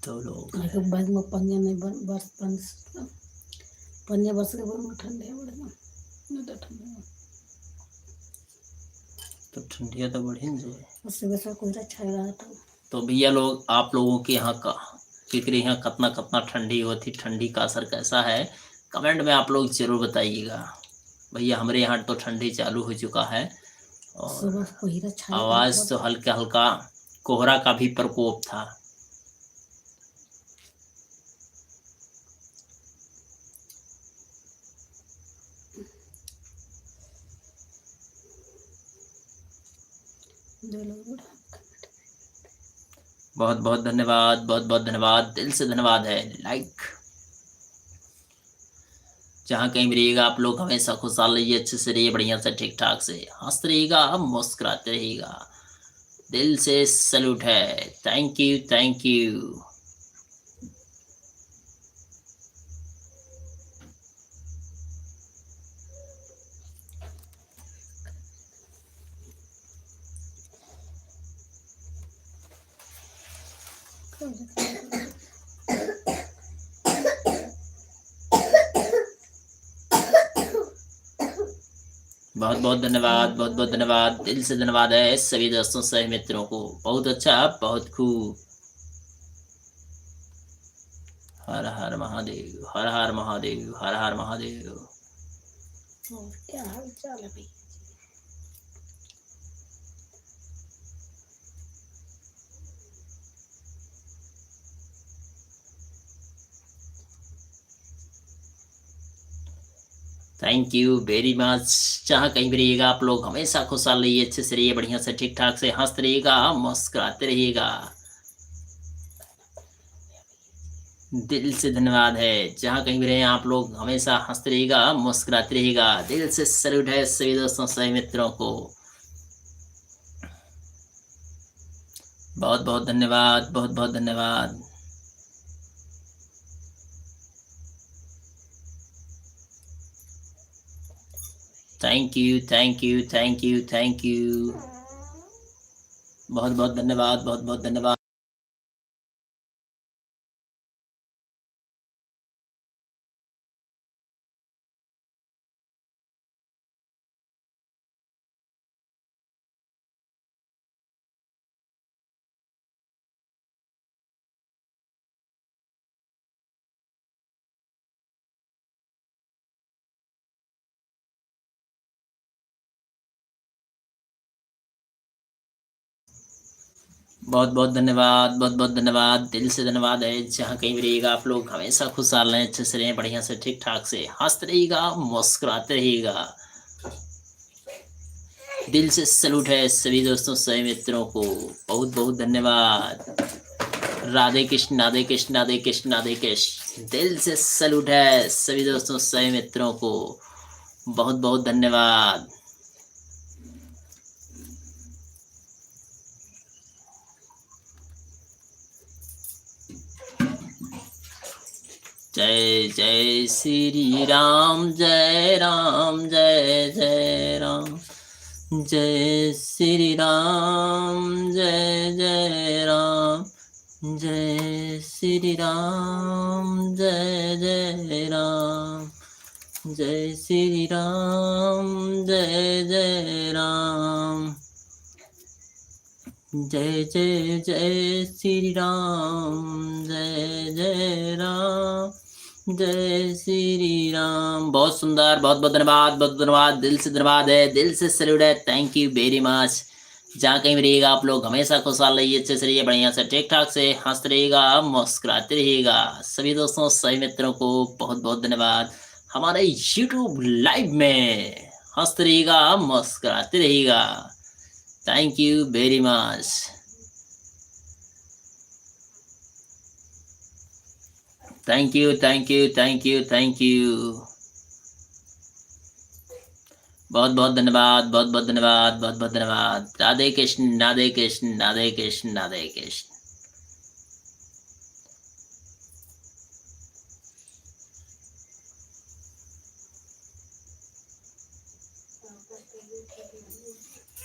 दो लोग बाद में पंजा नहीं बस पंजा बस के बाद ठंडे नहीं तो ठंडिया तो बढ़ी जो उससे वैसा कोई अच्छा रहा तो भैया लोग आप लोगों के यहाँ का फिक्र यहाँ कितना कितना ठंडी होती, ठंडी का असर कैसा है कमेंट में आप लोग जरूर बताइएगा। भैया हमारे यहाँ तो ठंडी चालू हो चुका है और आवाज़ तो हल्का हल्का कोहरा का भी प्रकोप था। दो लोग बहुत बहुत धन्यवाद, बहुत बहुत धन्यवाद, दिल से धन्यवाद है। लाइक, जहाँ कहीं भी रहिएगा आप लोग हमेशा खुशहाल रहिए, अच्छे से रहिए, बढ़िया से ठीक ठाक से हंसते रहिएगा, मुस्कुराते रहिएगा। दिल से सैल्यूट है। Thank you, thank you. बहुत बहुत धन्यवाद, बहुत बहुत धन्यवाद, दिल से धन्यवाद है सभी दोस्तों सभी मित्रों को। बहुत अच्छा, बहुत खूब। हर हर महादेव, हर हर महादेव, हर हर महादेव। और क्या हाल चाल है भैया? Thank you very much. जहाँ कहीं भी रहिएगा आप लोग हमेशा खुशहाल रहिए, अच्छे से रहिए, बढ़िया से ठीक ठाक से हंसते रहिएगा, मुस्कुराते रहिएगा। दिल से धन्यवाद है। जहाँ कहीं भी रहे आप लोग हमेशा हंसते रहिएगा, मुस्कुराते रहिएगा। दिल से सैल्यूट है सभी दोस्तों सभी मित्रों को। बहुत बहुत धन्यवाद, बहुत बहुत धन्यवाद। Thank you, thank you, thank you, thank you. बहुत बहुत धन्यवाद, बहुत बहुत धन्यवाद। बहुत बहुत धन्यवाद, बहुत बहुत धन्यवाद, दिल से धन्यवाद है। जहाँ कहीं भी रहिएगा आप लोग हमेशा खुशहाल रहें, अच्छे से रहें, बढ़िया से ठीक ठाक से हंसते रहिएगा, मुस्कुराते रहिएगा। दिल से सैल्यूट है सभी दोस्तों सभी मित्रों को। बहुत बहुत धन्यवाद। राधे कृष्ण, राधे कृष्ण, राधे कृष्ण, राधे कृष्ण। दिल से सैल्यूट है सभी दोस्तों सभी मित्रों को। बहुत बहुत धन्यवाद। जय जय श्री राम, जय राम, जय जय राम। जय श्री राम, जय जय राम। जय श्री राम, जय जय राम। जय श्री राम, जय जय राम। जय जय जय श्री राम, जय जय राम। जय श्री राम। बहुत सुंदर, बहुत बहुत धन्यवाद, बहुत धन्यवाद, दिल से धन्यवाद है, दिल से सैल्यूट है। Thank you very much. जहाँ कहीं भी रहिएगा आप लोग हमेशा खुशहाल रहिए, अच्छे से रहिए, बढ़िया से ठीक ठाक से हंसते रहिएगा, मुस्कुराते रहिएगा। सभी दोस्तों सभी मित्रों को बहुत बहुत धन्यवाद। हमारे यूट्यूब लाइव में हंसते रहिएगा, मुस्कुराते रहिएगा। Thank you very much. Thank you, thank you, thank you, thank you. बहुत बहुत धन्यवाद, बहुत बहुत धन्यवाद, बहुत बहुत धन्यवाद। राधे कृष्ण, राधे कृष्ण, राधे कृष्ण, राधे कृष्ण।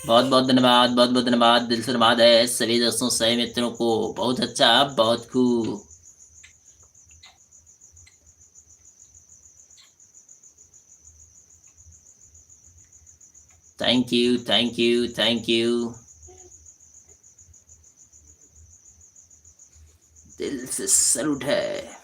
बहुत बहुत धन्यवाद, बहुत बहुत धन्यवाद, दिल से धन्यवाद है सभी दोस्तों सभी मित्रों को। बहुत अच्छा, बहुत खूब। Thank you, thank you, thank you. दिल से सैल्यूट है।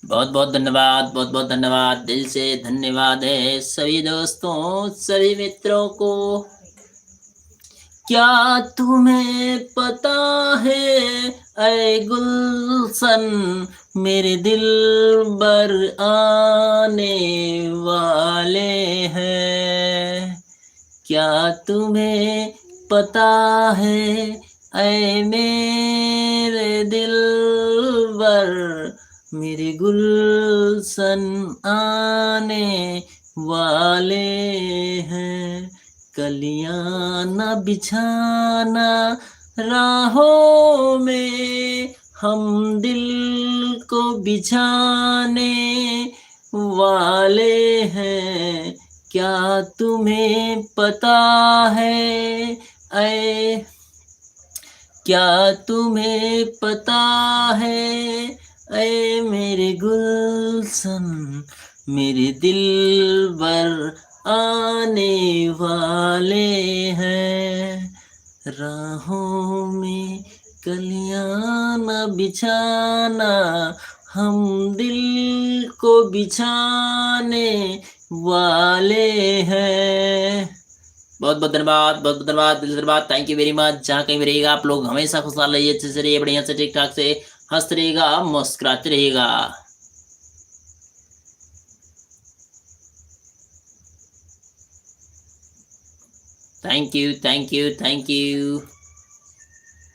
बहुत बहुत धन्यवाद, बहुत बहुत धन्यवाद, दिल से धन्यवाद है सभी दोस्तों, सभी मित्रों को। क्या तुम्हें पता है ऐ गुलशन, मेरे दिल बर आने वाले हैं। क्या तुम्हें पता है ऐ मेरे दिल बर, मेरे गुलशन आने वाले हैं। कलियां न बिछाना राहों में, हम दिल को बिछाने वाले हैं। क्या तुम्हें पता है ऐ, क्या तुम्हें पता है ऐ मेरे गुलशन, मेरे दिल बर आने वाले हैं। राहों में कलियां न बिछाना, हम दिल को बिछाने वाले हैं। बहुत बहुत धन्यवाद, बहुत बहुत धन्यवाद, दिल से धन्यवाद, थैंक यू वेरी मच। जहाँ कहीं भी रहिएगा आप लोग हमेशा खुशहाल रहिए, अच्छे से रहिए, बढ़िया से ठीक ठाक से हंसते रहिएगा, मुस्कुराते रहिएगा। Thank you, thank you, thank you.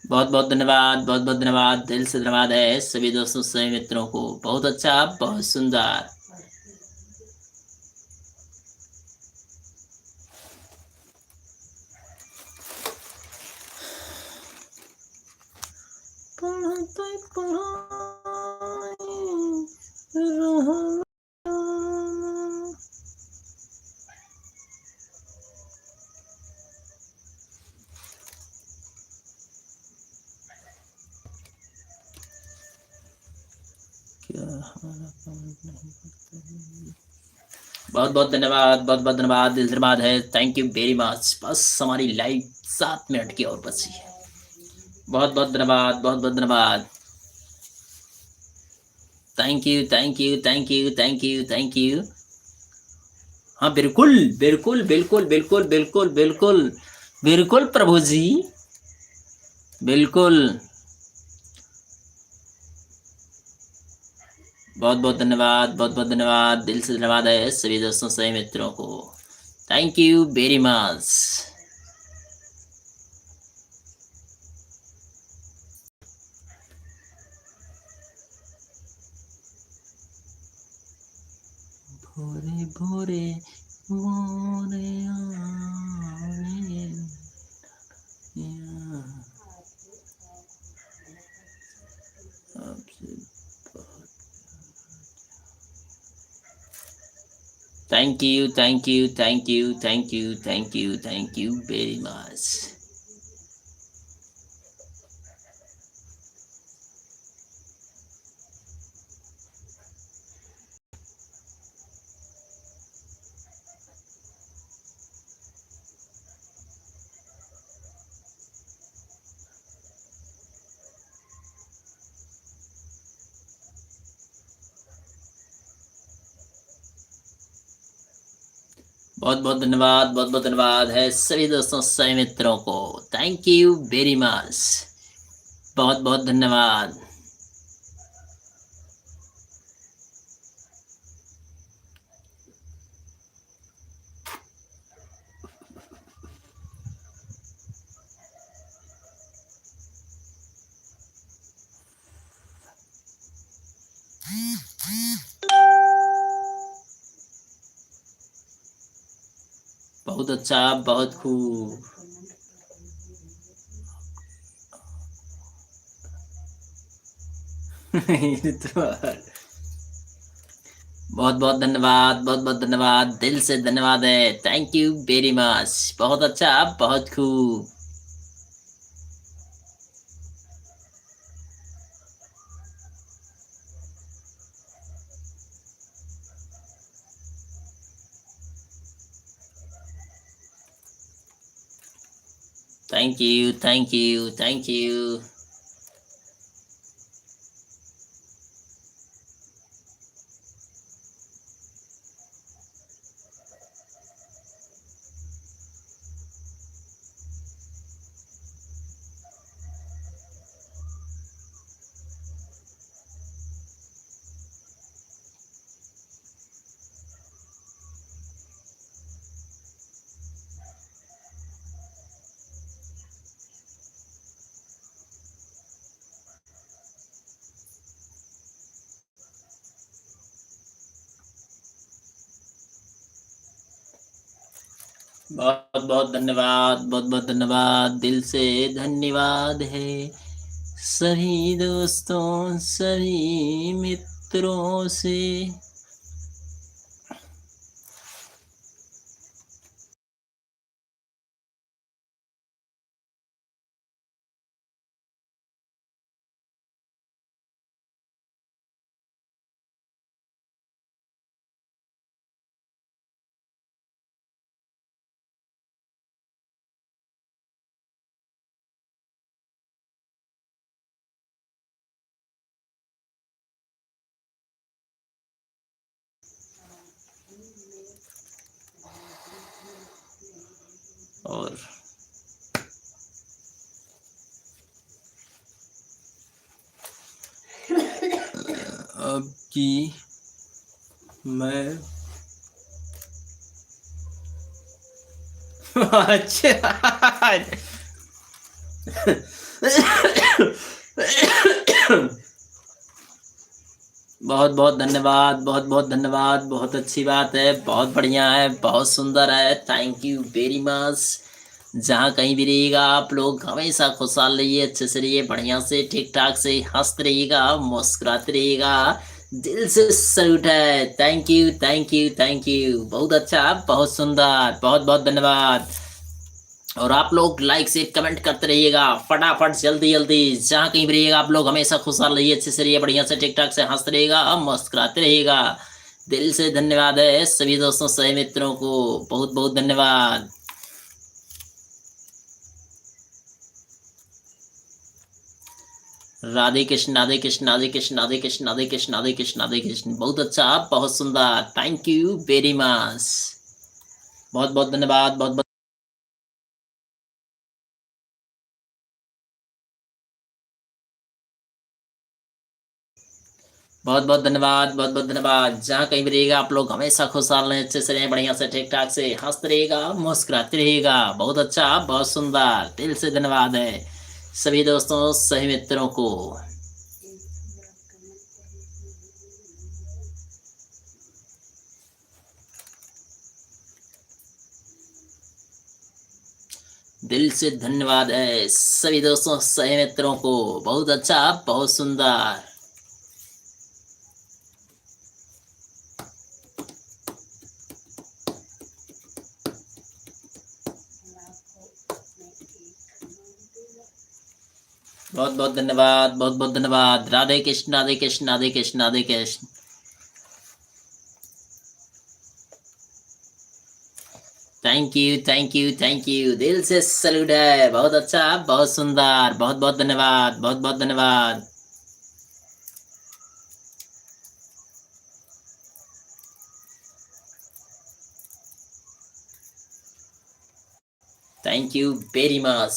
बहुत बहुत धन्यवाद, बहुत बहुत धन्यवाद, दिल से धन्यवाद है सभी दोस्तों, सभी मित्रों को। बहुत अच्छा, बहुत सुंदर। पढ़ते पढ़ाई बहुत बहुत धन्यवाद, बहुत बहुत धन्यवाद, दिल से धन्यवाद है, थैंक यू वेरी मच। बस हमारी लाइव 7 मिनट की और बची है। बहुत बहुत धन्यवाद, बहुत बहुत धन्यवाद, thank you, thank you, thank you, thank you, thank you. हाँ बिल्कुल बिल्कुल बिल्कुल बिल्कुल बिल्कुल बिल्कुल बिल्कुल प्रभु जी, बिल्कुल। बहुत बहुत धन्यवाद, बहुत बहुत धन्यवाद, दिल से धन्यवाद है सभी दोस्तों, सभी मित्रों को। Thank you very much. Bhore Bhore more thank you, thank you, thank you, thank you, thank you, thank you very much. बहुत बहुत धन्यवाद, बहुत बहुत धन्यवाद है सभी दोस्तों, सभी मित्रों को। थैंक यू वेरी मच, बहुत बहुत धन्यवाद। बहुत अच्छा, बहुत खूब। बहुत बहुत धन्यवाद, बहुत बहुत धन्यवाद, दिल से धन्यवाद है, थैंक यू वेरी मच। बहुत अच्छा, बहुत खूब। Thank you, thank you, thank you. बहुत बहुत धन्यवाद, बहुत बहुत धन्यवाद, दिल से धन्यवाद है सभी दोस्तों, सभी मित्रों से। और अब की मैं अच्छा बहुत बहुत धन्यवाद, बहुत बहुत धन्यवाद, बहुत अच्छी बात है, बहुत बढ़िया है, बहुत सुंदर है, थैंक यू वेरी मच। जहाँ कहीं भी रहिएगा आप लोग हमेशा खुशहाल रहिए, अच्छे से रहिए, बढ़िया से ठीक ठाक से हंसते रहिएगा, मुस्कुराते रहिएगा, दिल से सल्यूट है। Thank you thank you thank you, बहुत अच्छा, बहुत सुंदर, बहुत बहुत धन्यवाद। और आप लोग लाइक से कमेंट करते रहिएगा फटाफट, जल्दी जल्दी, जहाँ कहीं भी रहिएगा आप लोग हमेशा खुशहाल रहिए, अच्छे से रहिए, बढ़िया से ठीक ठाक से हंसते रहिएगा, मुस्कुराते रहिएगा। दिल से धन्यवाद है सभी दोस्तों, सभी मित्रों को बहुत बहुत धन्यवाद। राधे कृष्ण राधे कृष्ण राधे कृष्ण राधे कृष्ण राधे कृष्ण राधे कृष्ण राधे कृष्ण, बहुत अच्छा, बहुत सुंदर, थैंक यू वेरी मच, बहुत बहुत धन्यवाद, बहुत बहुत बहुत बहुत धन्यवाद, बहुत बहुत धन्यवाद। जहाँ कहीं भी रहिएगा आप लोग हमेशा खुशहाल रहें, अच्छे से रहें, बढ़िया से ठीक ठाक से हंसते रहिएगा, मुस्कुराते रहिएगा, बहुत अच्छा, बहुत सुंदर, दिल से धन्यवाद है सभी दोस्तों, सभी मित्रों को। दिल से धन्यवाद है सभी दोस्तों, सही मित्रों को, बहुत अच्छा, बहुत सुंदर। बहुत बहुत धन्यवाद, बहुत बहुत धन्यवाद। Radhe Krishna Radhe Krishna Radhe Krishna Radhe Krishna. Thank you thank you thank you, दिल से सैल्यूट है, बहुत अच्छा, बहुत सुंदर, बहुत बहुत धन्यवाद, बहुत बहुत धन्यवाद। थैंक यू वेरी मच,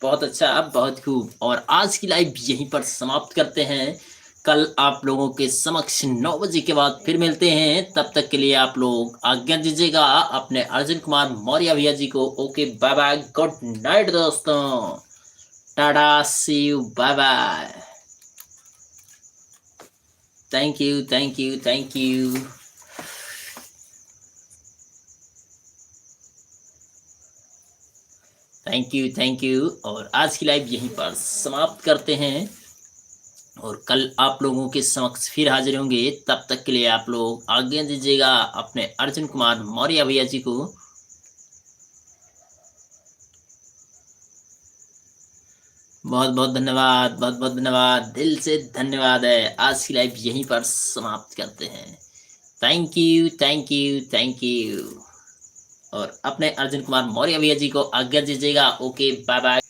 बहुत अच्छा, बहुत खूब। और आज की लाइव यहीं पर समाप्त करते हैं। कल आप लोगों के समक्ष 9 बजे के बाद फिर मिलते हैं, तब तक के लिए आप लोग आज्ञा दीजिएगा अपने अर्जुन कुमार मौर्य भैया जी को। Okay bye bye, good night दोस्तों, टाटा, see you, bye bye. Thank you thank you thank you. Thank you. और आज की लाइव यहीं पर समाप्त करते हैं, और कल आप लोगों के समक्ष फिर हाजिर होंगे, तब तक के लिए आप लोग आज्ञा दीजिएगा अपने अर्जुन कुमार मौर्य भैया जी को। बहुत बहुत धन्यवाद, बहुत बहुत धन्यवाद, दिल से धन्यवाद है। आज की लाइव यहीं पर समाप्त करते हैं। Thank you thank you thank you. और अपने अर्जुन कुमार मौर्य भैया जी को आज्ञा दीजिएगा। Okay bye bye.